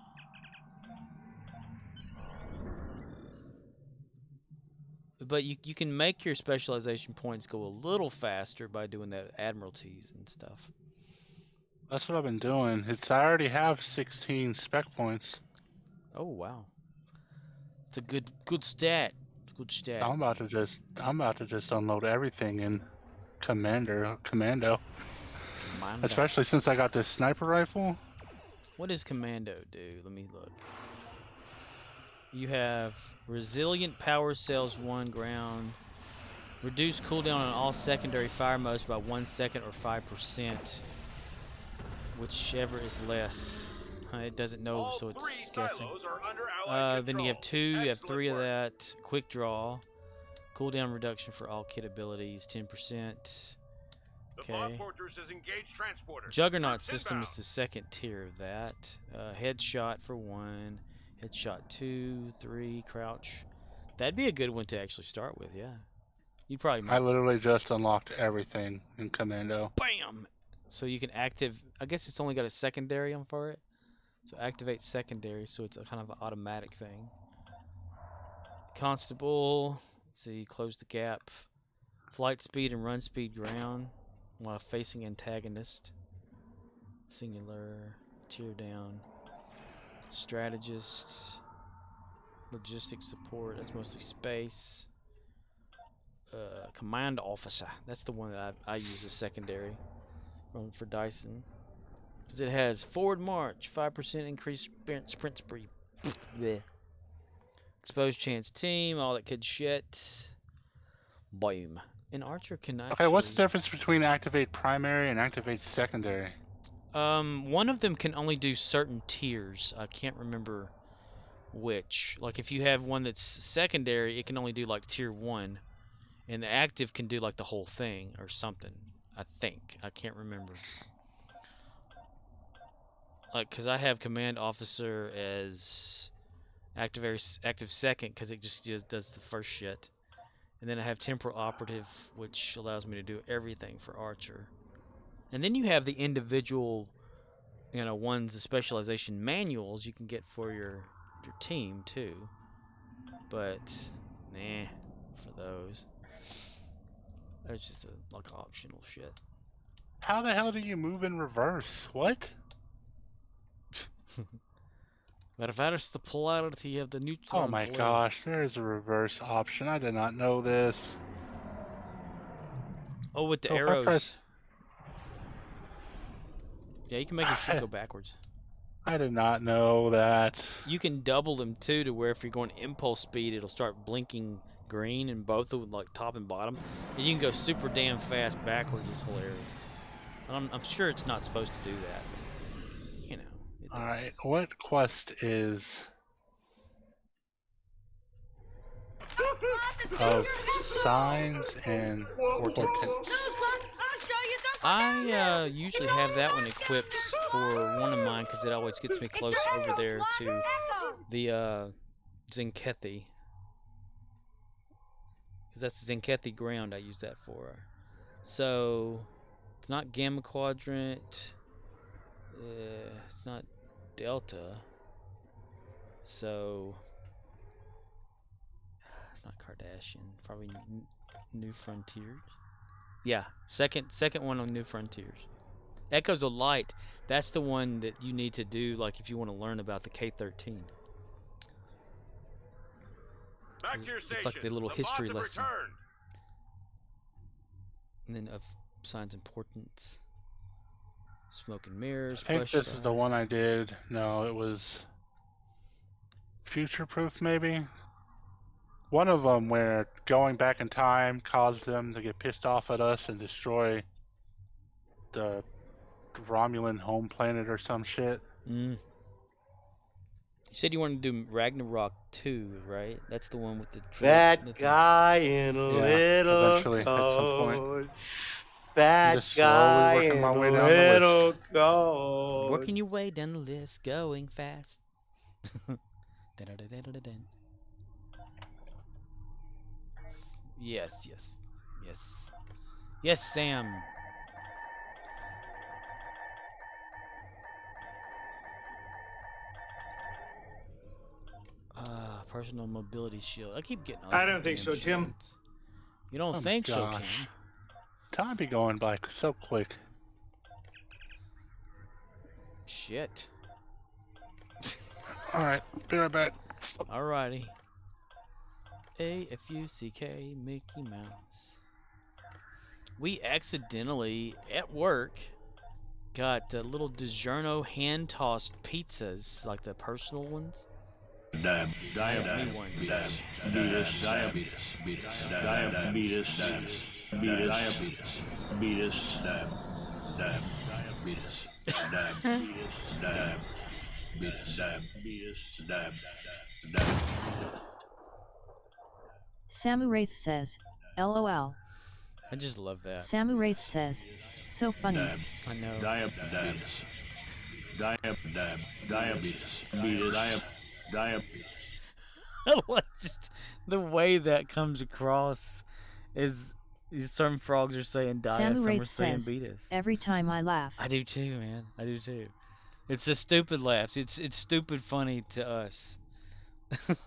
But you can make your specialization points go a little faster by doing that admiralties and stuff. That's what I've been doing. I already have 16 spec points. Oh wow, it's a good stat. Good stat. So I'm about to just unload everything in commando. Especially since I got this sniper rifle. What does commando do? Let me look. You have resilient power cells 1 ground. Reduce cooldown on all secondary fire modes by 1 second or 5%. Whichever is less. It doesn't know, All so it's 3 guessing. silos are under Allied Then you have 2, you have Excellent 3 of work. that. Quick draw. Cooldown reduction for all kit abilities, 10%. The bomb fortress has engaged transporters. Juggernaut Troops system is inbound. the second tier of that. Headshot for 1. Headshot 2, 3, crouch. That'd be a good one to actually start with, yeah. You probably I literally just unlocked everything in commando. BAM! So you can I guess it's only got a secondary on for it. So activate secondary, so it's a kind of an automatic thing. Constable, let's see, close the gap. Flight speed and run speed ground while facing antagonist. Singular, tear down. Strategist, logistics support, that's mostly space. Command officer, that's the one that I use as secondary for Dyson. Because it has forward march, 5% increased sprint speed. Exposed chance team, all that good shit. Boom. And Archer can actually... Okay, what's the difference between activate primary and activate secondary? One of them can only do certain tiers. I can't remember which. Like if you have one that's secondary, it can only do like tier 1. And the active can do like the whole thing or something. I think. I can't remember. Like, because I have command officer as active second because it just does the first shit. And then I have temporal operative, which allows me to do everything for Archer. And then you have the individual, ones, the specialization manuals you can get for your team too. But, nah, for those. That's just like optional shit. How the hell do you move in reverse? What? Reverse the polarity of the neutron. Oh my gosh, there's a reverse option. I did not know this. Oh, with the arrows. Yeah, you can make your shit go backwards. I did not know that. You can double them too, to where if you're going impulse speed, it'll start blinking green in both of like top and bottom, and you can go super damn fast backwards. It's hilarious. I'm sure it's not supposed to do that, but, All right, what quest is of signs and portents? I usually have that one equipped for one of mine because it always gets me close over there to the Zenkethi. Because that's Zenkethi ground I use that for. So, it's not Gamma Quadrant. It's not Delta. So it's not Kardashian. Probably New Frontiers. Yeah, second one on New Frontiers. Echoes of Light. That's the one that you need to do, like if you want to learn about the K-13. Back to your station. It's like the little history lesson. Returned. And then of signs importance. Smoke and mirrors. I think this is the one I did. No, it was Future Proof, maybe. One of them where going back in time caused them to get pissed off at us and destroy the Romulan home planet or some shit. You said you wanted to do Ragnarok 2, right? That's the one with the That guy in a little coat. That guy in a little coat. Working your way down the list, going fast. Yes. Yes, Sam. Personal mobility shield. I keep getting all I don't think so, shields. Tim. You don't think so, Tim? Time be going by so quick. Shit. Alright, be right back. Alrighty. A-F-U-C-K, Mickey Mouse. We accidentally, at work, got little DiGiorno hand-tossed pizzas, like the personal ones. Diabetes. Samuraith says, LOL. I just love that. Samuraith says, so funny. I know. Just the way that comes across is some frogs are saying dia, some are saying beatus. Every time I laugh. I do too, man. I do too. It's the stupid laughs. It's stupid funny to us. I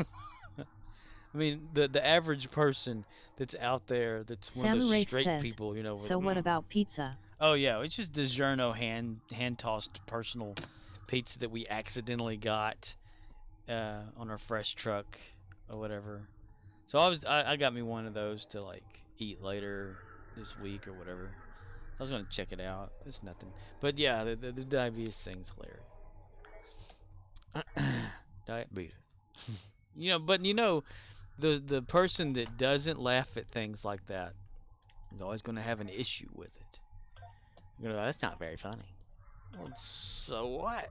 mean, the average person that's out there, that's one of those straight people, you know. So what about pizza? Oh yeah, it's just DiGiorno hand tossed personal pizza that we accidentally got on our fresh truck or whatever. So I got me one of those to like eat later this week or whatever. I was gonna check it out. It's nothing, but yeah, the diabetes thing's hilarious. Diabetes. But the person that doesn't laugh at things like that is always going to have an issue with it. That's not very funny. Well, so what?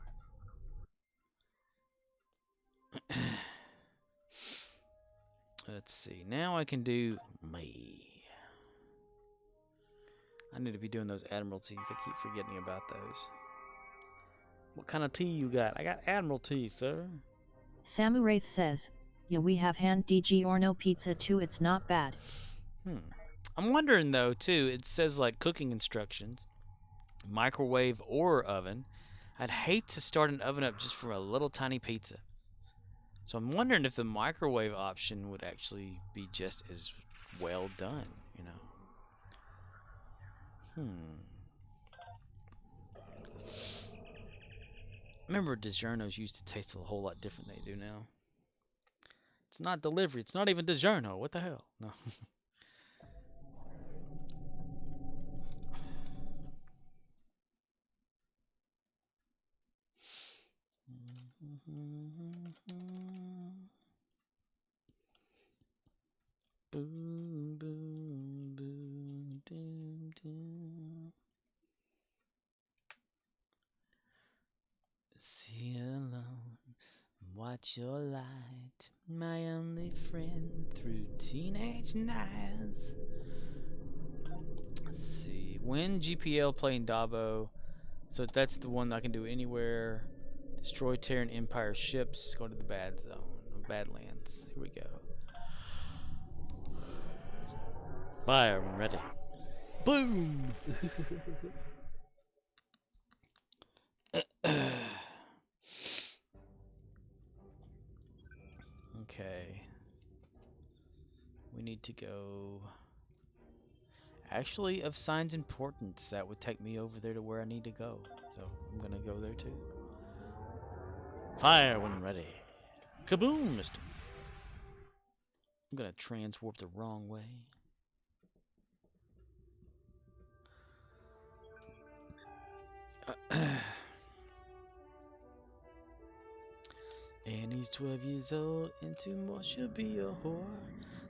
Let's see. Now I can do me. I need to be doing those Admiralties. I keep forgetting about those. What kind of tea you got? I got Admiralty, sir. Samuraith says, yeah, we have hand DiGiorno pizza too, it's not bad. I'm wondering though too, it says like cooking instructions, microwave or oven. I'd hate to start an oven up just for a little tiny pizza. So I'm wondering if the microwave option would actually be just as well done, Remember, DiGiorno's used to taste a whole lot different than they do now. It's not delivery. It's not even DiGiorno. What the hell? No. Boom, boom, boom, doom, doom. See alone, watch your light, my only friend through teenage nights. Let's see, win GPL playing Dabo, so that's the one I can do anywhere. Destroy Terran Empire ships, go to the bad zone, Badlands. Here we go. Fire, I'm ready. Boom! need to go. Actually, of signs importance, that would take me over there to where I need to go. So I'm gonna go there too. Fire when ready. Kaboom, mister. I'm gonna transwarp the wrong way. Annie's 12 years old and tomorrow she'll be a whore.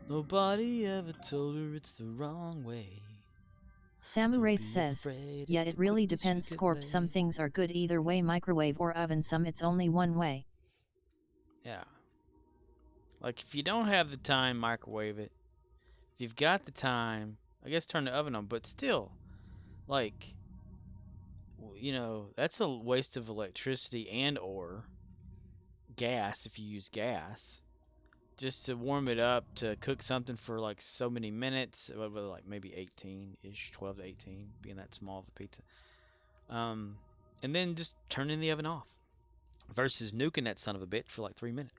Nobody ever told her it's the wrong way. Samuraith says, yeah, it really depends, Scorp. Some things are good either way, microwave or oven, some it's only one way. Yeah. Like, if you don't have the time, microwave it. If you've got the time, I guess turn the oven on. But still, like, you know, that's a waste of electricity and or gas if you use gas. Just to warm it up to cook something for like so many minutes, like maybe 18-ish, 12 to 18, being that small of a pizza. And then just turning the oven off. Versus nuking that son of a bitch for like 3 minutes.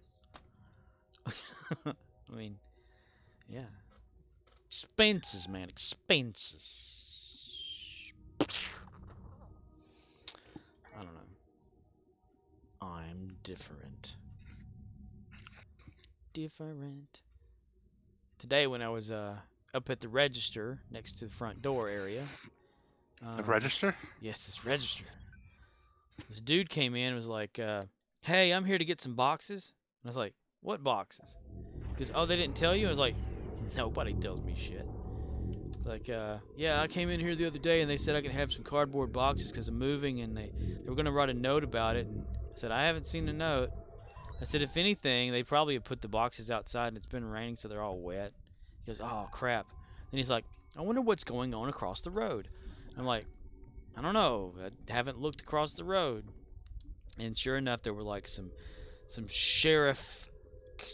I mean, yeah. Expenses, man, expenses. I don't know. I'm different. Today when I was up at the register next to the front door area. The register? Yes, this register. This dude came in and was like, hey, I'm here to get some boxes. And I was like, what boxes? Because, oh, they didn't tell you? I was like, nobody tells me shit. Like, yeah, I came in here the other day and they said I could have some cardboard boxes because I'm moving, and they were going to write a note about it. And I said, I haven't seen the note. I said, if anything, they probably have put the boxes outside and it's been raining, so they're all wet. He goes, oh, crap. Then he's like, I wonder what's going on across the road. I'm like, I don't know. I haven't looked across the road. And sure enough, there were like some sheriff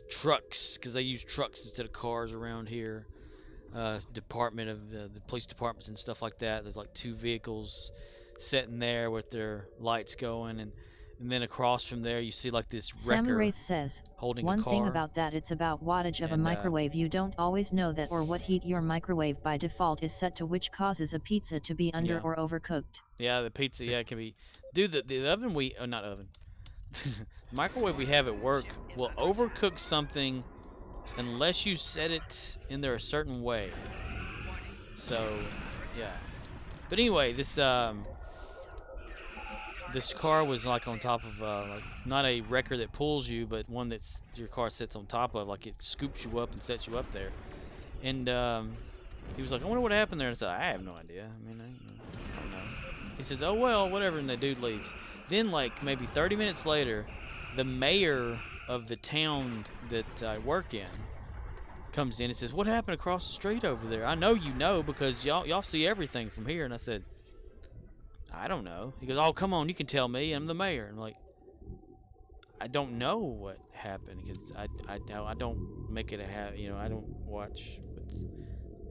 trucks, because they use trucks instead of cars around here. Department of the police departments and stuff like that. There's like 2 vehicles sitting there with their lights going, and then across from there you see like this wrecker Samuraith says, holding one a car. thing about that, it's about wattage of a microwave. You don't always know that, or what heat your microwave by default is set to, which causes a pizza to be under or overcooked. Yeah, the pizza, yeah, it can be. Dude, the oven not oven. The microwave we have at work will overcook something unless you set it in there a certain way. So, yeah. But anyway, this car was like on top of like not a wrecker that pulls you, but one that's your car sits on top of, like it scoops you up and sets you up there. And he was like, I wonder what happened there. And I said, I have no idea. I mean, I don't know. He says, oh well, whatever, and the dude leaves. Then like maybe 30 minutes later, the mayor of the town that I work in comes in and says, what happened across the street over there? I know you know, because y'all see everything from here. And I said, I don't know. He goes, oh, come on, you can tell me. I'm the mayor. And I'm like, I don't know what happened, because I don't make it I don't watch what's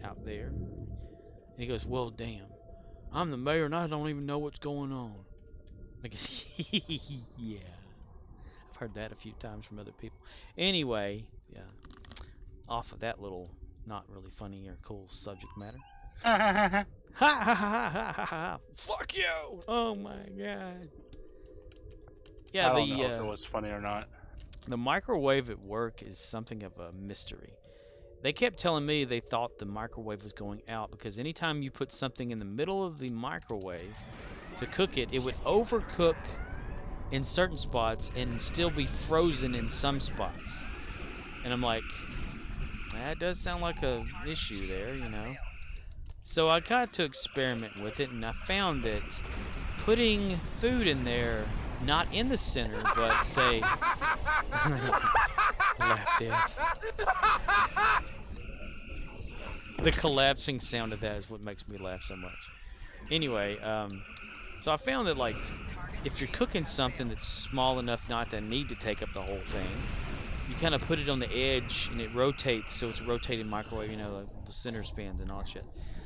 out there. And he goes, well, damn, I'm the mayor and I don't even know what's going on. I guess, yeah. I've heard that a few times from other people. Anyway, yeah. Off of that little not really funny or cool subject matter. Ha ha ha ha ha ha! Fuck you! Oh my god. Yeah, I don't know if it was funny or not. The microwave at work is something of a mystery. They kept telling me they thought the microwave was going out because anytime you put something in the middle of the microwave to cook it, it would overcook in certain spots and still be frozen in some spots. And I'm like, that does sound like a issue there, you know. So I got to experiment with it, and I found that putting food in there, not in the center, but say, laughed at. The collapsing sound of that is what makes me laugh so much. Anyway, so I found that like, if you're cooking something that's small enough not to need to take up the whole thing, you kind of put it on the edge and it rotates, so it's a rotating microwave, you know, the center spins and all that shit.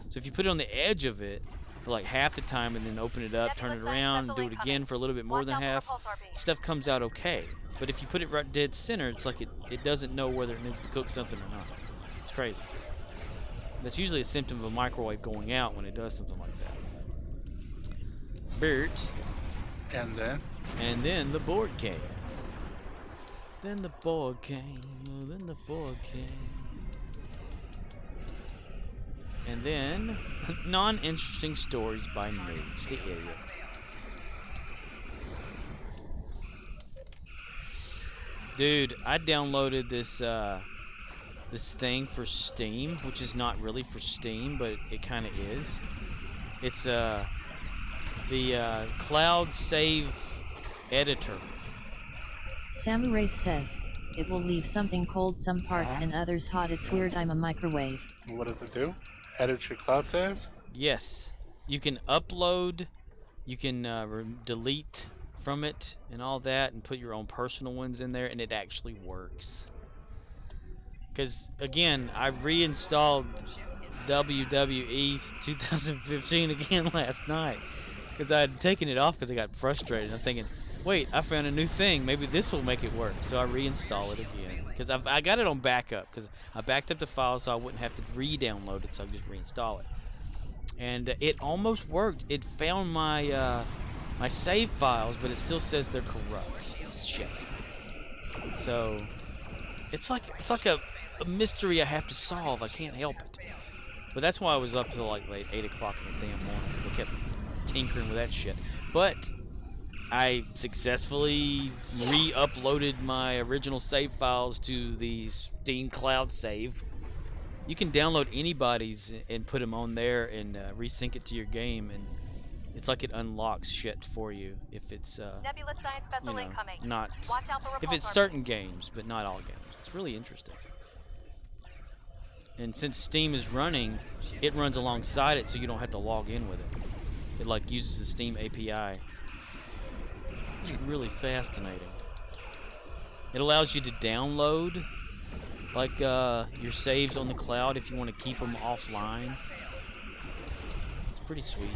So if you put it on the edge of it for like half the time and then open it up, turn it around, and do it again for a little bit more than half, stuff comes out okay. But if you put it right dead center, it's like it doesn't know whether it needs to cook something or not. It's crazy. That's usually a symptom of a microwave going out when it does something like that. Bert. And then? And then the board came. Then the board came. Then the board came. And then non-interesting stories by me, the idiot. Dude, I downloaded this this thing for Steam, which is not really for Steam, but it kind of is. It's the cloud save editor. Samuraith says, it will leave something cold some parts and others hot. It's weird, I'm a microwave. What does it do? Edit your cloud saves? Yes. You can upload, you can delete from it and all that, and put your own personal ones in there, and it actually works. Because, again, I reinstalled WWE 2015 again last night. Because I had taken it off because I got frustrated. I'm thinking, wait, I found a new thing. Maybe this will make it work. So I reinstall it again. Because I got it on backup. Because I backed up the file so I wouldn't have to re-download it. So I just reinstall it. And it almost worked. It found my my save files, but it still says they're corrupt. Shit. So it's like a mystery I have to solve. I can't help it. But that's why I was up till like late 8 o'clock in the damn morning, because I kept tinkering with that shit. But I successfully re-uploaded my original save files to the Steam Cloud Save. You can download anybody's and put them on there and resync it to your game, and it's like it unlocks shit for you if it's Nebula Science vessel incoming. Not Watch out for if it's certain games, but not all games. It's really interesting. And since Steam is running, it runs alongside it, so you don't have to log in with it. It like uses the Steam API. It's really fascinating. It allows you to download like your saves on the cloud if you want to keep them offline. It's pretty sweet.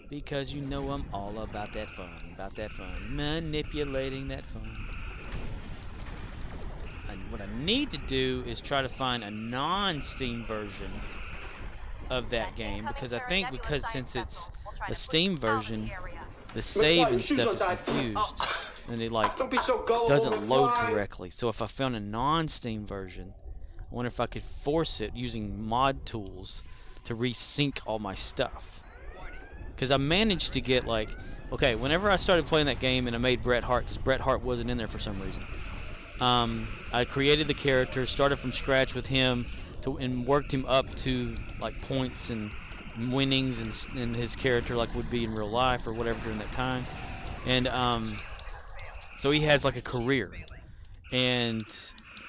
Because you know I'm all about that fun, manipulating that fun. And what I need to do is try to find a non-Steam version of that game, because I think since it's a Steam version, the save and stuff is confused, and it like doesn't load correctly. So if I found a non-Steam version, I wonder if I could force it using mod tools to resync all my stuff. Because I managed to get like, okay, whenever I started playing that game and I made Bret Hart, because Bret Hart wasn't in there for some reason, I created the character, started from scratch with him, and worked him up to like points and winnings and his character like would be in real life or whatever during that time. And so he has like a career. And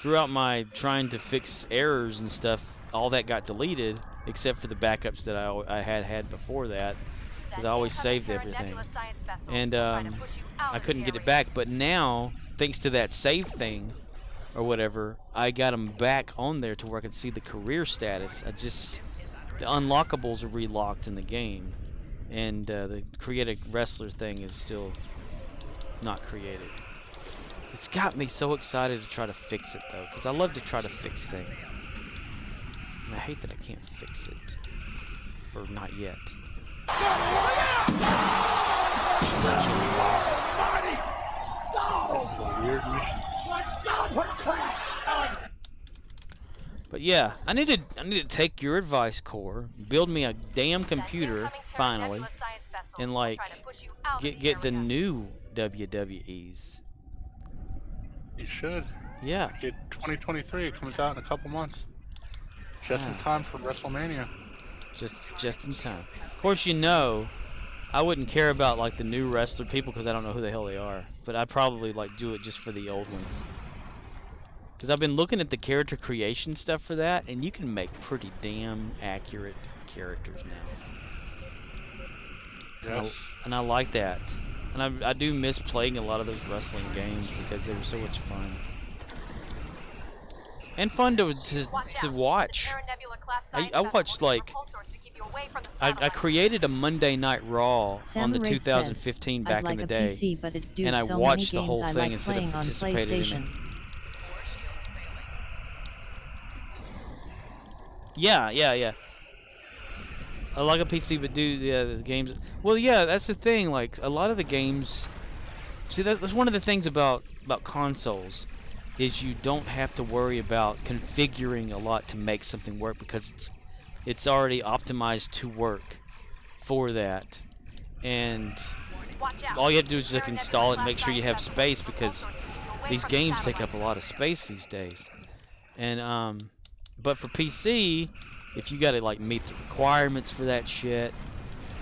throughout my trying to fix errors and stuff, all that got deleted except for the backups that I had before that. Because I always saved everything, and I couldn't get it back. But now, thanks to that save thing, or whatever, I got them back on there to where I can see the career status. The unlockables are relocked in the game, and the create a wrestler thing is still not created. It's got me so excited to try to fix it, though, because I love to try to fix things. And I hate that I can't fix it, or not yet. But yeah, I need to take your advice, Core. Build me a damn computer finally, and like get the new WWEs. You should. Yeah. Get 2023. It comes out in a couple months. Just in time for WrestleMania. Just in time. Of course, you know, I wouldn't care about like the new wrestler people because I don't know who the hell they are. But I'd probably like do it just for the old ones. Because I've been looking at the character creation stuff for that, and you can make pretty damn accurate characters now. Yes. And I like that. And I do miss playing a lot of those wrestling games because they were so much fun. And fun to watch. I watched like I created a Monday Night Raw on the 2015 back in the day, and I watched the whole thing instead of participating in it. Yeah. I like a PC, but the games. Well, yeah, that's the thing. Like a lot of the games. See, that's one of the things about consoles, is you don't have to worry about configuring a lot to make something work because it's already optimized to work for that, and all you have to do is just like install it and make sure you have space because these games take up a lot of space these days. And but for PC, if you got to like meet the requirements for that shit,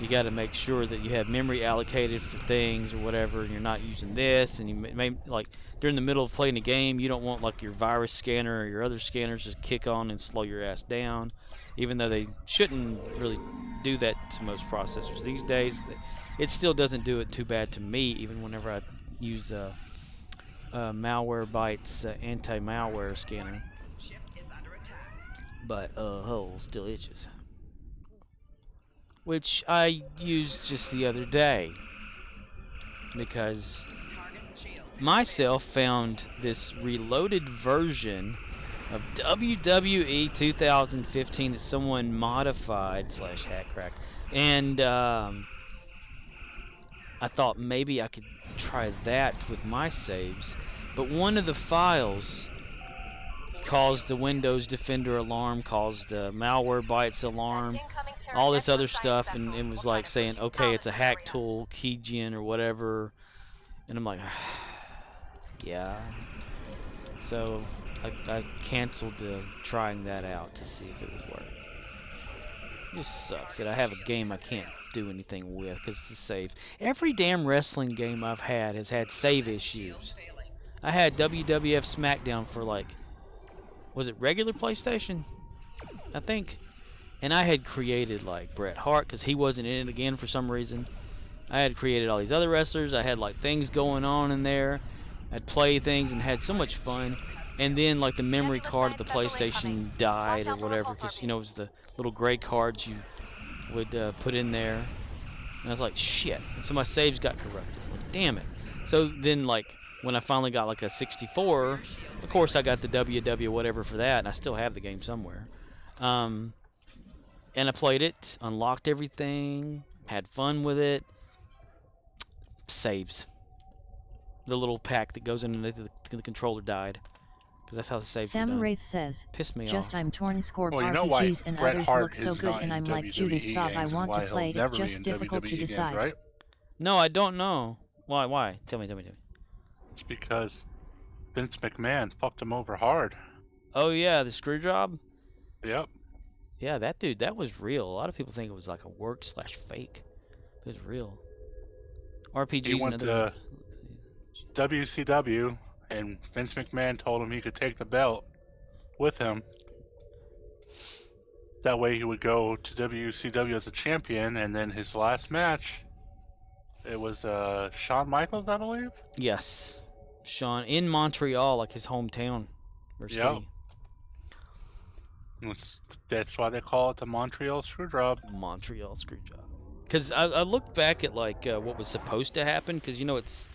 you got to make sure that you have memory allocated for things or whatever, and you're not using this. And you may like during the middle of playing a game, you don't want like your virus scanner or your other scanners to kick on and slow your ass down, even though they shouldn't really do that to most processors these days. It still doesn't do it too bad to me, even whenever I use Malwarebytes anti-malware scanner. But hole still itches, which I used just the other day because myself found this reloaded version of WWE 2015 that someone modified / hack cracked, and I thought maybe I could try that with my saves, but one of the files caused the Windows Defender alarm, caused the Malwarebytes alarm, all this other stuff, and it was like saying, okay, it's a hack tool, keygen or whatever, and I'm like, yeah. So I canceled trying that out to see if it would work. It just sucks that I have a game I can't do anything with because it's a save. Every damn wrestling game I've had has had save issues. I had WWF SmackDown for like, was it regular PlayStation? I think. And I had created like Bret Hart because he wasn't in it again for some reason. I had created all these other wrestlers. I had like things going on in there. I'd play things and had so much fun. And then like the memory card of the PlayStation died or whatever because, you know, it was the little gray cards you would put in there. And I was like, shit. And so my saves got corrupted. Like, damn it. So then like when I finally got like a 64, of course I got the WW whatever for that, and I still have the game somewhere. And I played it, unlocked everything, had fun with it. Saves. The little pack that goes into the controller died. Because that's how the saves are done. Samuraith says, pissed me just off. I'm torn score Well, you know RPGs why and Bret others Hart look so is good not and in I'm like WWE Judas Soft, I games and want to why play, he'll it's never be just in difficult to WWE games, decide. right? No, I don't know. Why? Tell me. It's because Vince McMahon fucked him over hard. Oh yeah, the screw job? Yep. Yeah, that dude, that was real. A lot of people think it was like a work / fake. It was real. RPGs He went and other... to WCW, and Vince McMahon told him he could take the belt with him. That way he would go to WCW as a champion, and then his last match, it was Shawn Michaels, I believe? Yes. Shawn, in Montreal, like his hometown or city. That's why they call it the Montreal Screwjob. Montreal Screwjob. Because I looked back at like what was supposed to happen, because, you know, it's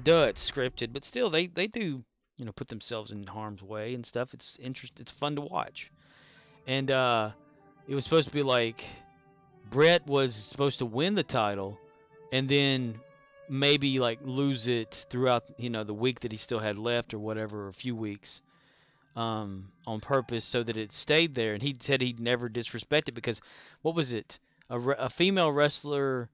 scripted, but still they do, you know, put themselves in harm's way and stuff. It's it's fun to watch. And it was supposed to be like Brett was supposed to win the title and then maybe like lose it throughout, you know, the week that he still had left or whatever, or a few weeks, on purpose so that it stayed there. And he said he'd never disrespect it because, what was it? A female wrestler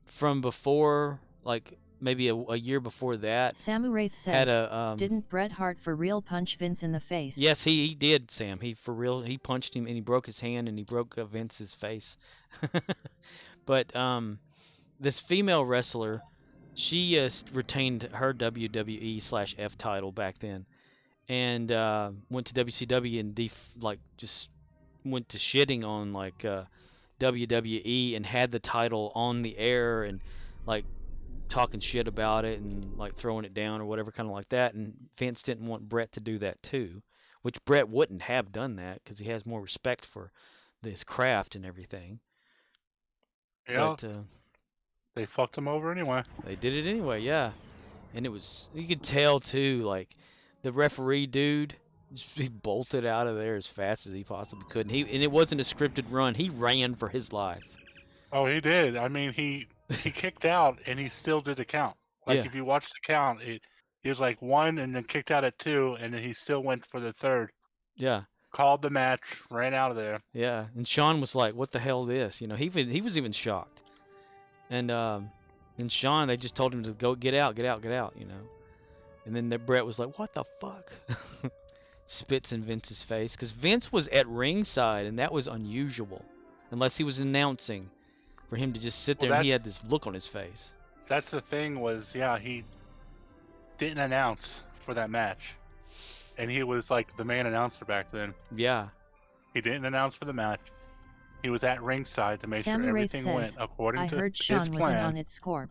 from before, like maybe a year before that, Samuraith says, had a didn't Bret Hart for real punch Vince in the face? Yes, he did, Sam. He for real, he punched him and he broke his hand and he broke Vince's face. But this female wrestler, she retained her WWE / F title back then, and went to WCW and just went to shitting on like WWE and had the title on the air and like talking shit about it and like throwing it down or whatever, kind of like that. And Vince didn't want Brett to do that too, which Brett wouldn't have done that because he has more respect for this craft and everything. Yeah. But they fucked him over anyway. They did it anyway, yeah. And it was, you could tell too, like the referee dude, He bolted out of there as fast as he possibly could. And it wasn't a scripted run. He ran for his life. Oh, he did. I mean, he kicked out and he still did the count. Like Yeah. if you watch the count, he was like 1 and then kicked out at 2 and then he still went for the third. Yeah. Called the match, ran out of there. Yeah. And Sean was like, "What the hell is this?" You know, he was even shocked. And Sean, they just told him to go get out. You know. And then Brett was like, "What the fuck?" Spits in Vince's face because Vince was at ringside and that was unusual, unless he was announcing. For him to just sit there and he had this look on his face. That's the thing was, yeah, he didn't announce for that match. And he was like the main announcer back then. Yeah. He didn't announce for the match. He was at ringside to make sure everything went according to his plan. I heard Sean was in on its Scorp.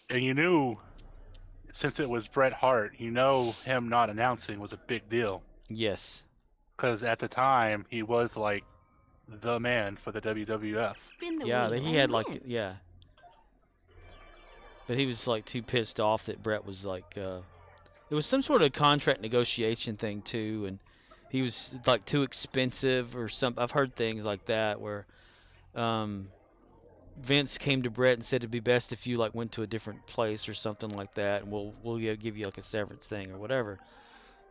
And you knew, since it was Bret Hart, you know him not announcing was a big deal. Yes. Because at the time, he was like the man for the WWF. Yeah, he had like, yeah. But he was like too pissed off that Bret was like, it was some sort of contract negotiation thing too, and he was like too expensive or something. I've heard things like that where Vince came to Bret and said it'd be best if you like went to a different place or something like that, and we'll give you like a severance thing or whatever.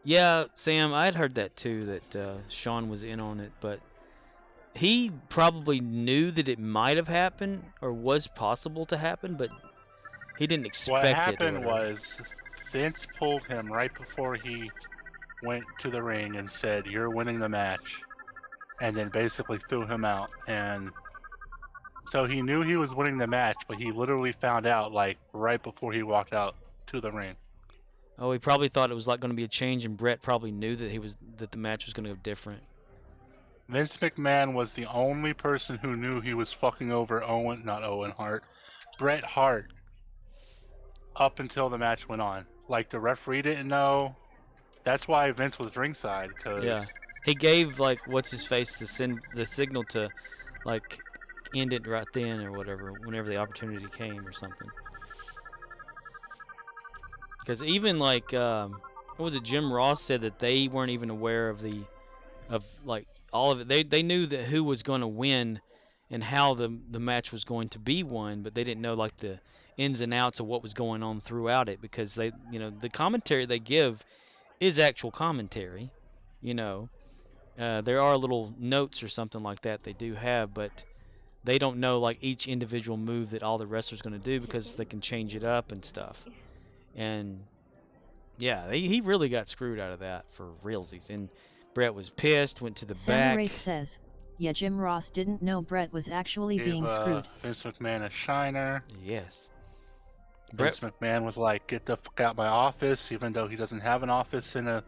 Yeah, Sam, I'd heard that too, that Sean was in on it, but he probably knew that it might have happened or was possible to happen, but he didn't expect it. What happened was Vince pulled him right before he went to the ring and said, "You're winning the match," and then basically threw him out. And so he knew he was winning the match, but he literally found out like right before he walked out to the ring. Oh, he probably thought it was like going to be a change, and Bret probably knew that the match was going to go different. Vince McMahon was the only person who knew he was fucking over Bret Hart, up until the match went on. Like, the referee didn't know. That's why Vince was ringside. Yeah. He gave, like, what's-his-face the signal to, like, end it right then or whatever, whenever the opportunity came or something. Because even, like, what was it, Jim Ross said that they weren't even aware of like, all of it. They knew that who was going to win and how the match was going to be won, but they didn't know like the ins and outs of what was going on throughout it, because they, you know, the commentary they give is actual commentary. You know, there are little notes or something like that they do have, but they don't know like each individual move that all the wrestlers going to do, because they can change it up and stuff. And yeah, he really got screwed out of that for realsies. And Bret was pissed, went to the back. Wraith says, yeah, Jim Ross didn't know Bret was actually being screwed. Vince McMahon a shiner. Yes. Vince McMahon was like, "Get the fuck out my office," even though he doesn't have an office in a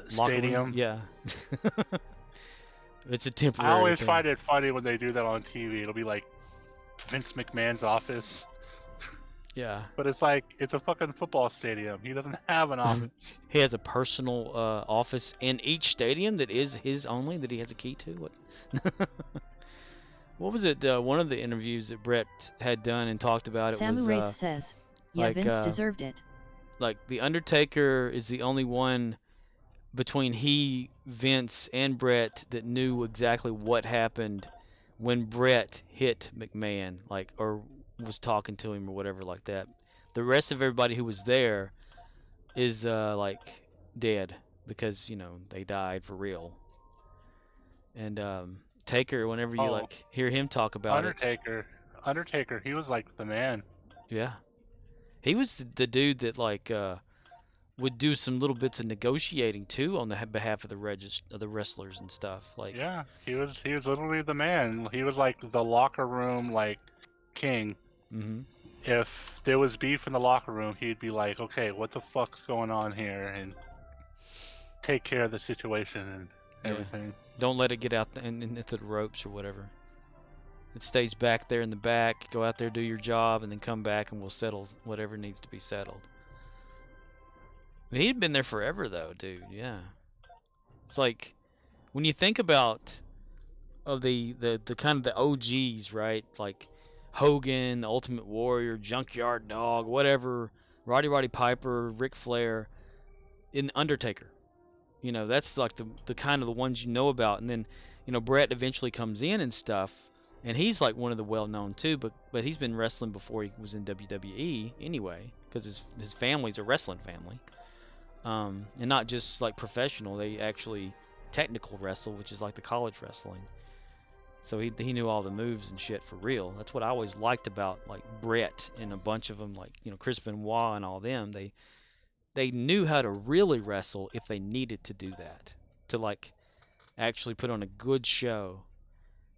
stadium. Yeah. It's a temporary I always thing. find it funny when they do that on TV. It'll be like Vince McMahon's office. Yeah. But it's like, it's a fucking football stadium. He doesn't have an office. He has a personal office in each stadium that is his only, that he has a key to. What? What was it? One of the interviews that Bret had done and talked about it was. Wraith says, yeah, like, Vince deserved it. Like, The Undertaker is the only one between Vince, and Bret that knew exactly what happened when Bret hit McMahon, like, or was talking to him or whatever like that. The rest of everybody who was there is like dead, because, you know, they died for real. And Taker, whenever you like hear him talk about Undertaker, he was like the man. Yeah, he was the dude that like would do some little bits of negotiating too on the behalf of the wrestlers and stuff. Like, yeah, he was literally the man. He was like the locker room like king. Mm-hmm. If there was beef in the locker room, he'd be like, "Okay, what the fuck's going on here?" and take care of the situation and everything. Don't let it get out into the ropes or whatever. It stays back there in the back. Go out there, do your job, and then come back and we'll settle whatever needs to be settled. I mean, he'd been there forever though, dude. Yeah. It's like, when you think about the kind of the OGs, right? Like Hogan, the Ultimate Warrior, Junkyard Dog, whatever, Roddy Piper, Ric Flair. in Undertaker. You know, that's like the kind of the ones you know about. And then, you know, Brett eventually comes in and stuff, and he's like one of the well-known too. But he's been wrestling before he was in WWE anyway, because his family's a wrestling family, and not just like professional. They actually technical wrestle, which is like the college wrestling. So he knew all the moves and shit for real. That's what I always liked about like Brett and a bunch of them, like, you know, Chris Benoit and all them. They knew how to really wrestle if they needed to do that, to like actually put on a good show,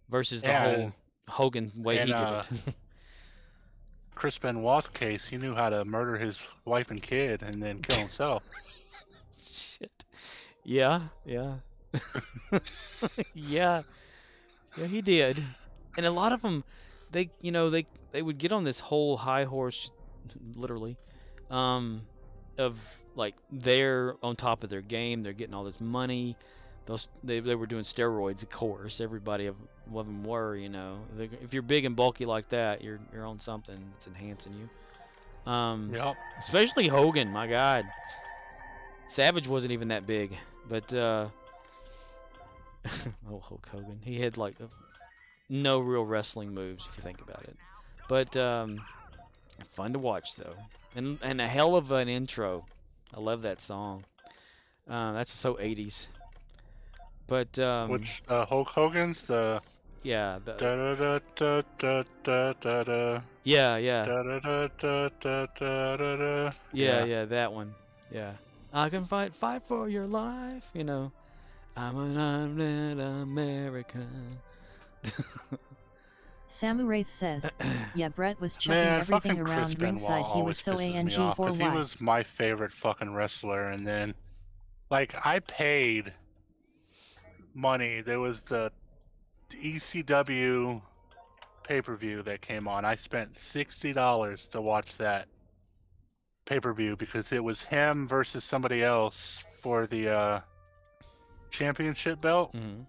versus the whole Hogan way he did it. Chris Benoit's case, he knew how to murder his wife and kid and then kill himself. Shit. Yeah. Yeah, he did. And a lot of them, they would get on this whole high horse, literally, of like they're on top of their game, they're getting all this money. They were doing steroids, of course. Everybody of them were, you know. If you're big and bulky like that, you're on something that's enhancing you. Yep. Especially Hogan, my God. Savage wasn't even that big, but oh, Hulk Hogan, he had like no real wrestling moves if you think about it. But fun to watch though, and a hell of an intro. I love that song. That's so 80s. But which Hulk Hogan's yeah, da da da da da da da da. Yeah. Da da da da da da da. Yeah, that one. Yeah. I can fight for your life, you know. I'm an American. Samu Wraith says, yeah, Brett was checking everything around ringside. He was so ANG for He was my favorite fucking wrestler, and then, like, I paid money. There was the ECW pay-per-view that came on. I spent $60 to watch that pay-per-view because it was him versus somebody else for the championship belt. Mm-hmm.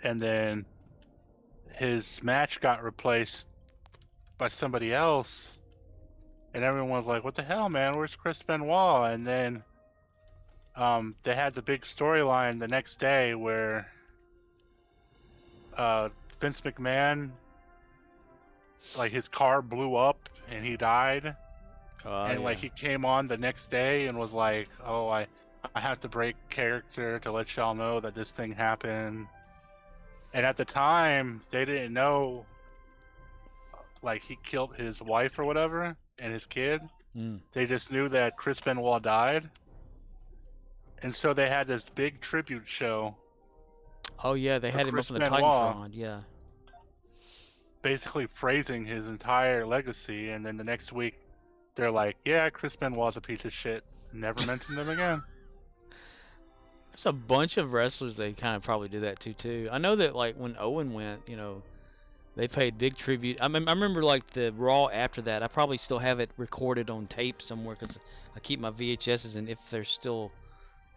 And then his match got replaced by somebody else, and everyone was like, what the hell, man, where's Chris Benoit? And then they had the big storyline the next day where Vince McMahon, like, his car blew up and he died. Like, he came on the next day and was like, oh, I have to break character to let y'all know that this thing happened. And at the time, they didn't know, like, he killed his wife or whatever and his kid. They just knew that Chris Benoit died. And so they had this big tribute show. Oh, yeah, they had him up on the Titantron, yeah. Basically phrasing his entire legacy, and then the next week, they're like, yeah, Chris Benoit's a piece of shit. Never mentioned him again. There's a bunch of wrestlers they kind of probably did that too. I know that, like, when Owen went, you know, they paid big tribute. I remember, like, the Raw after that. I probably still have it recorded on tape somewhere because I keep my VHSs, and if they're still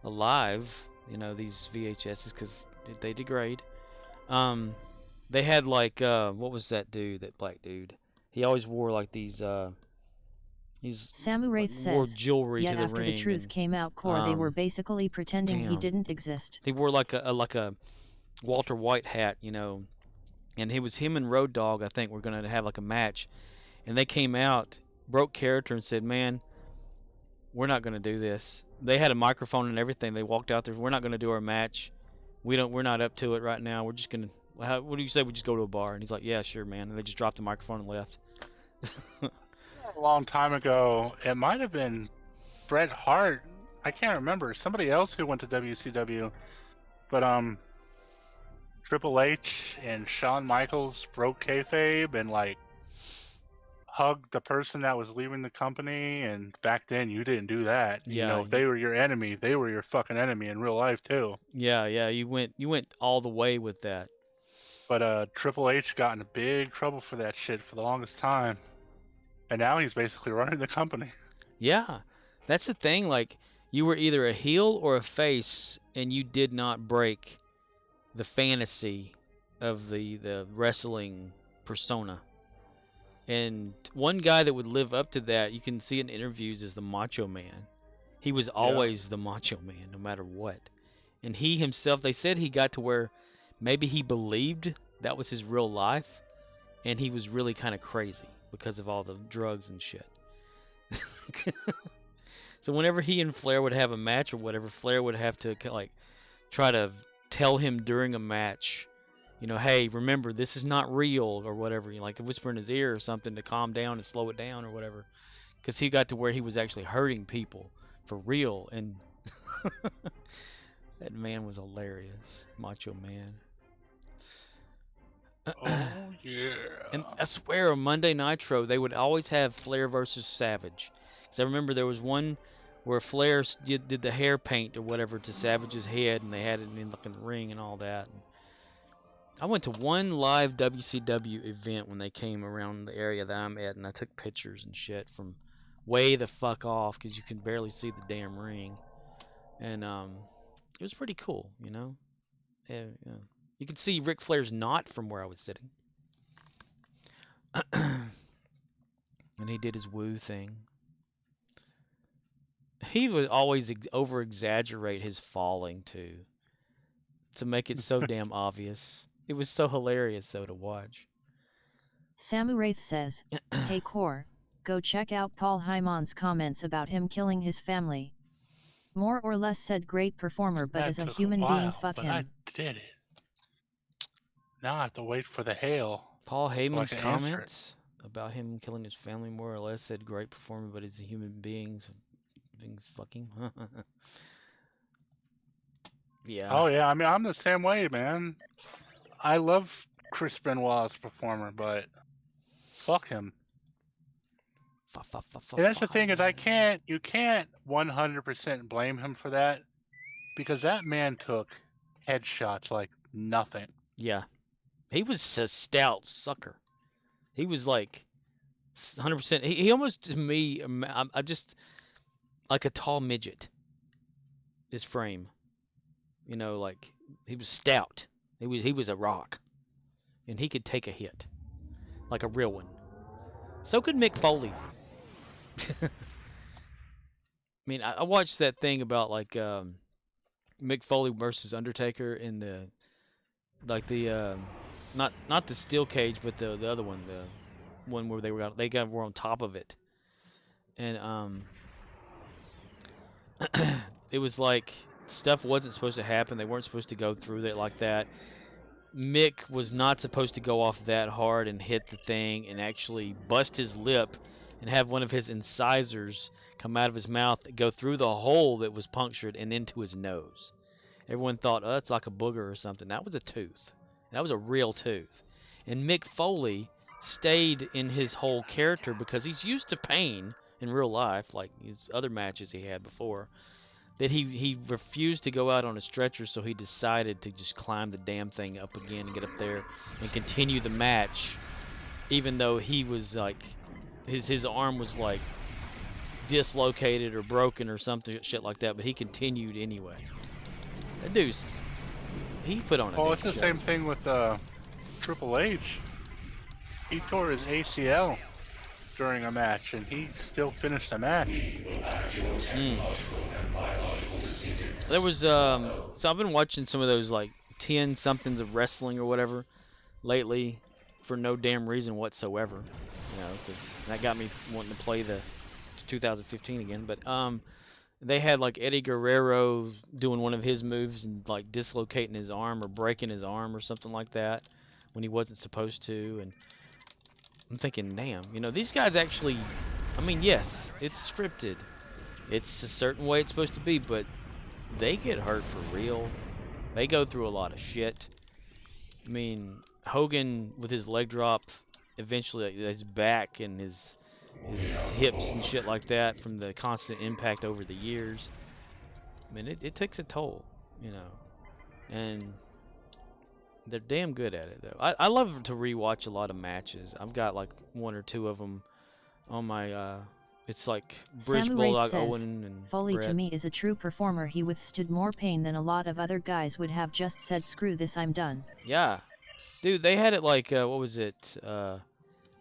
alive, you know, these VHSs, because they degrade. They had, like, what was that dude, that black dude? He always wore, like, these, Samu Wraith says, jewelry yet to the after ring, the truth and, came out, they were basically pretending he didn't exist. They wore like a Walter White hat, you know, and him and Road Dogg, I think, were gonna have like a match, and they came out, broke character, and said, "Man, we're not gonna do this." They had a microphone and everything. They walked out there. We're not gonna do our match. We're not up to it right now. We're just gonna. What do you say? We just go to a bar? And he's like, "Yeah, sure, man." And they just dropped the microphone and left. A long time ago, it might have been Bret Hart. I can't remember. Somebody else who went to WCW, but Triple H and Shawn Michaels broke kayfabe and, like, hugged the person that was leaving the company. And back then, you didn't do that. Yeah, you know, if they were your enemy, they were your fucking enemy in real life too. Yeah, you went all the way with that. But Triple H got in big trouble for that shit for the longest time. And now he's basically running the company. Yeah, that's the thing. Like, you were either a heel or a face, and you did not break the fantasy of the wrestling persona. And one guy that would live up to that, you can see in interviews, is the Macho Man. He was always the Macho Man, no matter what. And he himself, they said he got to where maybe he believed that was his real life, and he was really kind of crazy because of all the drugs and shit. So whenever he and Flair would have a match or whatever, Flair would have to like try to tell him during a match, you know, hey, remember, this is not real or whatever, you know, like whisper in his ear or something to calm down and slow it down or whatever. Because he got to where he was actually hurting people for real, and that man was hilarious, Macho Man. Oh yeah. And I swear on Monday Nitro they would always have Flair versus Savage. Because I remember there was one where Flair did the hair paint or whatever to Savage's head, and they had it in like the ring and all that. And I went to one live WCW event when they came around the area that I'm at, and I took pictures and shit from way the fuck off because you can barely see the damn ring. And it was pretty cool, you know. Yeah. You could see Ric Flair's knot from where I was sitting. And he did his woo thing. He would always over-exaggerate his falling, too, to make it so damn obvious. It was so hilarious, though, to watch. Samu Wraith says, hey Core, go check out Paul Hyman's comments about him killing his family. More or less said great performer, but as a human being, fuck him. I did it. Now I have to wait for the hail. Paul Heyman's comments about him killing his family, more or less said great performer, but as a human being, fucking. Yeah. Oh yeah, I mean I'm the same way, man. I love Chris Benoit as a performer, but fuck him. And that's the thing is you can't 100% blame him for that, because that man took headshots like nothing. Yeah. He was a stout sucker. He was like 100%. He almost, to me, I just like a tall midget. His frame, you know, like he was stout. He was a rock, and he could take a hit, like a real one. So could Mick Foley. I mean, I watched that thing about like Mick Foley versus Undertaker in the not the steel cage, but the other one, the one where they were on top of it, and it was like stuff wasn't supposed to happen. They weren't supposed to go through it like that. Mick was not supposed to go off that hard and hit the thing and actually bust his lip and have one of his incisors come out of his mouth, go through the hole that was punctured and into his nose. Everyone thought, oh, that's like a booger or something. That was a tooth. That was a real tooth. And Mick Foley stayed in his whole character because he's used to pain in real life, like his other matches he had before, that he refused to go out on a stretcher, so he decided to just climb the damn thing up again and get up there and continue the match, even though he was like, his arm was like dislocated or broken or something shit like that, but he continued anyway. That dude's, he put on a Oh, it's the show. same thing with Triple H. He tore his ACL during a match, and he still finished the match. There was so I've been watching some of those like 10 somethings of wrestling or whatever lately for no damn reason whatsoever, you know, because that got me wanting to play the 2015 again. But they had like Eddie Guerrero doing one of his moves and like dislocating his arm or breaking his arm or something like that when he wasn't supposed to, and I'm thinking, damn, you know, these guys actually, I mean, yes, it's scripted. It's a certain way it's supposed to be, but they get hurt for real. They go through a lot of shit. I mean, Hogan with his leg drop, eventually his back and his hips and shit like that from the constant impact over the years. I mean, it takes a toll, you know, and they're damn good at it, though. I love to rewatch a lot of matches. I've got like one or two of them on my, it's like British Bulldog, says, Owen, and Foley Brett. to me is a true performer. He withstood more pain than a lot of other guys would have just said, screw this, I'm done. Yeah. Dude, they had it like, what was it?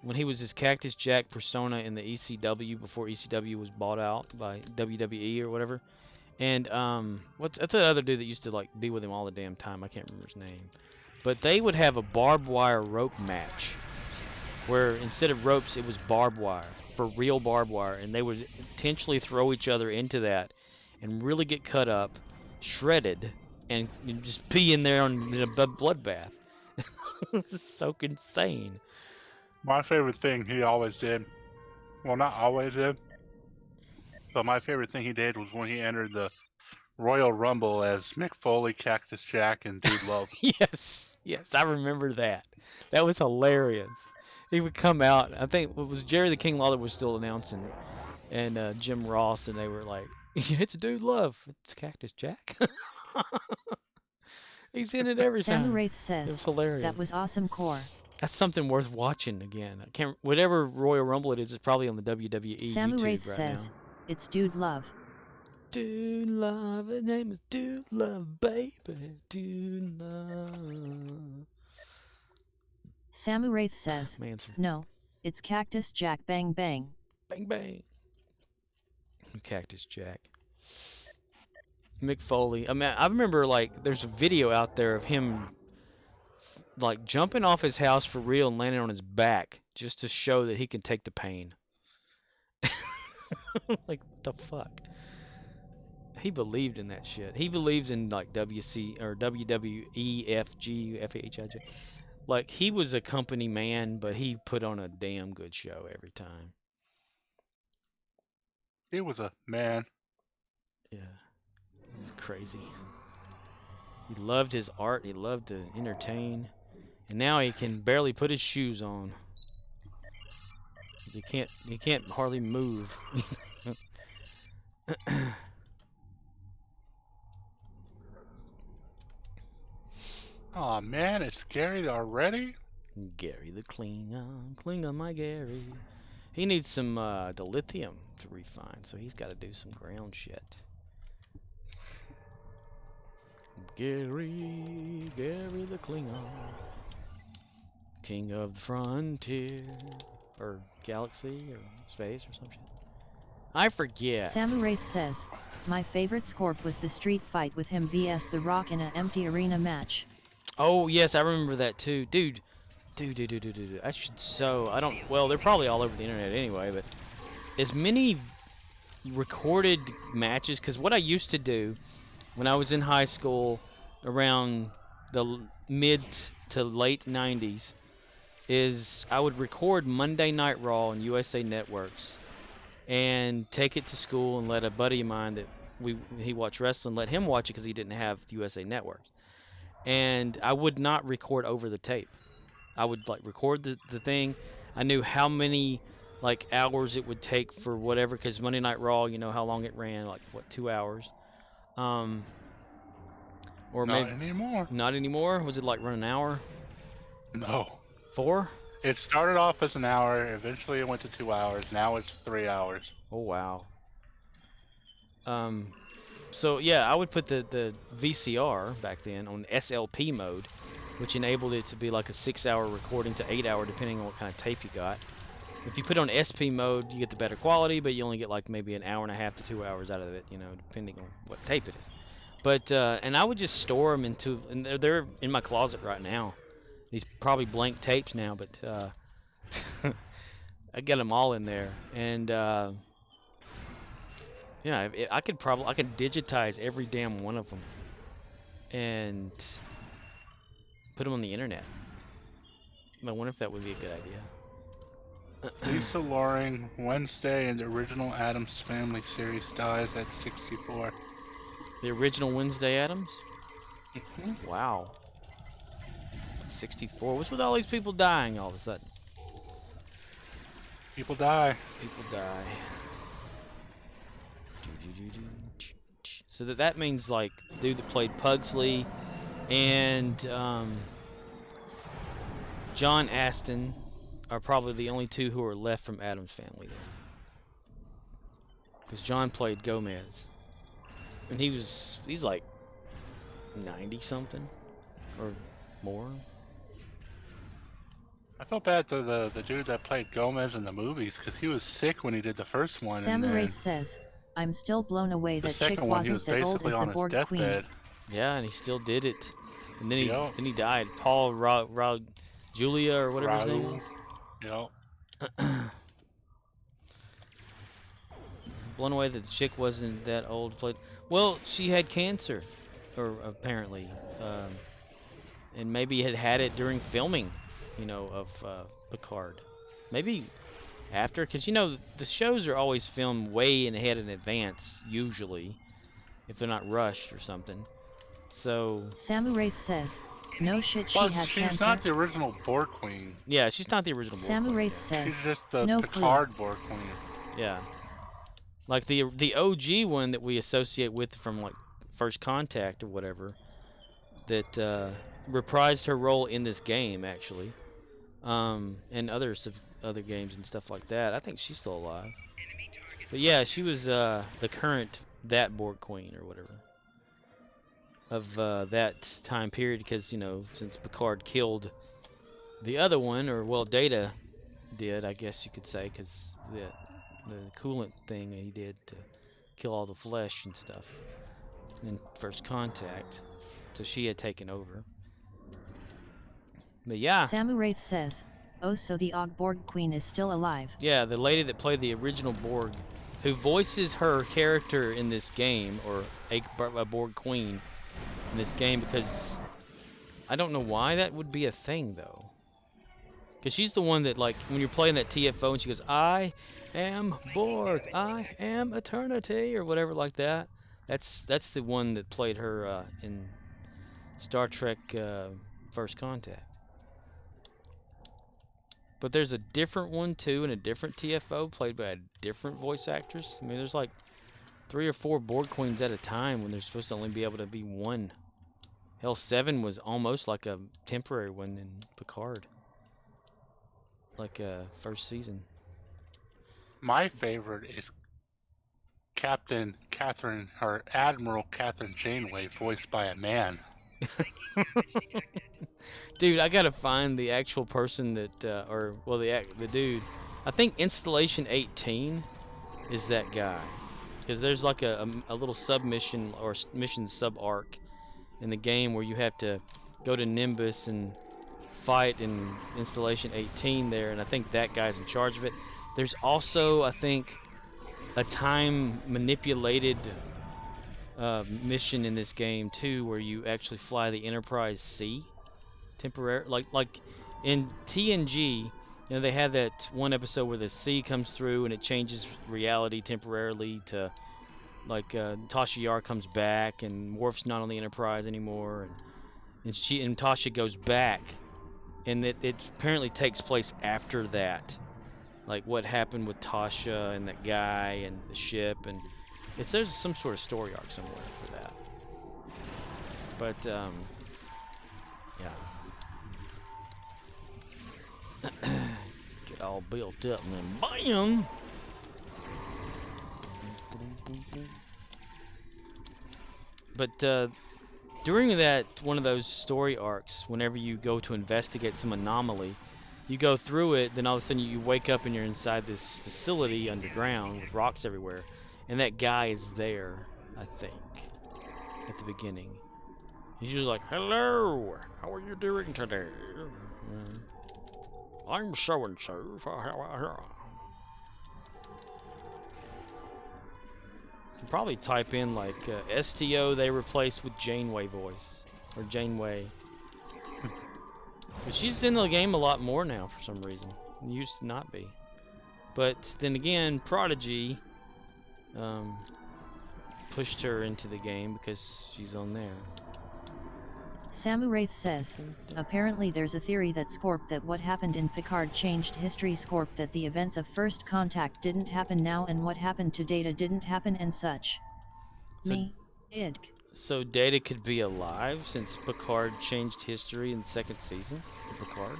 when he was his Cactus Jack persona in the ECW before ECW was bought out by WWE or whatever. And that's the other dude that used to like be with him all the damn time. I can't remember his name. But they would have a barbed wire rope match where instead of ropes it was barbed wire, for real barbed wire, and they would intentionally throw each other into that and really get cut up, shredded, and just be in there in a bloodbath. It's so insane. My favorite thing he always did, well, not always did, but my favorite thing he did was when he entered the Royal Rumble as Mick Foley, Cactus Jack, and Dude Love. Yes, I remember that. That was hilarious. He would come out. I think it was Jerry the King Lawler was still announcing, and Jim Ross, and they were like, "It's Dude Love. It's Cactus Jack." He's in it every time. Samu Wraith says, it was hilarious. That was awesome, Core. That's something worth watching again. I can't. Whatever Royal Rumble it is, it's probably on the WWE Samu YouTube Wraith right says, now. It's Dude Love. Dude Love, his name is Dude Love, baby. Dude Love. Samu Wraith says, no, it's Cactus Jack Bang Bang. Bang Bang. Cactus Jack. Mick Foley. I mean, I remember, like, there's a video out there of him, like, jumping off his house for real and landing on his back just to show that he can take the pain. Like, what the fuck? He believed in that shit. He believes in, like, WC or WWEFG, FHIJ. Like, he was a company man, but he put on a damn good show every time. He was a man. Yeah. He was crazy. He loved his art. He loved to entertain. And now he can barely put his shoes on. He can't hardly move. Aw, man, it's Gary already? Gary the Klingon. Klingon, my Gary. He needs some dilithium to refine, so he's got to do some ground shit. Gary the Klingon. King of the frontier. Or galaxy, or space, or some shit. I forget. Samu Wraith says, my favorite Scorp was the street fight with him vs The Rock in an empty arena match. Oh, yes, I remember that too. Dude. I should well, they're probably all over the internet anyway, but as many recorded matches, because what I used to do when I was in high school around the mid to late 90s is I would record Monday Night Raw on USA Networks and take it to school and let a buddy of mine that he watched wrestling, let him watch it because he didn't have USA Networks. And I would not record over the tape. I would like record the thing. I knew how many like hours it would take for whatever, because Monday Night Raw, you know how long it ran, like what, 2 hours? Or not anymore. Not anymore? Was it like run an hour? No. 4? It started off as an hour, eventually it went to 2 hours, now it's 3 hours. Oh wow. So yeah, I would put the VCR back then on SLP mode, which enabled it to be like a 6-hour recording to 8-hour, depending on what kind of tape you got. If you put it on SP mode, you get the better quality, but you only get like maybe an hour and a half to 2 hours out of it, you know, depending on what tape it is. But and I would just store them into, and they're in my closet right now. These probably blank tapes now, but I got them all in there, and yeah, I could digitize every damn one of them and put them on the internet. I wonder if that would be a good idea. Lisa Loring, Wednesday in the original Addams Family series, dies at 64. The original Wednesday Addams? Mm-hmm. Wow. 64. What's with all these people dying all of a sudden? People die. People die. So that means like the dude that played Pugsley and John Aston are probably the only two who are left from Addams Family then. Because John played Gomez. And he's like 90 something or more. I felt bad to the dude that played Gomez in the movies because he was sick when he did the first one, and then Samuraith says, I'm still blown away the that chick second one he was wasn't that old basically as the on his Borg Queen. deathbed. Yeah, and he still did it. And then Yep. he died. Paul Julia or whatever his name Yep. is. Blown away that the chick wasn't that old to play. Well, she had cancer, or apparently, and maybe had it during filming, of Picard. Maybe after, because the shows are always filmed way ahead in advance, usually, if they're not rushed or something. So Samuraith says, no shit, she Plus, had she's cancer. not the original Borg Queen. yeah, she's not the original Borg Queen, Samuraith yeah. says, She's just the no Picard Borg Queen. Yeah. Like the OG one that we associate with from like First Contact or whatever, that reprised her role in this game actually, and other games and stuff like that. I think she's still alive. But yeah, she was the current Borg Queen or whatever of that time period, because since Picard killed the other one, or well, Data did, I guess you could say, because the coolant thing he did to kill all the flesh and stuff in First Contact. So she had taken over. But yeah. Samuraith says, oh, so the Og Borg Queen is still alive. Yeah, the lady that played the original Borg, who voices her character in this game, or a Borg Queen in this game, because I don't know why that would be a thing, though. Because she's the one that, like, when you're playing that TFO and she goes, I am Borg, I am eternity, or whatever like that. That's the one that played her in Star Trek First Contact. But there's a different one, too, in a different TFO played by a different voice actress. I mean, there's like 3 or 4 Borg Queens at a time when there's supposed to only be able to be one. Hell, 7 was almost like a temporary one in Picard. Like first season. My favorite is Admiral Catherine Janeway, voiced by a man. Dude, I gotta find the actual person that, the dude. I think Installation 18 is that guy, because there's like a little submission or mission sub arc in the game where you have to go to Nimbus and fight in Installation 18 there, and I think that guy's in charge of it. There's also, I think, a time manipulated mission in this game too, where you actually fly the Enterprise C temporarily, like in TNG. They had that one episode where the C comes through and it changes reality temporarily to, like, Tasha Yar comes back and Worf's not on the Enterprise anymore, and Tasha goes back. And it apparently takes place after that, like what happened with Tasha and that guy and the ship, and there's some sort of story arc somewhere for that. But yeah, get all built up and then bam. But during that one of those story arcs, whenever you go to investigate some anomaly, you go through it, then all of a sudden you wake up and you're inside this facility underground with rocks everywhere, and that guy is there, I think, at the beginning. He's usually like, hello, how are you doing today? I'm so-and-so. You can probably type in like STO they replaced with Janeway voice, or Janeway. But she's in the game a lot more now for some reason. It used to not be. But then again, Prodigy pushed her into the game because she's on there. Samuraith says, apparently there's a theory that what happened in Picard changed history. That the events of First Contact didn't happen now, and what happened to Data didn't happen and such. So Data could be alive since Picard changed history in the second season of Picard?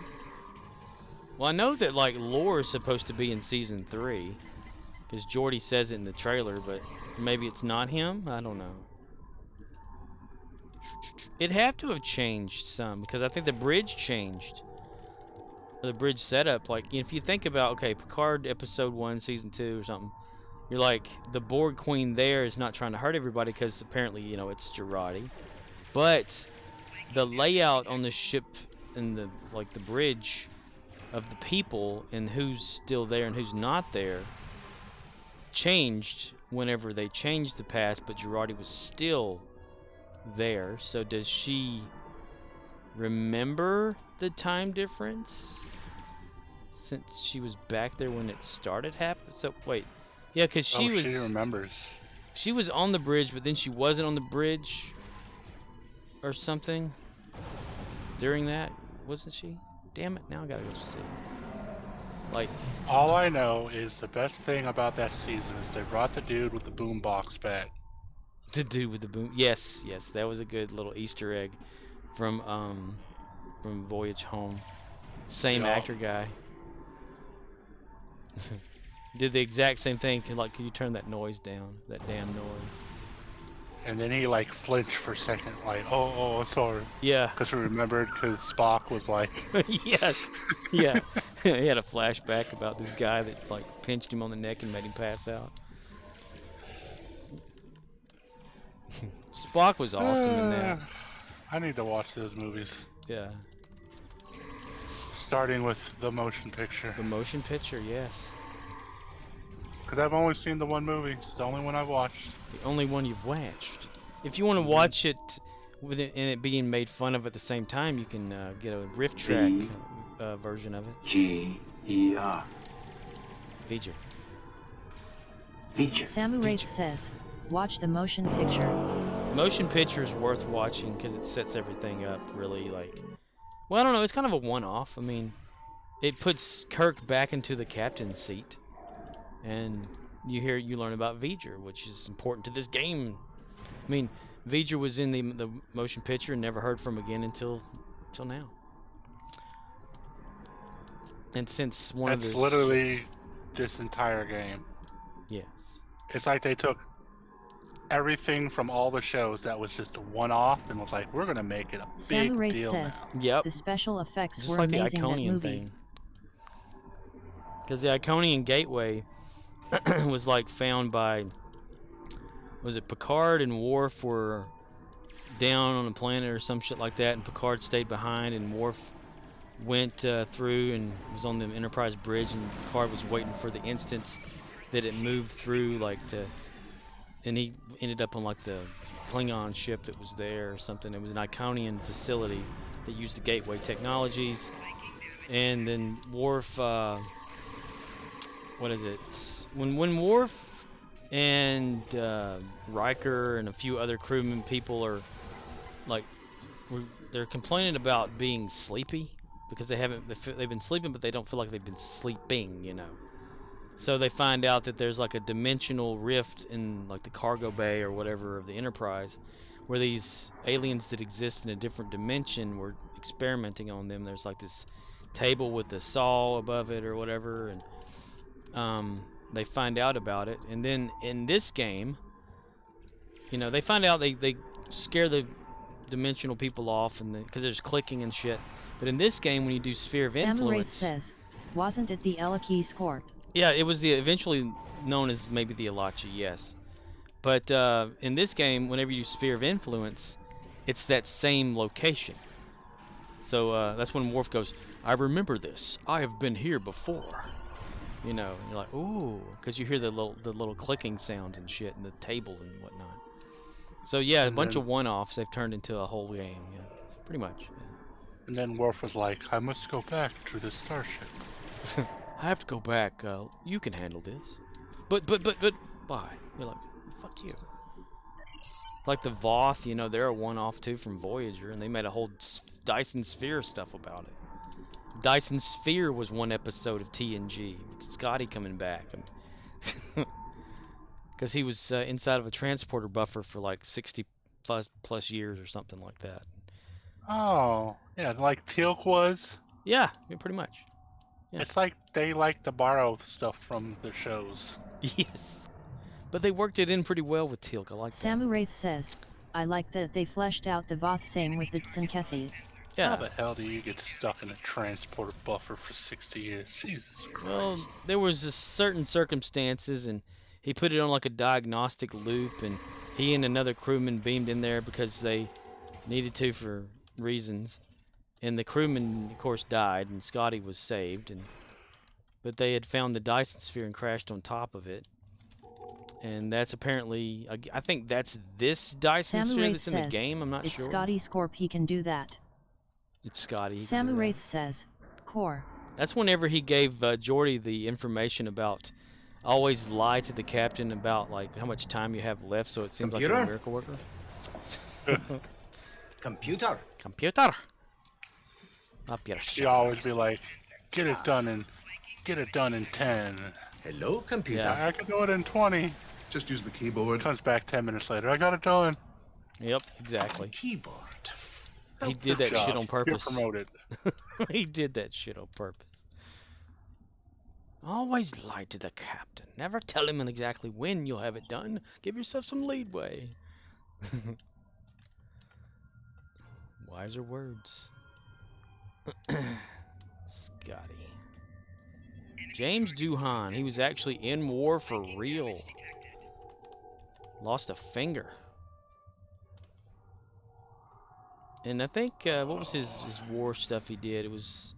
Well, I know that like lore is supposed to be in season 3, because Geordi says it in the trailer, but maybe it's not him? I don't know. It'd have to have changed some, because I think the bridge changed the bridge setup. Like, if you think about, okay, Picard episode 1, season 2 or something, you're like, the Borg Queen there is not trying to hurt everybody because apparently, you know, it's Girardi. But the layout on the ship and the bridge of the people and who's still there and who's not there changed whenever they changed the past, but Girardi was still there. So does she remember the time difference since she was back there when it started happening? So wait, yeah, because she remembers. She was on the bridge, but then she wasn't on the bridge or something during that, wasn't she? Damn it! Now I gotta go see. Like, all I know is the best thing about that season is they brought the dude with the boombox back. The dude with the boom. Yes, that was a good little Easter egg from Voyage Home. Same actor guy. Did the exact same thing. Could you turn that noise down? That damn noise. And then he like flinched for a second, like, oh, sorry. Yeah. Because he remembered, because Spock was like. Yes. Yeah. He had a flashback about this guy that like pinched him on the neck and made him pass out. Spock was awesome in that. I need to watch those movies. Yeah. Starting with the motion picture. The motion picture, yes. Because I've only seen the one movie. It's the only one I've watched. The only one you've watched. If you want to watch it with it and it being made fun of at the same time, you can get a riff track version of it. G-E-R. Feature. Samu Wraith says, watch the motion picture. Motion picture is worth watching because it sets everything up really like... Well, I don't know. It's kind of a one-off. I mean, it puts Kirk back into the captain's seat. And you learn about V'ger, which is important to this game. I mean, V'ger was in the motion picture and never heard from again until now. And since That's literally this entire game. Yes. It's like they took everything from all the shows that was just a one-off and was like, we're gonna make it a big deal says, now. Yep. The special effects just were like amazing the in that Iconian movie. thing. Because the Iconian Gateway was like found by, was it Picard and Worf were down on a planet or some shit like that, and Picard stayed behind, and Worf went through and was on the Enterprise bridge, and Picard was waiting for the instance that it moved through, and he ended up on like the Klingon ship that was there or something. It was an Iconian facility that used the Gateway technologies, and then Worf. What is it? When Worf and Riker and a few other crewmen people are like, they're complaining about being sleepy because they've been sleeping, but they don't feel like they've been sleeping, you know. So they find out that there's like a dimensional rift in like the cargo bay or whatever of the Enterprise, where these aliens that exist in a different dimension were experimenting on them. There's like this table with the saw above it or whatever, and they find out about it. And then in this game, you know, they find out they scare the dimensional people off, and because there's clicking and shit. But in this game, when you do Sphere of Influence, says, wasn't it the Elaki Scorp? Yeah, it was eventually known as maybe the Alachi, yes. But in this game, whenever you Sphere of Influence, it's that same location. So that's when Worf goes, I remember this. I have been here before. You know, and you're like, ooh, because you hear the little clicking sounds and shit, and the table and whatnot. So yeah, a bunch of one-offs they've turned into a whole game, yeah, pretty much. Yeah. And then Worf was like, I must go back to the starship. I have to go back. You can handle this. But why? You're like, fuck you. Like the Voth, you know, they're a one-off too from Voyager, and they made a whole Dyson Sphere stuff about it. Dyson Sphere was one episode of TNG. It's Scotty coming back. Because he was inside of a transporter buffer for like 60 plus years or something like that. Oh, yeah, like Teal'c was? Yeah, pretty much. Yeah. It's like they like to borrow stuff from the shows. Yes. But they worked it in pretty well with Teal'c. I like that. Samu Wraith says, I like that they fleshed out the Voth, same with the Tsankethi. Yeah. How the hell do you get stuck in a transporter buffer for 60 years? Jesus Christ. Well, there was a certain circumstances, and he put it on like a diagnostic loop, and he and another crewman beamed in there because they needed to for reasons. And the crewman, of course, died, and Scotty was saved. But they had found the Dyson sphere and crashed on top of it. And that's apparently, I think that's this Dyson sphere that's in the game. I'm not it's sure. It's Scotty Scorp, he can do that. It's Scotty. Samuraith says, Core. That's whenever he gave Jordy the information about always lie to the captain about like how much time you have left, so it seems like you're a miracle worker. Computer. Up your You always be like, get it done in 10. Hello, computer. Yeah, I can do it in 20. Just use the keyboard. Comes back 10 minutes later. I got it done. Yep, exactly. Keyboard. He did that shit on purpose. You're promoted. He did that shit on purpose. Always lie to the captain. Never tell him exactly when you'll have it done. Give yourself some leadway. Wiser words. Scotty. James Doohan. He was actually in war for real. Lost a finger. And I think, what was his war stuff he did? It was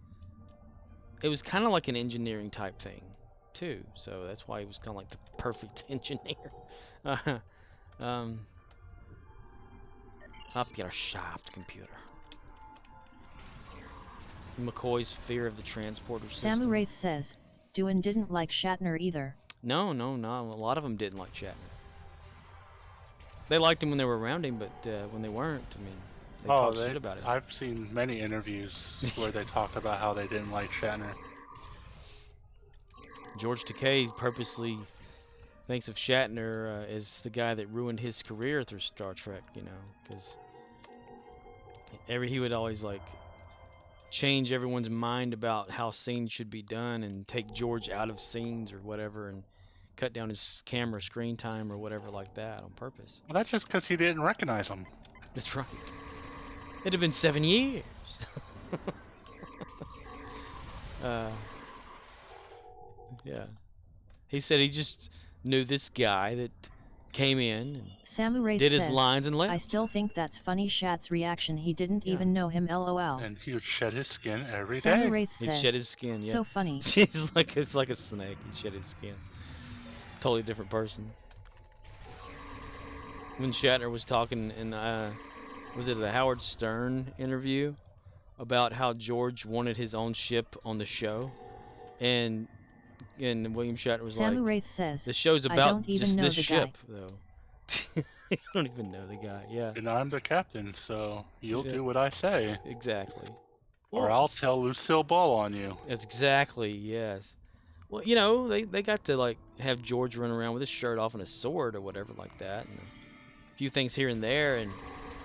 kind of like an engineering type thing, too. So that's why he was kind of like the perfect engineer. Up your shaft, computer. McCoy's fear of the transporter system. Samuraith says, Doohan didn't like Shatner either. No. A lot of them didn't like Shatner. They liked him when they were around him, but when they weren't, I mean, they talked shit about it. I've seen many interviews where they talk about how they didn't like Shatner. George Takei purposely thinks of Shatner as the guy that ruined his career through Star Trek, you know, because he would always like change everyone's mind about how scenes should be done and take George out of scenes or whatever and cut down his camera screen time or whatever like that on purpose. Well, that's just because he didn't recognize him. That's right. It'd have been 7 years. Yeah. He said he just knew this guy that came in and did his lines and left. I still think that's funny. Shat's reaction. He didn't even know him. LOL. And he would shed his skin every day. Samuraith says, He'd shed his skin. Yeah. So funny. It's like a snake. He shed his skin. Totally different person. When Shatner was talking in was it the Howard Stern interview about how George wanted his own ship on the show, and William Shatner was Samuraith like, says, the show's about just this ship, guy. though. You don't even know the guy, yeah. And I'm the captain, so you'll do what I say. Exactly. Or I'll tell Lucille Ball on you. That's exactly, yes. Well, you know, they got to, like, have George run around with his shirt off and a sword or whatever like that, and a few things here and there, and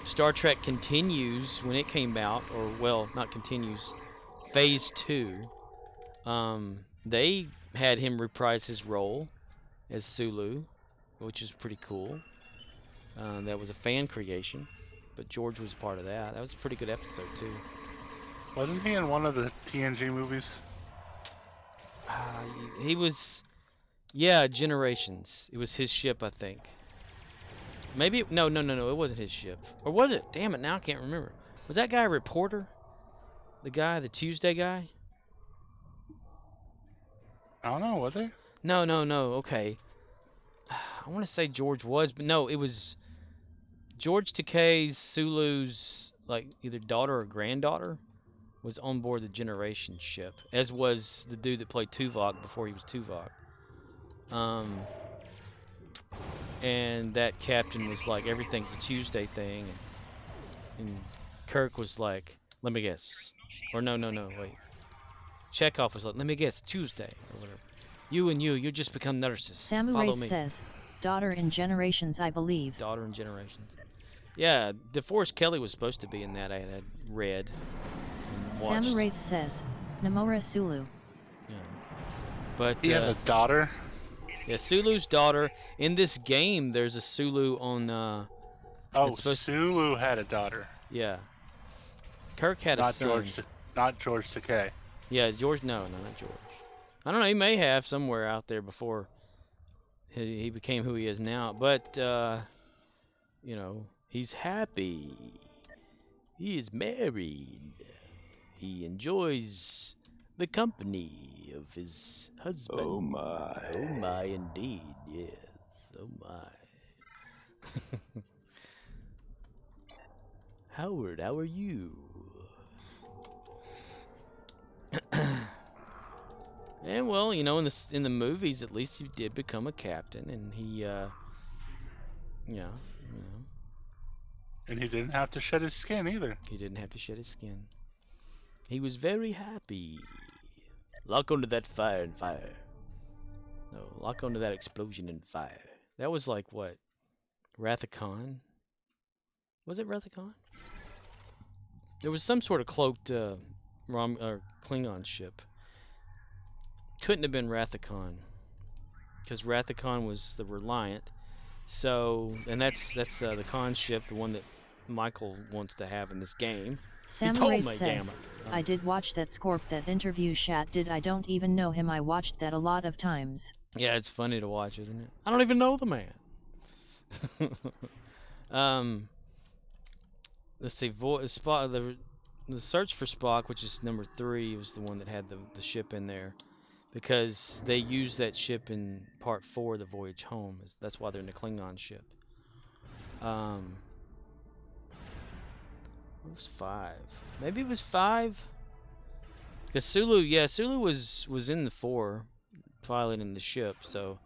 Star Trek Continues, when it came out, or, well, not Continues, Phase 2, they had him reprise his role as Sulu, which is pretty cool. That was a fan creation, but George was part of that. That was a pretty good episode, too. Wasn't he in one of the TNG movies? He was, yeah, Generations. It was his ship, I think. Maybe, no, it wasn't his ship. Or was it? Damn it, now I can't remember. Was that guy a reporter? The Tuesday guy? I don't know, was he? No, okay. I want to say George was, but no, it was George Takei's, Sulu's, like, either daughter or granddaughter was on board the Generation ship, as was the dude that played Tuvok before he was Tuvok. And that captain was like, everything's a Tuesday thing, and Kirk was like, let me guess. Or no, wait. Chekhov was like, let me guess, Tuesday, or whatever. You just become nurses. Follow me. Samuraith says, daughter in Generations, I believe. Daughter in Generations. Yeah, DeForest Kelly was supposed to be in that. I had read and watched. Samuraith says, Namora Sulu. Yeah. But he has a daughter? Yeah, Sulu's daughter. In this game, there's a Sulu on... Sulu had a daughter. Yeah. Kirk had a son. Not George Takei. Yeah, George. No, not George. I don't know. He may have somewhere out there before he became who he is now. But you know, he's happy. He is married. He enjoys the company of his husband. Oh my. Oh my, indeed. Yes. Oh my. Howard, how are you? And well, you know, in the movies, at least he did become a captain, and he, And he didn't have to shed his skin either. He didn't have to shed his skin. He was very happy. Lock onto that fire and fire. No, lock onto that explosion and fire. That was like what? Wrath of Khan? Was it Wrath of Khan? There was some sort of cloaked Klingon ship. Couldn't have been Wrath of Khan, because Wrath of Khan was the Reliant. So, and that's the Khan ship, the one that Michael wants to have in this game. Samurai says, I did watch that Scorp, that interview Shat did. I don't even know him. I watched that a lot of times. Yeah, it's funny to watch, isn't it? I don't even know the man. Let's see, the search for Spock, which is number 3, was the one that had the ship in there, because they used that ship in part 4, the voyage home. That's why they're in the Klingon ship. It was 5. Maybe it was 5. Because Sulu was in the 4, piloting the ship, so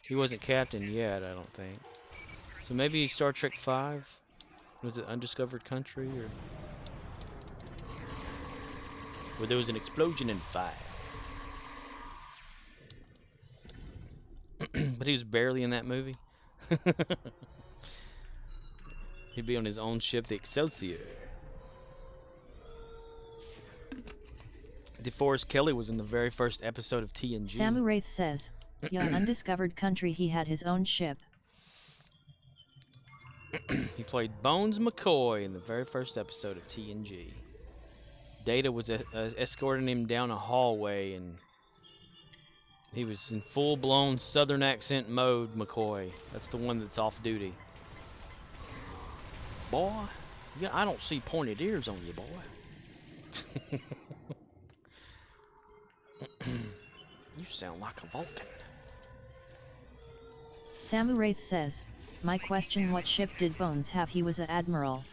he wasn't captain yet, I don't think. So maybe Star Trek 5? Was it Undiscovered Country, or where there was an explosion and fire? But he was barely in that movie. He'd be on his own ship, the Excelsior. DeForest Kelly was in the very first episode of TNG. Samu Wraith says, yeah, Undiscovered Country, he had his own ship. He played Bones McCoy in the very first episode of TNG. Data was escorting him down a hallway, and he was in full-blown Southern accent mode, McCoy. That's the one that's off duty. Boy, I don't see pointed ears on you, boy. You sound like a Vulcan. Samu Wraith says, my question, what ship did Bones have? He was an admiral.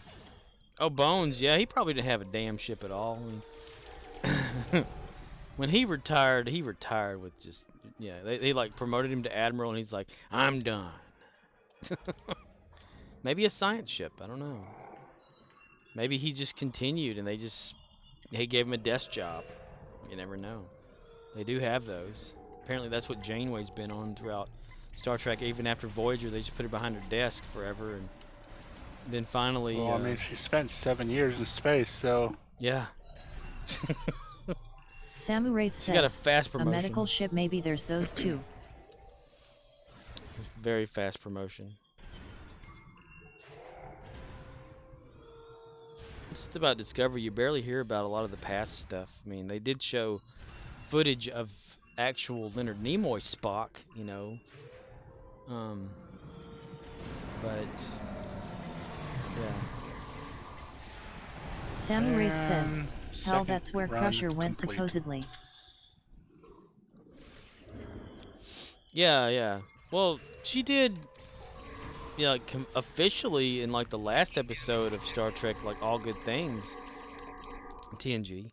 Oh, Bones, yeah, he probably didn't have a damn ship at all. I mean, when he retired with just, yeah, they like promoted him to admiral, and he's like, I'm done. Maybe a science ship, I don't know. Maybe he just continued, and he gave him a desk job. You never know. They do have those. Apparently that's what Janeway's been on throughout Star Trek. Even after Voyager, they just put her behind her desk forever, and then finally... Well, I mean, she spent 7 years in space, so... Yeah. Samu Wraith says, got a fast promotion. A medical ship, maybe there's those too. Very fast promotion. It's just about Discovery. You barely hear about a lot of the past stuff. I mean, they did show footage of actual Leonard Nimoy Spock, you know. But yeah. Samu Wraith says, hell, that's where Crusher went supposedly. Yeah. Well, she did, yeah, like, officially in like the last episode of Star Trek, like All Good Things, TNG.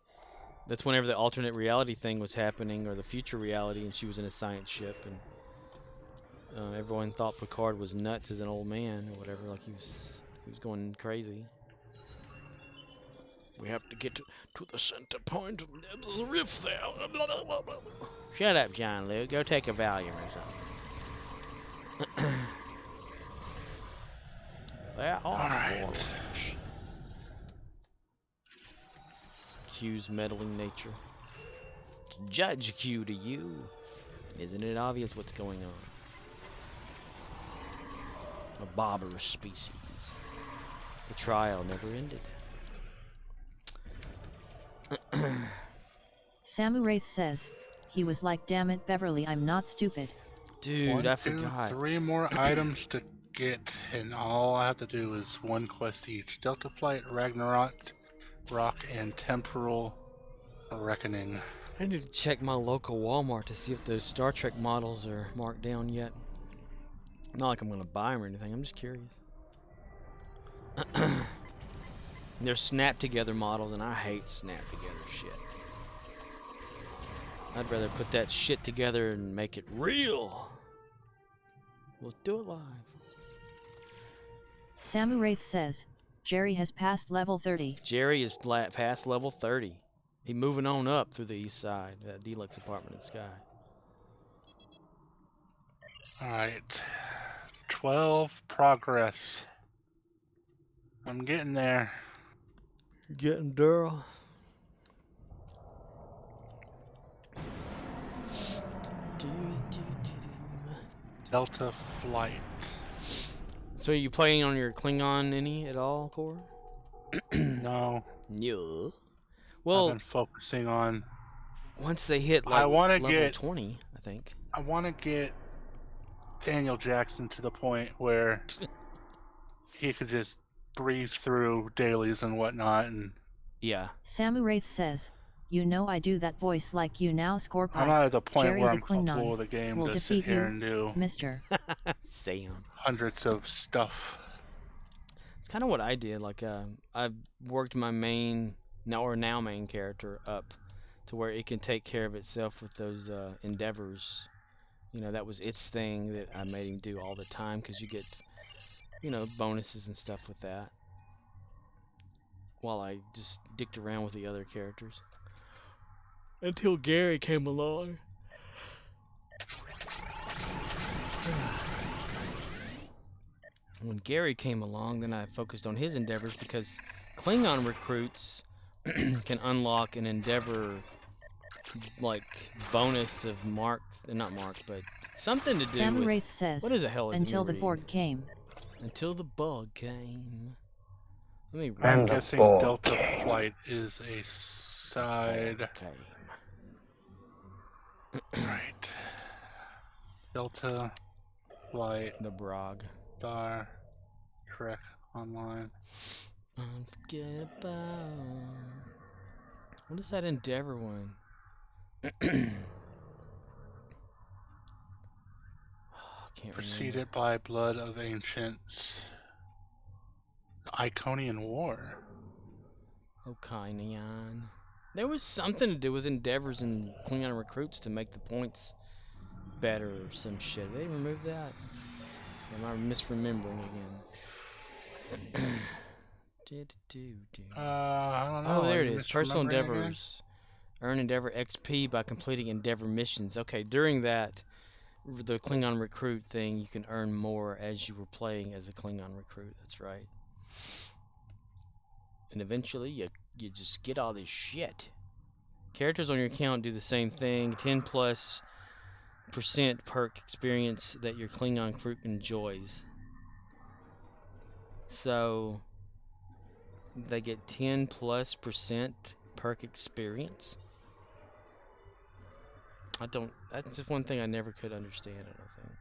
That's whenever the alternate reality thing was happening, or the future reality, and she was in a science ship, and everyone thought Picard was nuts as an old man or whatever, like he was going crazy. We have to get to the center point of the rift there. Shut up, John Luke. Go take a Valium or something. All right. Q's meddling nature. Judge Q to you. Isn't it obvious what's going on? A barbarous species. The trial never ended. Samu Wraith says, he was like, damn it Beverly, I'm not stupid. Dude, I forgot. 3 more items to get, and all I have to do is 1 quest each. Delta Flight, Ragnarok, Rock, and Temporal Reckoning. I need to check my local Walmart to see if those Star Trek models are marked down yet. Not like I'm going to buy them or anything, I'm just curious. They're snap-together models, and I hate snap-together shit. I'd rather put that shit together and make it real. We'll do it live. Samu Wraith says, Jerry has passed level 30. Jerry is past level 30. He's moving on up through the east side, that deluxe apartment in Sky. Alright. 12 progress. I'm getting there. You're getting Daryl. Delta Flight. So are you playing on your Klingon any at all, Core? No. No. Well, I've been focusing on. Once they hit like level 20, I think. I want to get Daniel Jackson to the point where he could just breeze through dailies and whatnot, and yeah. Samu Wraith says, you know I do that voice like you now, Scorpio. I'm not at the point Jerry where the I'm Klingon comfortable with the game will to sit here you, and do Mr. Sam. hundreds of stuff. It's kind of what I did. Like I've worked my main main character up to where it can take care of itself with those endeavors. You know, that was its thing that I made him do all the time, because you get, you know, bonuses and stuff with that. While I just dicked around with the other characters. Until Gary came along. When Gary came along, then I focused on his endeavors, because Klingon recruits can unlock an endeavor, like, bonus of not marked, but something to do Samu with... Wraith says, what is the hell is until the Borg came. Until the bug came. Let me I'm guessing Delta Flight is a side. Okay. Right. Delta Flight. The Brog. Star Trek Online. Unforgettable. What is that Endeavor one? Can't Preceded by Blood of Ancients. The Iconian War. Okinian. There was something to do with endeavors and Klingon recruits to make the points better or some shit. They removed that? Am I misremembering again? I don't know. Oh, there it is. Personal endeavors. Earn Endeavor XP by completing Endeavor missions. Okay, during that, the Klingon recruit thing, you can earn more as you were playing as a Klingon recruit. That's right. And eventually, you just get all this shit. Characters on your account do the same thing. 10+% perk experience that your Klingon crew enjoys. So they get 10+% perk experience. That's just one thing I never could understand, I don't think.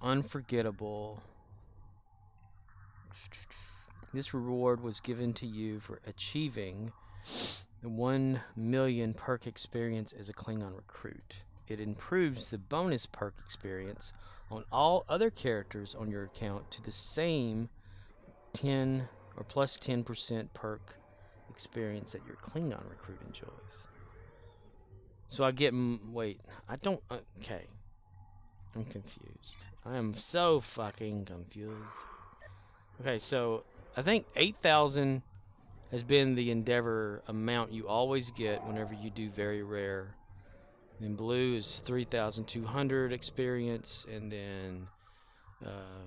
Unforgettable. This reward was given to you for achieving the 1 million perk experience as a Klingon recruit. It improves the bonus perk experience on all other characters on your account to the same 10 or plus 10% perk experience that your Klingon recruit enjoys. So I get, wait, I don't, okay. I'm confused. I am so fucking confused. Okay, so I think 8,000 has been the Endeavor amount you always get whenever you do very rare. Then blue is 3,200 experience, and then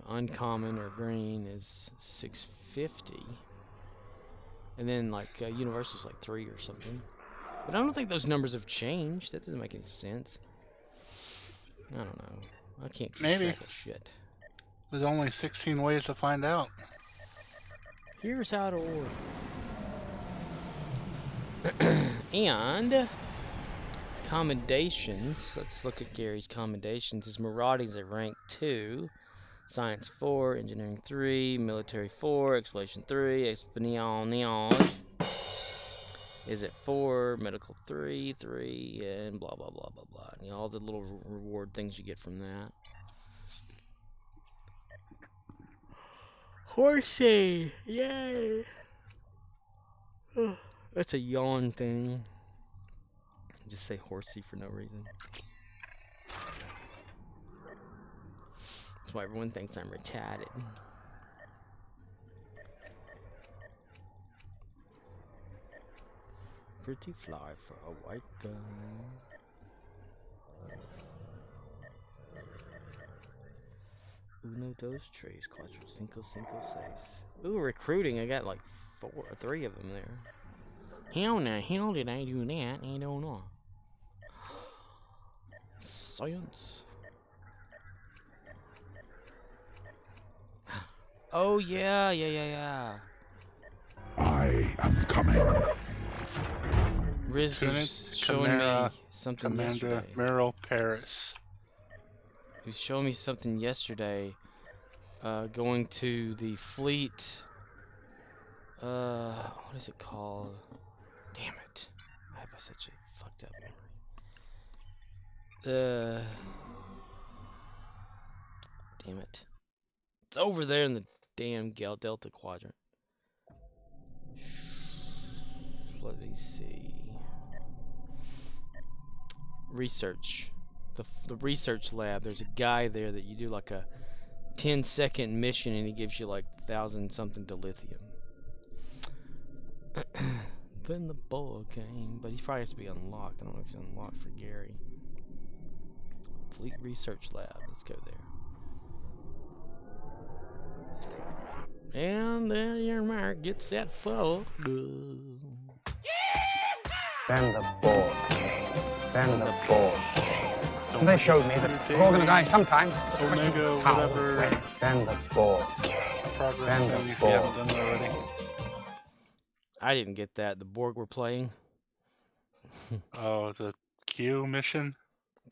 uncommon or green is 650. And then like universal is like 3 or something. But I don't think those numbers have changed. That doesn't make any sense. I don't know. I can't keep track of shit. There's only 16 ways to find out. Here's how to order. And commendations. Let's look at Gary's commendations. His marauding's at rank 2. Science 4, Engineering 3, Military 4, Exploration 3, Espionage is at 4, Medical 3, and blah blah blah blah blah. And all the little reward things you get from that. Horsey! Yay! That's a yawn thing. Just say horsey for no reason. That's why everyone thinks I'm retarded. Pretty fly for a white guy. Uno, dos, tres, cuatro, cinco, seis. Ooh, recruiting. I got like 4 or 3 of them there. How in the hell did I do that? I don't know. Science. Oh yeah. I am coming. Riz was showing me something yesterday. Merrill Paris. He was showing me something yesterday. Going to the fleet. What is it called? Damn it! I have such a fucked up memory. Damn it! It's over there in the damn Delta Quadrant. Let me see. Research. The research lab. There's a guy there that you do like a 10-second mission and he gives you like 1,000 something to lithium. Then the ball came, but he probably has to be unlocked. I don't know if he's unlocked for Gary. Fleet Research Lab. Let's go there. And there your mark gets that full. Then the ball came. Then the ball came. And they showed me that we're all going to die sometime. Just a question of how. When. Then the ball came. Then the ball came. I didn't get that. The Borg were playing. Oh, the Q mission?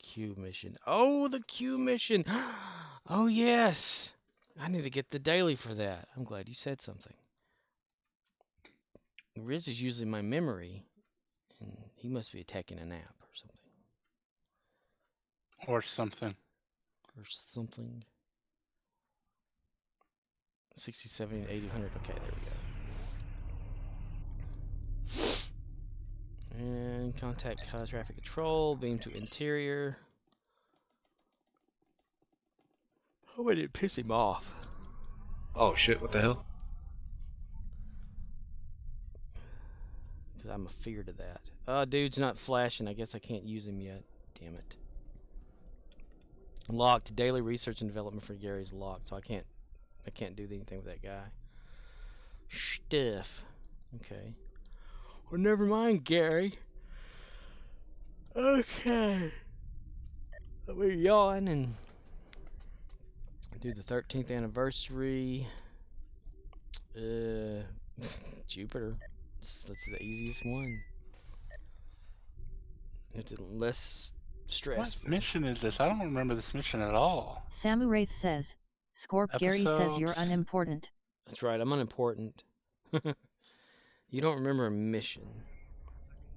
Q mission. Oh, the Q mission. Oh, yes. I need to get the daily for that. I'm glad you said something. Riz is usually my memory, and he must be taking a nap or something. Or something. Or something. 60, 70, 80, 100. Okay, there we go. And contact traffic control. Beam to interior. Oh, I didn't piss him off. Oh shit, what the hell? Because I'm a fear to that. Dude's not flashing. I guess I can't use him yet. Damn it. Locked. Daily research and development for Gary's locked, so I can't do anything with that guy. Stiff. Okay. Well, never mind, Gary. Okay. Let me yawn and do the 13th anniversary. Jupiter. That's the easiest one. It's less stressful. What mission is this? I don't remember this mission at all. Samu Wraith says, Scorp Gary says you're unimportant. That's right, I'm unimportant. You don't remember a mission.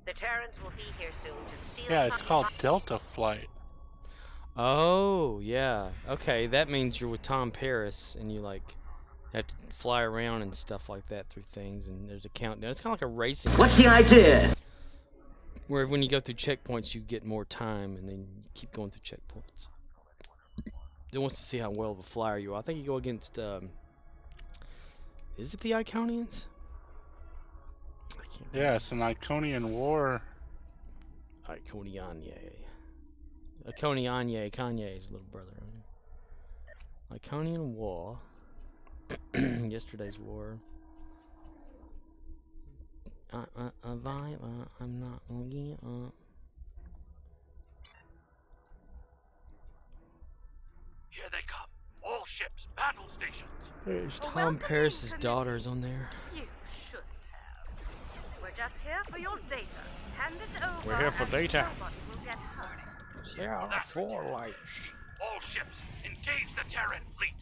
The Terrans will be here soon to steal. Yeah, it's called Delta Flight. Oh, yeah. Okay, that means you're with Tom Paris and you like have to fly around and stuff like that through things, and there's a countdown. It's kind of like a racing. What's the idea? Where when you go through checkpoints, you get more time, and then you keep going through checkpoints. It wants to see how well of a flyer you are. I think you go against. Is it the Iconians? Yeah, it's an Iconian war. Iconianye. Iconianye, Kanye's little brother. Iconian War. Yesterday's war. I'm not looking up. Here they come. All ships, battle stations. There's Tom Paris's daughters on there. You should have. We're just here for your data. Hand it over. We're here for data. Nobody will get hurt. Yeah, 4 lights. All ships, engage the Terran fleet.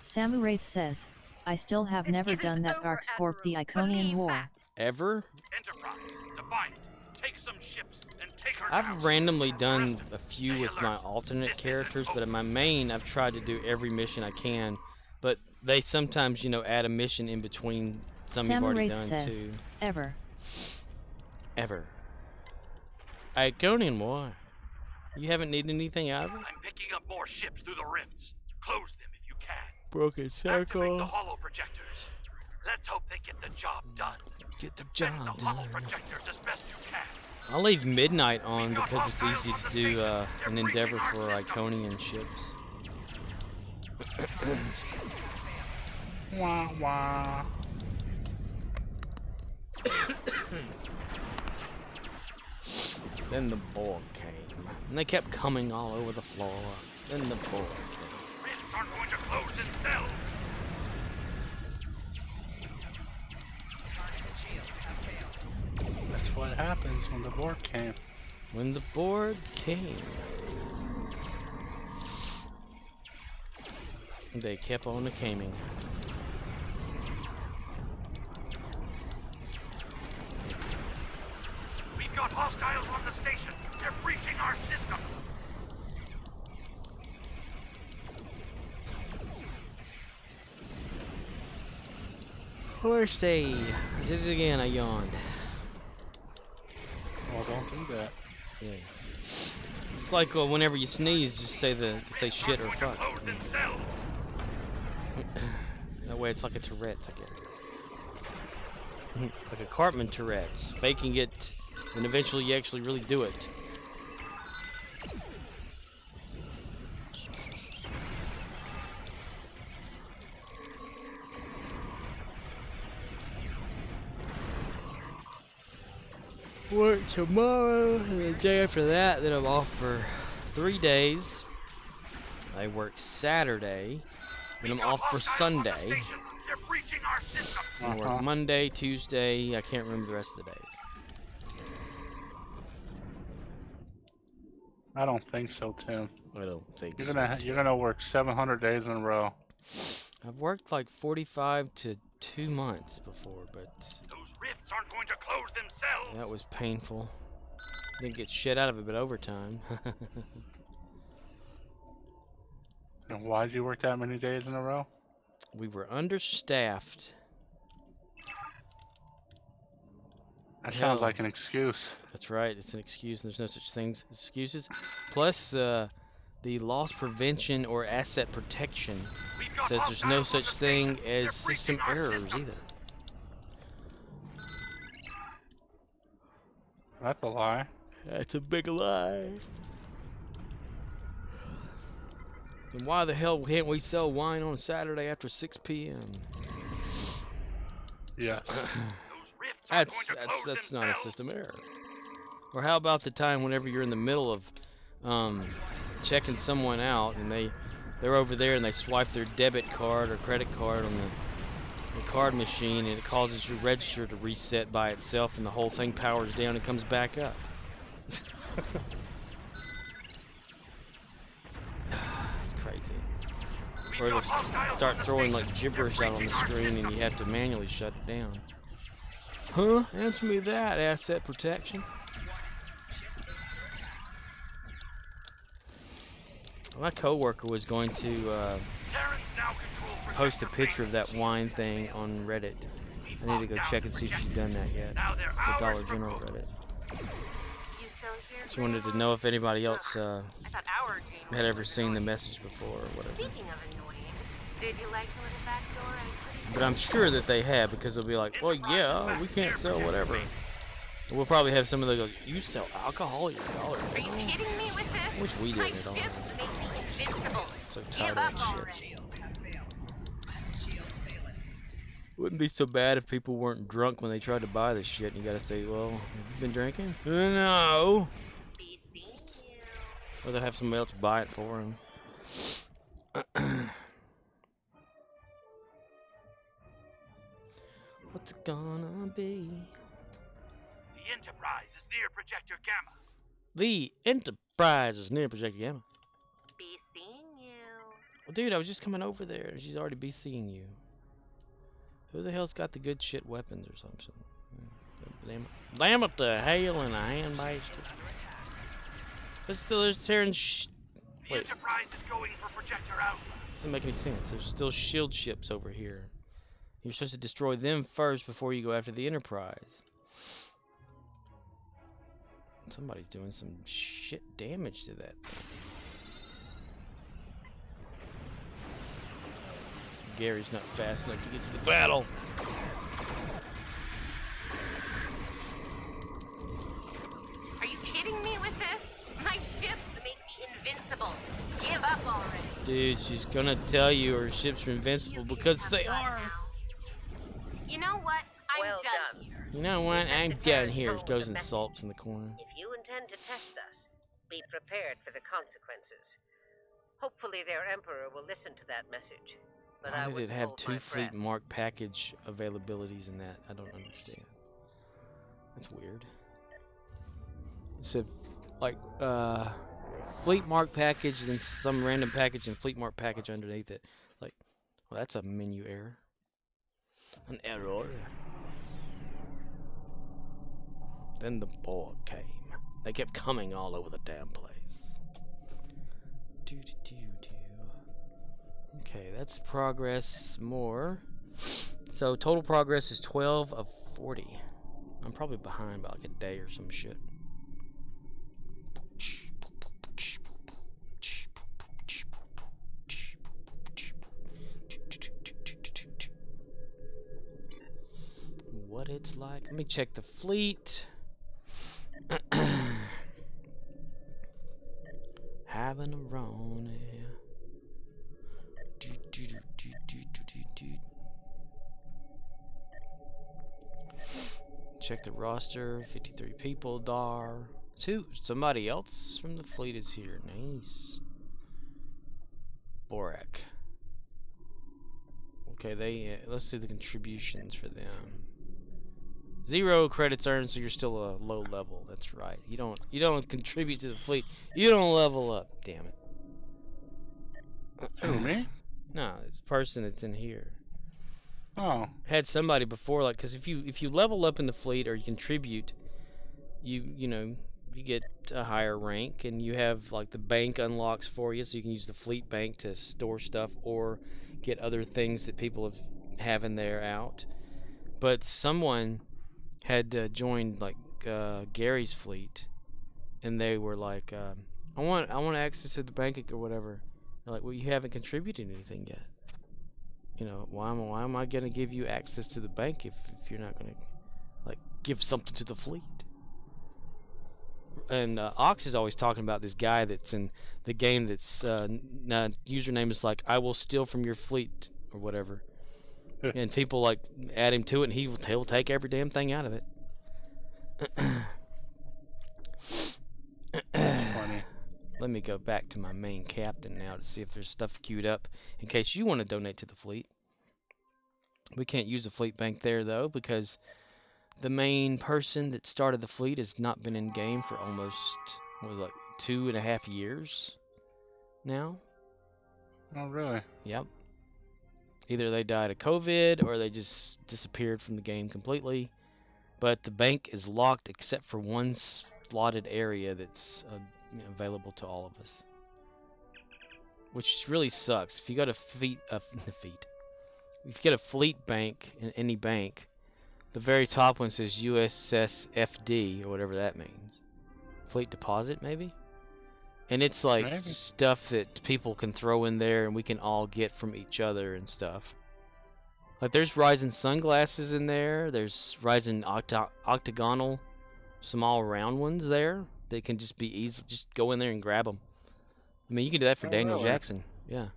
Samu Wraith says, I still have never done that arc Scorp the Iconian War. Ever? Enterprise, Defiant, take some ships and take her down. I've randomly done a few with my alternate characters, but in my main, I've tried to do every mission I can. But they sometimes, you know, add a mission in between some you've already done says, too. Ever. Iconian War. You haven't needed anything out of it? I'm picking up more ships through the rifts. Close them if you can. Broken Activate circle. the hollow projectors. Let's hope they get the job done. Get the Send job the hollow done. projectors as best you can. I'll leave Midnight on because it's easy to do an endeavor for Iconian ships. Wah wah. Then the Borg came, and they kept coming all over the floor. Then the Borg came. Rifts aren't going to close themselves. That's what happens when the Borg came. When the Borg came, they kept on coming. We've got hostiles on the station. They're breaching our systems. Horsey! I did it again, I yawned. Oh, don't do that. Yeah. It's like whenever you sneeze, just say shit or fuck. That way it's like a Tourette's, I guess. Like a Cartman Tourette's. Faking it, and eventually you actually really do it. Work tomorrow, and the day after that, then I'm off for 3 days. I work Saturday, then I'm off for Sunday. I work Monday, Tuesday, I can't remember the rest of the days. I don't think so, Tim. I don't think you're gonna work 700 days in a row. I've worked like 45 to 2 months before, but those rifts aren't going to close themselves. That was painful. Didn't get shit out of it, but overtime. And why'd you work that many days in a row? We were understaffed. That sounds like an excuse. That's right, it's an excuse, and there's no such things as excuses. Plus, the loss prevention or asset protection says there's no such thing as system errors either. That's a lie. That's a big lie. Then why the hell can't we sell wine on Saturday after 6 p.m.? Yeah. That's not a system error. Or how about the time whenever you're in the middle of checking someone out and they're over there and they swipe their debit card or credit card on the card machine and it causes your register to reset by itself and the whole thing powers down and comes back up. It's crazy. Or it'll start throwing like gibberish out on the screen and you have to manually shut it down. Huh? Answer me that, asset protection. My coworker was going to post a picture of that wine thing on Reddit. I need to go check and see if she's done that yet. The Dollar General Reddit. She wanted to know if anybody else had ever seen the message before or whatever. Speaking of annoying, did you like the little backdoor? But I'm sure that they have, because they'll be like, well, yeah, we can't sell whatever. We'll probably have some of those go, you sell alcohol at your dollar. Are you kidding me with this? Wish we didn't at all. So tired of that shit. Wouldn't be so bad if people weren't drunk when they tried to buy this shit. And you gotta say, well, have you been drinking? No. Or they'll have somebody else buy it for them. gonna be? The Enterprise is near Projector Gamma. The Enterprise is near Projector Gamma. Be seeing you. Well, dude, I was just coming over there. She's already be seeing you. Who the hell's got the good shit weapons or something? Damn it, the hail and a hand basket. But still, there's tearing The Enterprise is going for Projector Alpha. Doesn't make any sense. There's still shield ships over here. You're supposed to destroy them first before you go after the Enterprise. Somebody's doing some shit damage to that thing. Gary's not fast enough to get to the battle. Are you kidding me with this? My ships make me invincible. Give up already. Dude, she's gonna tell you her ships are invincible because they are. You know what? I'm done here. You know what? I'm done here. Goes and sulks in the corner. If you intend to test us, be prepared for the consequences. Hopefully their emperor will listen to that message. But How I did would it have hold 2 my fleet breath. mark package availabilities in that? I don't understand. That's weird. It said, like, fleet mark package and some random package and fleet mark package underneath it. Like, well, that's a menu error. An error. Then the Borg came. They kept coming all over the damn place. Okay, that's progress more. So total progress is 12 of 40. I'm probably behind by like a day or some shit. What it's like. Let me check the fleet. Having a Rona. Check the roster. 53 people. Dar. Somebody else from the fleet is here. Nice. Borak. Okay, let's see the contributions for them. 0 credits earned, so you're still a low level. That's right. You don't contribute to the fleet. You don't level up. Damn it. Who, me? No, it's a person that's in here. Oh. Had somebody before, like, because if you level up in the fleet or you contribute, you know you get a higher rank, and you have like the bank unlocks for you, so you can use the fleet bank to store stuff or get other things that people have in there out. But someone had joined like Gary's fleet, and they were like, I want access to the bank or whatever. They're like, well, you haven't contributed anything yet. You know, why am I gonna give you access to the bank if you're not gonna like give something to the fleet? And Ox is always talking about this guy that's in the game that's username is like, I will steal from your fleet or whatever. And people like add him to it, and he'll take every damn thing out of it. Funny. Let me go back to my main captain now to see if there's stuff queued up in case you want to donate to the fleet. We can't use the fleet bank there though, because the main person that started the fleet has not been in game for almost, what was it, like 2.5 years now. Oh, really? Yep. Either they died of COVID or they just disappeared from the game completely. But the bank is locked except for one slotted area that's available to all of us, which really sucks. If you go to if you get a fleet bank in any bank, the very top one says USSFD or whatever that means. Fleet deposit, maybe? And it's like stuff that people can throw in there and we can all get from each other and stuff. Like there's Ryzen sunglasses in there. There's Ryzen octagonal small round ones there. They can just be easy. Just go in there and grab them. I mean, you can do that for Daniel really? Jackson. Yeah.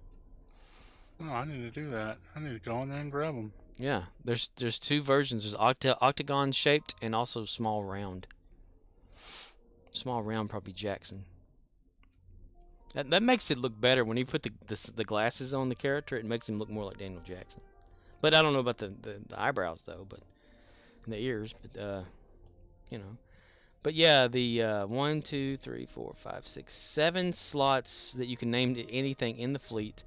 Oh, I need to do that. I need to go in there and grab them. Yeah. There's 2 versions. There's octagon shaped and also small round. Small round probably Jackson. That makes it look better when you put the glasses on the character. It makes him look more like Daniel Jackson. But I don't know about the eyebrows though. But in the ears, but you know. But yeah, the 1, 2, 3, 4, 5, 6, 7 slots that you can name to anything in the fleet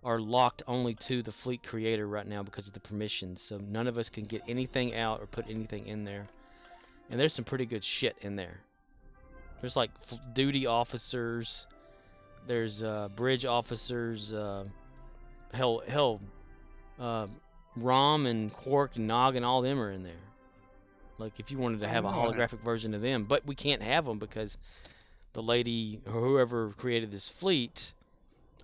are locked only to the fleet creator right now because of the permissions. So none of us can get anything out or put anything in there. And there's some pretty good shit in there. There's like duty officers. There's bridge officers. Hell, Rom and Quark and Nog and all them are in there. Like if you wanted to have a holographic version of them, but we can't have them because the lady or whoever created this fleet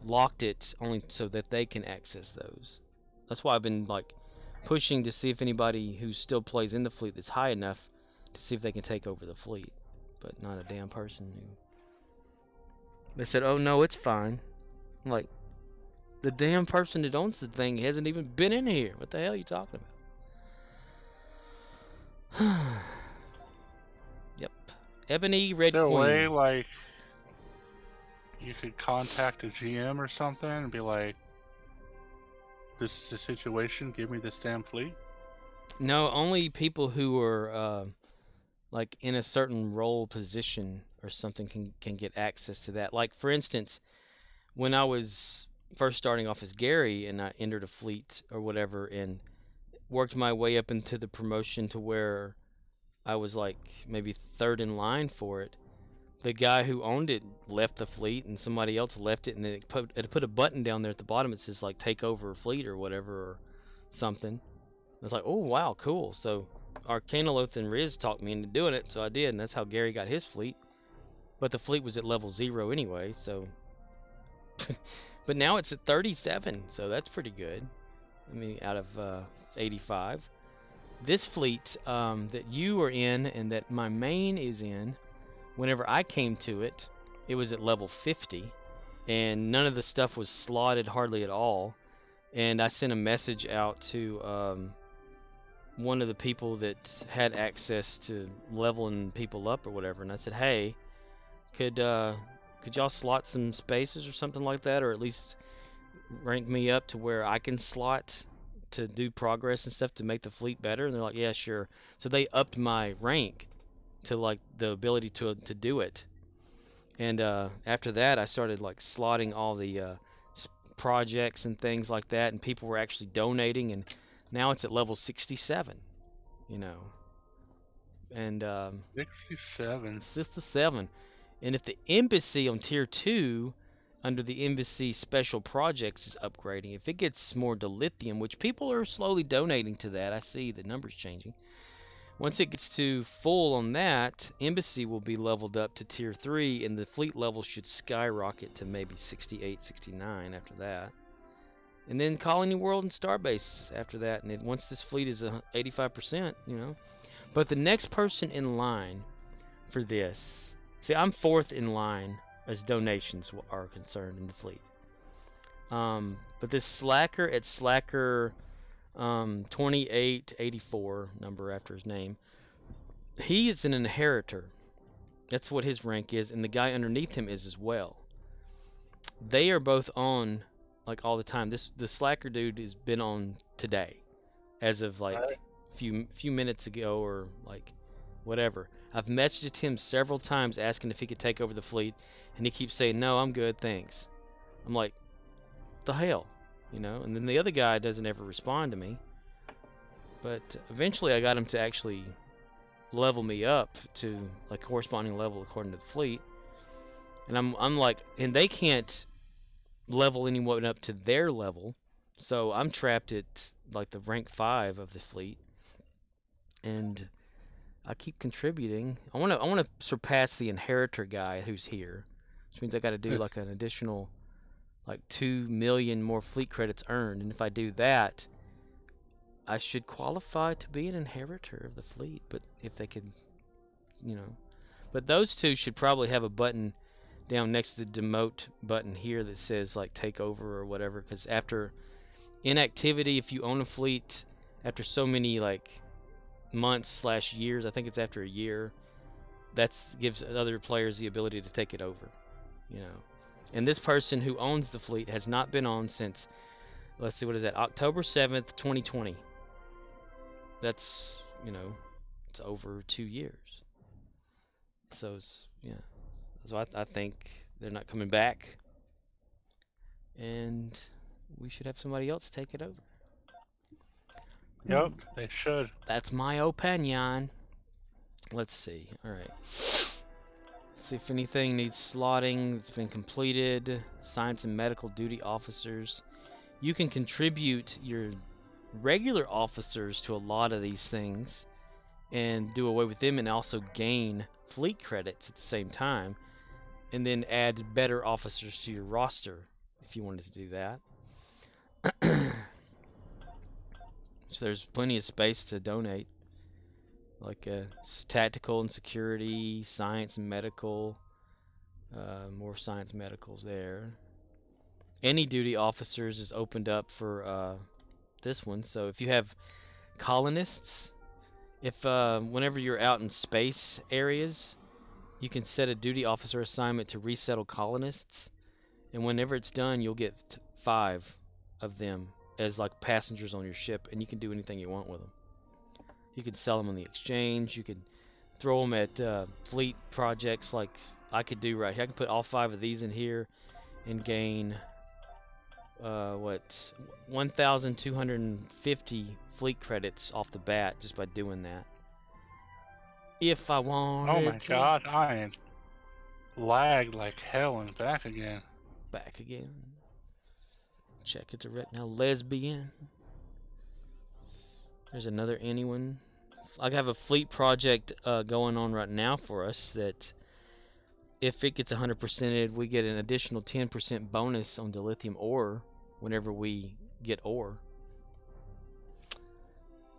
locked it only so that they can access those. That's why I've been like pushing to see if anybody who still plays in the fleet that's high enough to see if they can take over the fleet, but not a damn person who. They said, "Oh no, it's fine." I'm like, the damn person that owns the thing hasn't even been in here. What the hell are you talking about? Yep. Ebony Red Queen. Is there Queen. a way, like, you could contact a GM or something and be like, this is the situation, give me this damn fleet? No, only people who are, like, in a certain role position or something can get access to that. Like, for instance, when I was first starting off as Gary and I entered a fleet or whatever and worked my way up into the promotion to where I was like maybe third in line for it. The guy who owned it left the fleet and somebody else left it, and it put a button down there at the bottom. It says like take over fleet or whatever or something. It's like, oh wow, cool. So Arcanoloth and Riz talked me into doing it, so I did, and that's how Gary got his fleet. But the fleet was at level 0 anyway, so but now it's at 37, so that's pretty good. I mean, out of 85. This fleet that you are in and that my main is in, whenever I came to it, it was at level 50, and none of the stuff was slotted hardly at all. And I sent a message out to one of the people that had access to leveling people up or whatever, and I said, hey, could y'all slot some spaces or something like that, or at least rank me up to where I can slot to do progress and stuff to make the fleet better? And they're like, yeah, sure. So they upped my rank to like the ability to do it. And after that, I started like slotting all the projects and things like that, and people were actually donating, and now it's at level 67, you know. And 67. And if the embassy on tier 2 under the embassy special projects is upgrading, if it gets more dilithium, which people are slowly donating to that, I see the numbers changing. Once it gets to full on that, embassy will be leveled up to tier 3, and the fleet level should skyrocket to maybe 68, 69 after that. And then Colony World and Starbase after that, and once this fleet is 85%, you know. But the next person in line for this, see, I'm 4th in line as donations are concerned in the fleet. But this Slacker at Slacker 2884, number after his name, he is an inheritor. That's what his rank is, and the guy underneath him is as well. They are both on like all the time. The Slacker dude has been on today, as of like few minutes ago or like whatever. I've messaged him several times asking if he could take over the fleet, and he keeps saying, no, I'm good, thanks. I'm like, the hell, you know? And then the other guy doesn't ever respond to me. But eventually I got him to actually level me up to like corresponding level according to the fleet. And I'm like, and they can't level anyone up to their level, so I'm trapped at like the rank 5 of the fleet. And I keep contributing. I want to surpass the inheritor guy who's here, which means I got to do like an additional like 2 million more fleet credits earned, and if I do that, I should qualify to be an inheritor of the fleet. But if they could, you know, but those two should probably have a button down next to the demote button here that says like take over or whatever, because after inactivity, if you own a fleet after so many like months/years, I think it's after a year, that gives other players the ability to take it over, you know. And this person who owns the fleet has not been on since, let's see, what is that, October 7th, 2020. That's, it's over 2 years. So so I think they're not coming back, and we should have somebody else take it over. Yep, they should. That's my opinion. Let's see. All right. Let's see if anything needs slotting. It's been completed. Science and medical duty officers. You can contribute your regular officers to a lot of these things and do away with them, and also gain fleet credits at the same time, and then add better officers to your roster if you wanted to do that. So there's plenty of space to donate, like tactical and security, science and medical, more science medicals there. Any duty officers is opened up for this one. So if you have colonists, if whenever you're out in space areas, you can set a duty officer assignment to resettle colonists, and whenever it's done, you'll get 5 of them as like passengers on your ship, and you can do anything you want with them. You can sell them on the exchange. You could throw them at fleet projects like I could do right here. I can put all 5 of these in here and gain 1,250 fleet credits off the bat just by doing that. If I wanted Oh my god, I am lagged like hell and back again. Back again. Check it direct now. Lesbian. There's another anyone. I have a fleet project going on right now for us that if it gets 100%ed, we get an additional 10% bonus on dilithium ore whenever we get ore.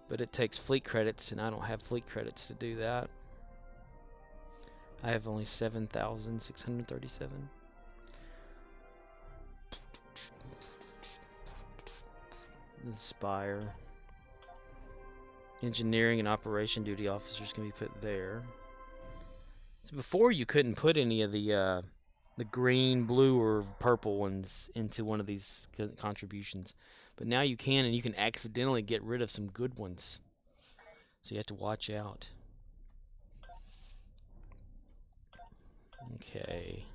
But it takes fleet credits, and I don't have fleet credits to do that. I have only 7,637. Inspire. Engineering and operation duty officers can be put there. So before you couldn't put any of the green, blue, or purple ones into one of these contributions, but now you can, and you can accidentally get rid of some good ones. So you have to watch out. Okay,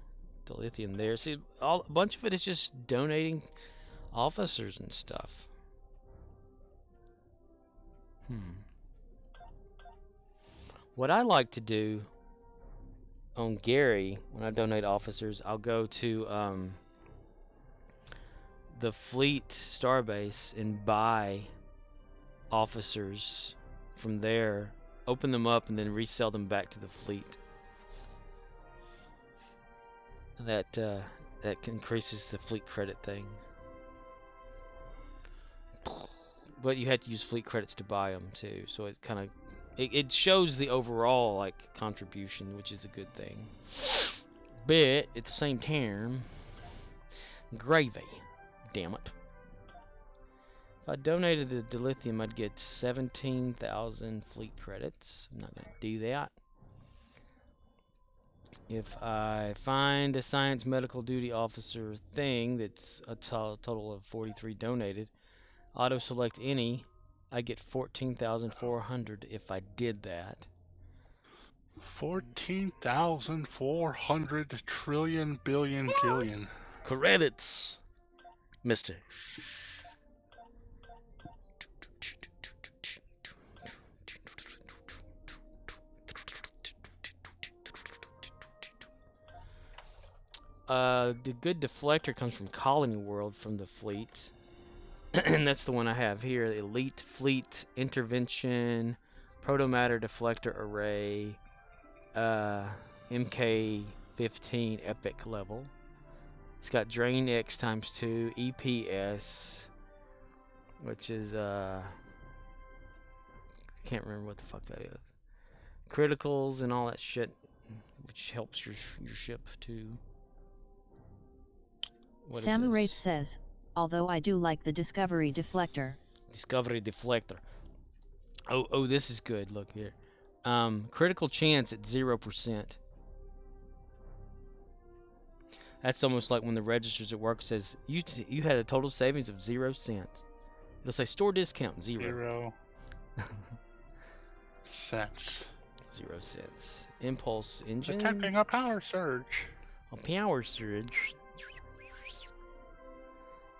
the lithium there. See, a bunch of it is just donating officers and stuff. What I like to do on Gary, when I donate officers, I'll go to the fleet starbase and buy officers from there, open them up, and then resell them back to the fleet. That increases the fleet credit thing. But you had to use fleet credits to buy them too, so it kind of it shows the overall like contribution, which is a good thing. But at the same time, gravy, damn it. If I donated the dilithium, I'd get 17,000 fleet credits. I'm not gonna do that. If I find a science medical duty officer thing that's a total of 43 donated, auto select any, I get 14,400 if I did that. 14,400 trillion billion billion credits, mister. The good deflector comes from Colony World from the fleet. And that's the one I have here. Elite Fleet Intervention Protomatter Deflector Array, MK15 Epic level. It's got Drain X ×2, EPS, which is I can't remember what the fuck that is. Criticals and all that shit, which helps your ship too. Samu Wraith says, although I do like the Discovery Deflector. Discovery Deflector. Oh, this is good. Look here. Critical chance at 0%. That's almost like when the registers at work says you had a total savings of 0 cents. It'll say store discount 0. cents. 0 cents. Impulse engine. Detecting a power surge. A power surge.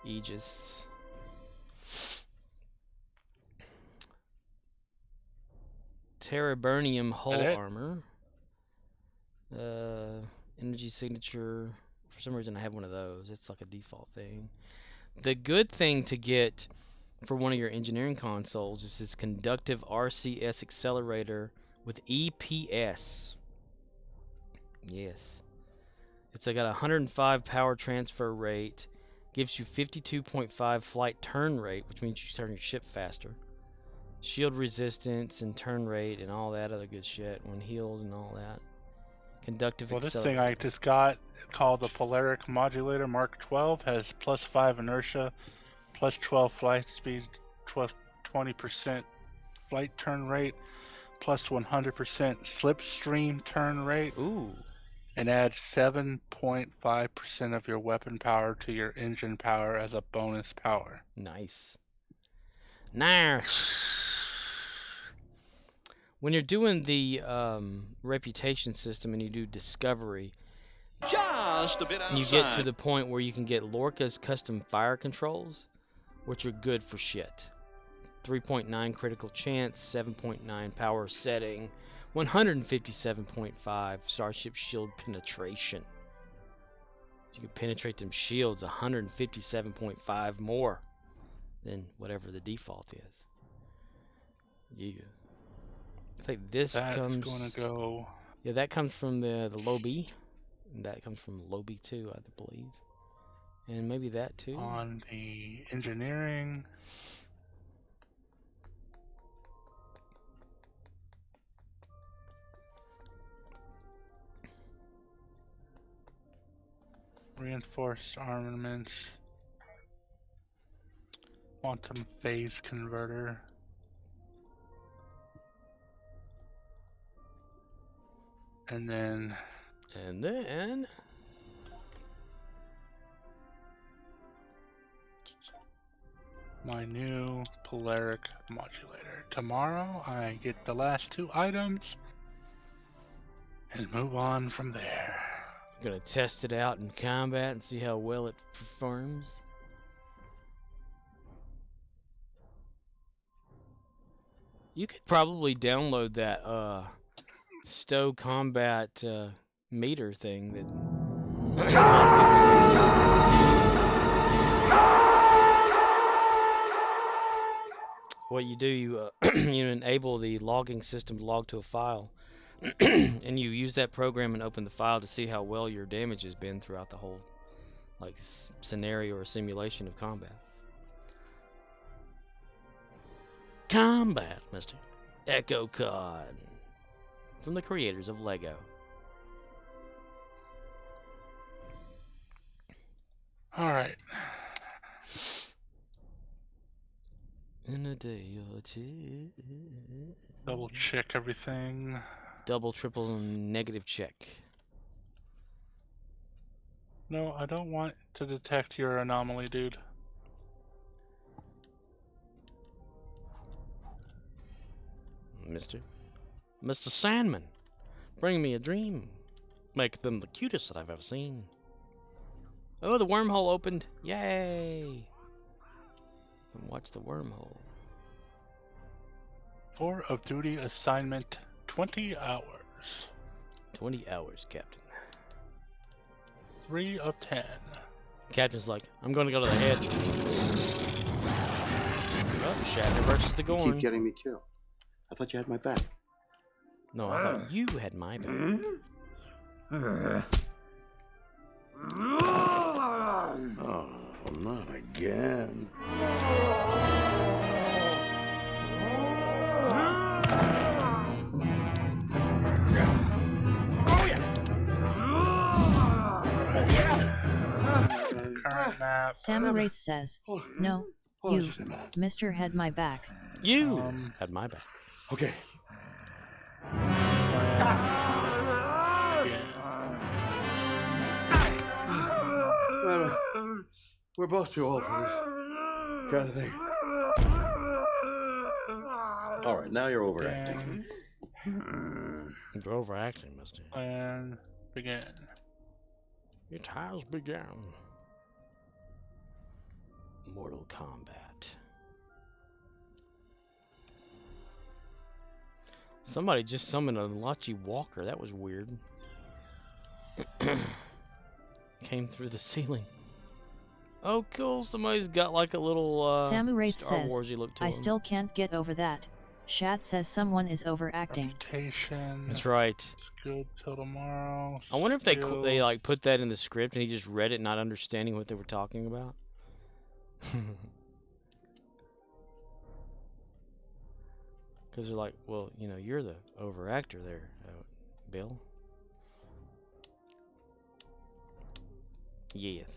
Aegis. Terraburnium hull armor. Energy signature. For some reason I have one of those. It's like a default thing. The good thing to get for one of your engineering consoles is this conductive RCS accelerator with EPS. Yes. It's got a 105 power transfer rate. Gives you 52.5 flight turn rate, which means you turn your ship faster. Shield resistance and turn rate and all that other good shit when healed and all that. Conductive Well, this accelerator. thing I just got, called the Polaric Modulator Mark 12, has +5 inertia, +12 flight speed, 20% flight turn rate, +100% slipstream turn rate. Ooh. And adds 7.5% of your weapon power to your engine power as a bonus power. Nice. Nice. When you're doing the reputation system and you do discovery, just a bit outside, you get to the point where you can get Lorca's custom fire controls, which are good for shit. 3.9 critical chance, 7.9 power setting, 157.5 Starship shield penetration. You can penetrate them shields 157.5 more than whatever the default is. Yeah. I think this comes. Gonna go. Yeah, that comes from the Lobby. And that comes from Lobby 2, I believe. And maybe that too. On the engineering. Reinforced armaments. Quantum phase converter. And then my new Polaric Modulator. Tomorrow I get the last 2 items and move on from there. Gonna test it out in combat and see how well it performs. You could probably download that Stowe Combat meter thing that what you do, you you enable the logging system to log to a file, and you use that program and open the file to see how well your damage has been throughout the whole like scenario or simulation of combat. Combat, Mr. Echo Con, from the creators of Lego. Alright. In a day or two. Double check everything. Double, triple, negative check. No, I don't want to detect your anomaly, dude. Mr. Sandman, bring me a dream. Make them the cutest that I've ever seen. Oh, the wormhole opened. Yay! And watch the wormhole. 4 of duty assignment, 20 hours. 20 hours, Captain. 3 of 10. Captain's like, I'm going to go to the head. Oh, Shatner versus the Gorn. You keep getting me killed. I thought you had my back. No, I thought you had my back. Oh, not again. Current map. Samaraith says, no, you, Mr. Had my back. You had my back. Okay. We're both too old for this kind of thing. All right, now you're overacting. You're overacting, mister. And begin. It has begun. Mortal Kombat. Somebody just summoned a Lachi Walker. That was weird. Came through the ceiling. Oh, cool. Somebody's got like a little Samu Wraith Star says, Warsy look to I him. still can't get over that. Shat says someone is overacting. Reputation. That's right. It's good till tomorrow. I wonder if they Skills. like put that in the script and he just read it not understanding what they were talking about. Because they're like, well, you know, you're the overactor there, Bill. Yes.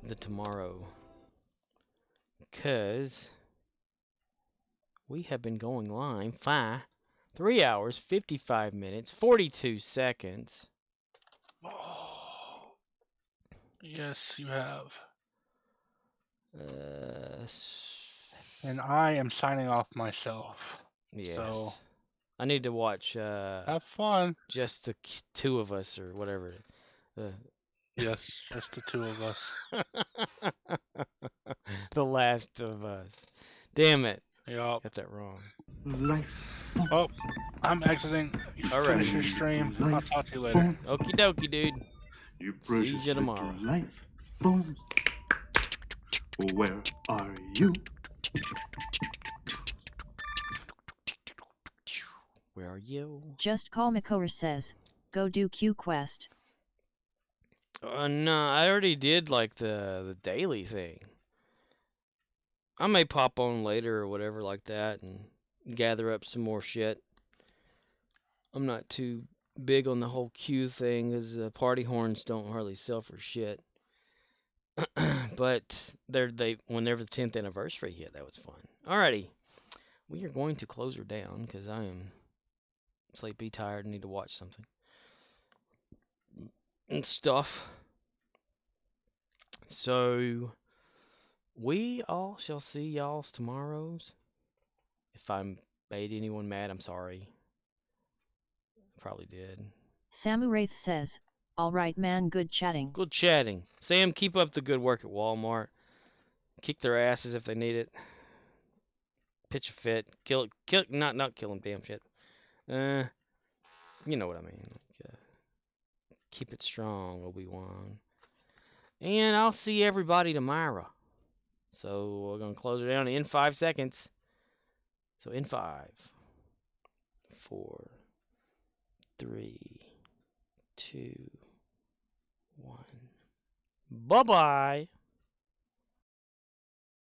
The tomorrow. Because we have been going live 3 hours, 55 minutes, 42 seconds. Oh. Yes, you have. And I am signing off myself. Yes. So I need to watch. Have fun. Just the two of us, or whatever. Yes, just the two of us. The Last of Us. Damn it. Yup. Got that wrong. Life. Oh, I'm exiting. Finish your stream. I'll talk to you later. Okie dokie, dude. You See precious you tomorrow. little life form. Where are you? Where are you? Just Call Makor says, go do Q Quest. No, I already did like the daily thing. I may pop on later or whatever like that and gather up some more shit. I'm not too big on the whole Q thing because party horns don't hardly sell for shit. But whenever the 10th anniversary hit, that was fun. Alrighty, we are going to close her down because I am sleepy, tired, and need to watch something and stuff. So we all shall see y'all's tomorrows. If I made anyone mad, I'm sorry. Probably did. Samu Wraith says, alright man, good chatting. Good chatting. Sam, keep up the good work at Walmart. Kick their asses if they need it. Pitch a fit. Not kill them, damn shit. You know what I mean. Keep it strong, Obi-Wan. And I'll see everybody tomorrow. So we're going to close it down in 5 seconds. So in 5, 4, 3, 2, 1. Bye-bye.